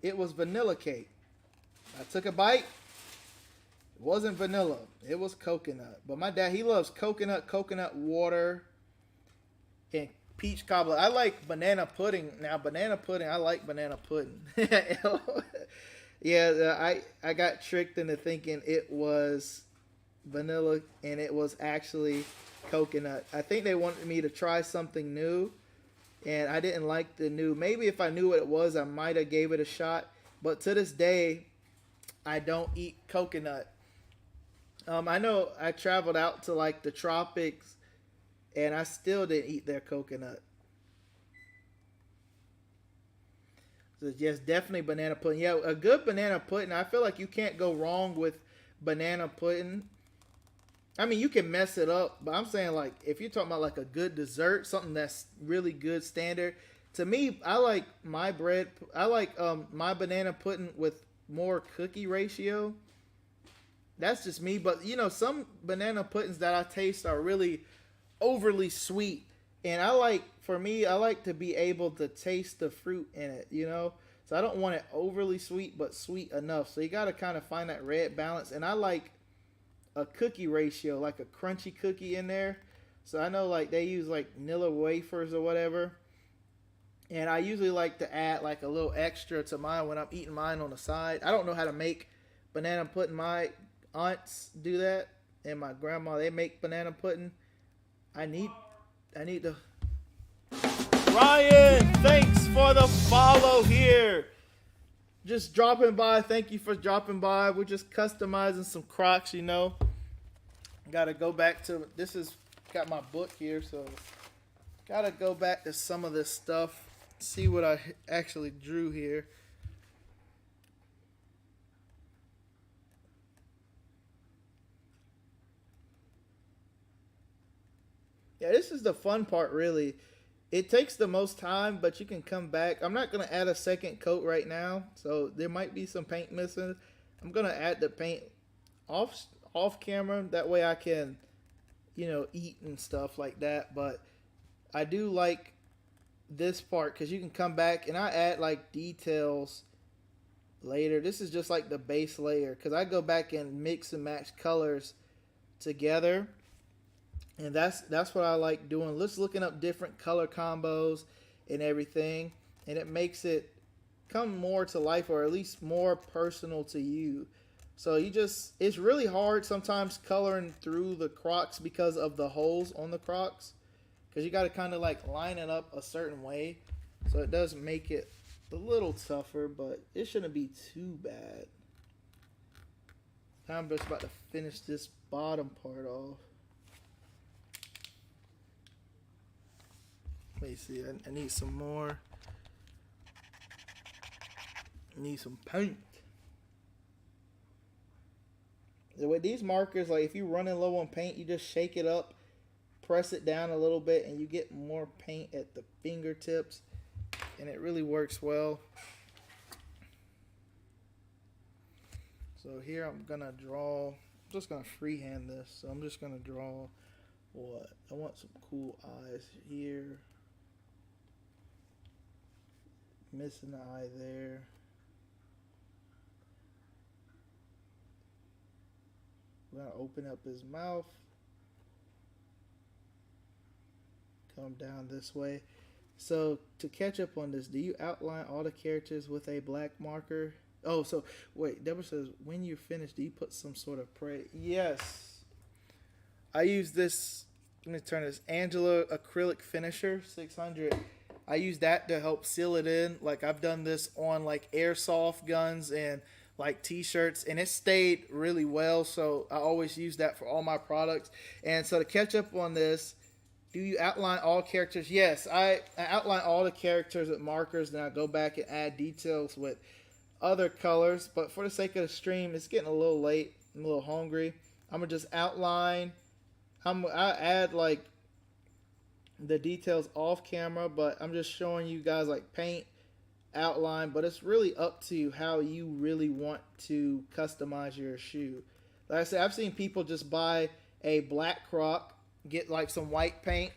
S1: it was vanilla cake. I took a bite. It wasn't vanilla. It was coconut. But my dad, he loves coconut water, and peach cobbler. I like banana pudding. Now banana pudding, I like banana pudding. Yeah, I got tricked into thinking it was vanilla, and it was actually coconut. I think they wanted me to try something new, and I didn't like the new. Maybe if I knew what it was, I might have gave it a shot. But to this day, I don't eat coconut. I know I traveled out to like the tropics, and I still didn't eat their coconut. So yes, definitely banana pudding. Yeah, a good banana pudding. I feel like you can't go wrong with banana pudding. I mean, you can mess it up, but I'm saying like if you're talking about like a good dessert, something that's really good standard. To me, I like my bread. I like my banana pudding with more cookie ratio. That's just me, but you know, some banana puddings that I taste are really overly sweet, and for me, I like to be able to taste the fruit in it, you know. So I don't want it overly sweet, but sweet enough. So you got to kind of find that red balance, and I like a cookie ratio, like a crunchy cookie in there. So I know like they use like Nilla wafers or whatever, and I usually like to add like a little extra to mine when I'm eating mine on the side. I don't know how to make banana pudding. My aunts do that, and my grandma, they make banana pudding. I need to. Ryan, thanks for the follow here. Just dropping by. Thank you for dropping by. We're just customizing some Crocs, you know. Gotta go back to this. Is got my book here, so gotta go back to some of this stuff. See what I actually drew here. Yeah, this is the fun part, really. It takes the most time, but you can come back. I'm not going to add a second coat right now, so there might be some paint missing. I'm going to add the paint off camera. That way I can, you know, eat and stuff like that. But I do like this part because you can come back, and I add, like, details later. This is just, like, the base layer because I go back and mix and match colors together. And that's what I like doing. Just looking up different color combos and everything. And it makes it come more to life, or at least more personal to you. So it's really hard sometimes coloring through the Crocs because of the holes on the Crocs. Because you got to kind of like line it up a certain way. So it does make it a little tougher, but it shouldn't be too bad. I'm just about to finish this bottom part off. Let me see, I need some more. I need some paint. With these markers, like if you're running low on paint, you just shake it up, press it down a little bit, and you get more paint at the fingertips. And it really works well. So here I'm gonna draw, I'm just gonna freehand this. So I'm just gonna draw what? I want some cool eyes here. Missing the eye there. We're gonna open up his mouth. Come down this way. So to catch up on this, do you outline all the characters with a black marker? Oh, so wait, Deborah says when you're finished, do you put some sort of spray? Yes. I use this, let me turn this, Angela acrylic finisher 600. I use that to help seal it in. Like I've done this on like airsoft guns and like t-shirts, and it stayed really well. So I always use that for all my products. And so to catch up on this, do you outline all characters? Yes, I outline all the characters with markers, then I go back and add details with other colors. But for the sake of the stream, it's getting a little late. I'm a little hungry. I'm gonna just outline. I add like the details off camera, but I'm just showing you guys like paint outline, but it's really up to how you really want to customize your shoe. Like I said, I've seen people just buy a black Croc, get like some white paint,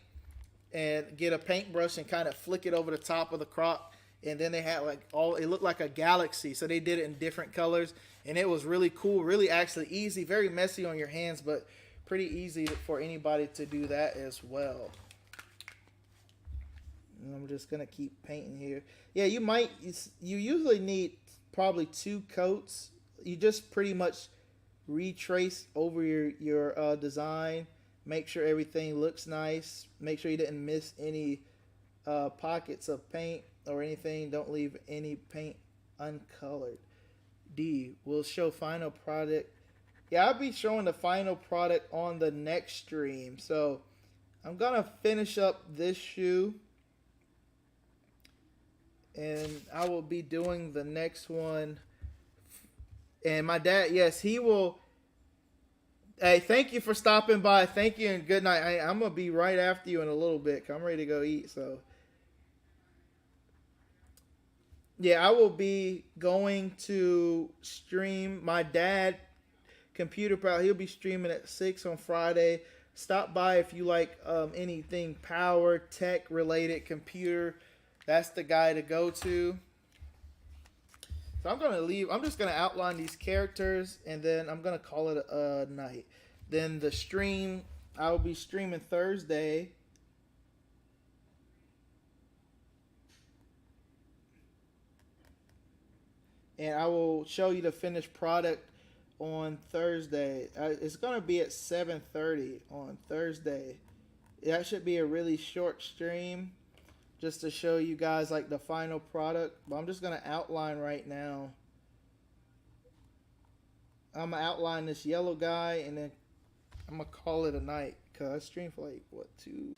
S1: and get a paintbrush and kind of flick it over the top of the Croc, and then they had like it looked like a galaxy, so they did it in different colors, and it was really cool, really actually easy, very messy on your hands, but pretty easy for anybody to do that as well. And I'm just gonna keep painting here. Yeah, you usually need probably 2 coats. You just pretty much retrace over your design, make sure everything looks nice, make sure you didn't miss any pockets of paint or anything. Don't leave any paint uncolored. D, we'll show final product. Yeah, I'll be showing the final product on the next stream. So I'm gonna finish up this shoe, and I will be doing the next one. And my dad, yes, he will. Hey, thank you for stopping by. Thank you and good night. I'm going to be right after you in a little bit. I'm ready to go eat. So, yeah, I will be going to stream. My dad, Computer Power, he'll be streaming at 6 on Friday. Stop by if you like anything power, tech related, computer. That's the guy to go to. So I'm going to leave. I'm just going to outline these characters, and then I'm going to call it a night. Then the stream, I will be streaming Thursday. And I will show you the finished product on Thursday. It's going to be at 7:30 on Thursday. That should be a really short stream, just to show you guys like the final product. But I'm just going to outline right now. I'm going to outline this yellow guy, and then I'm going to call it a night, because I streamed for like, what, 2?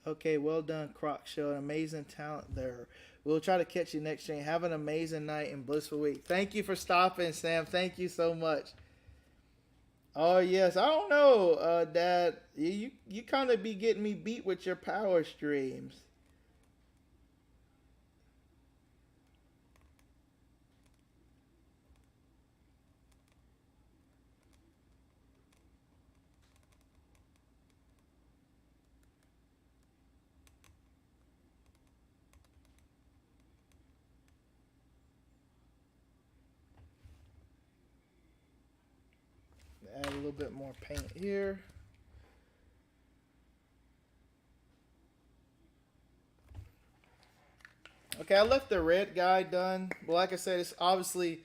S1: Okay, well done, Croc Show. An amazing talent there. We'll try to catch you next stream. Have an amazing night and blissful week. Thank you for stopping, Sam. Thank you so much. Oh, yes. I don't know, Dad. You kind of be getting me beat with your power streams. Add a little bit more paint here. Okay, I left the red guy done. But like I said, it's obviously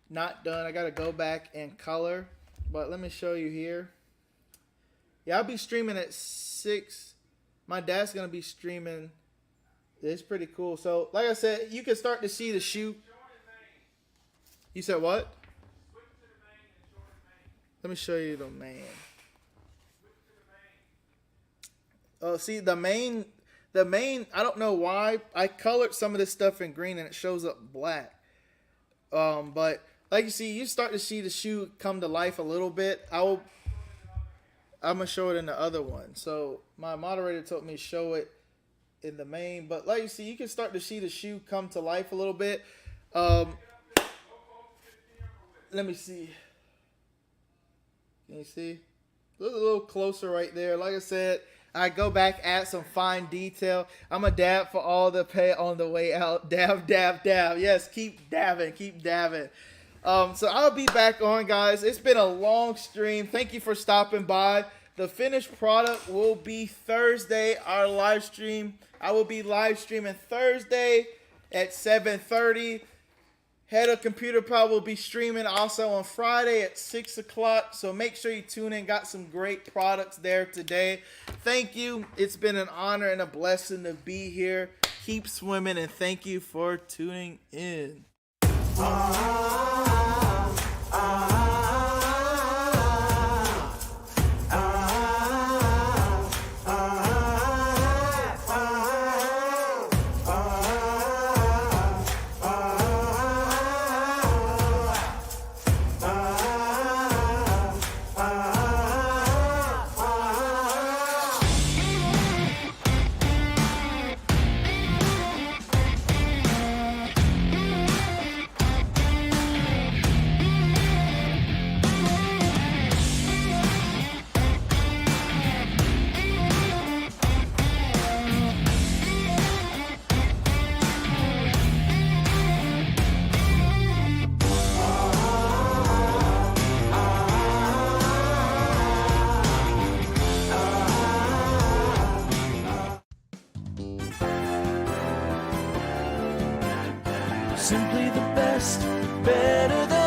S1: not done. I got to go back and color. But let me show you here. Yeah, I'll be streaming at 6. My dad's going to be streaming. It's pretty cool. So, like I said, you can start to see the shoe. You said what? Let me show you the main. Oh, see, the main, I don't know why. I colored some of this stuff in green and it shows up black. But like you see, you start to see the shoe come to life a little bit. I'm going to show it in the other one. So my moderator told me to show it in the main. But like you see, you can start to see the shoe come to life a little bit. Let me see. Can you see? Look a little closer right there. Like I said, I go back, add some fine detail. I'm a dab for all the pay on the way out. Dab, dab, dab. Yes, keep dabbing, keep dabbing. So I'll be back on, guys. It's been a long stream. Thank you for stopping by. The finished product will be Thursday, our live stream. I will be live streaming Thursday at 7:30. Head of Computer Power will be streaming also on Friday at 6 o'clock. So make sure you tune in. Got some great products there today. Thank you. It's been an honor and a blessing to be here. Keep swimming, and thank you for tuning in.
S4: simply the best, better than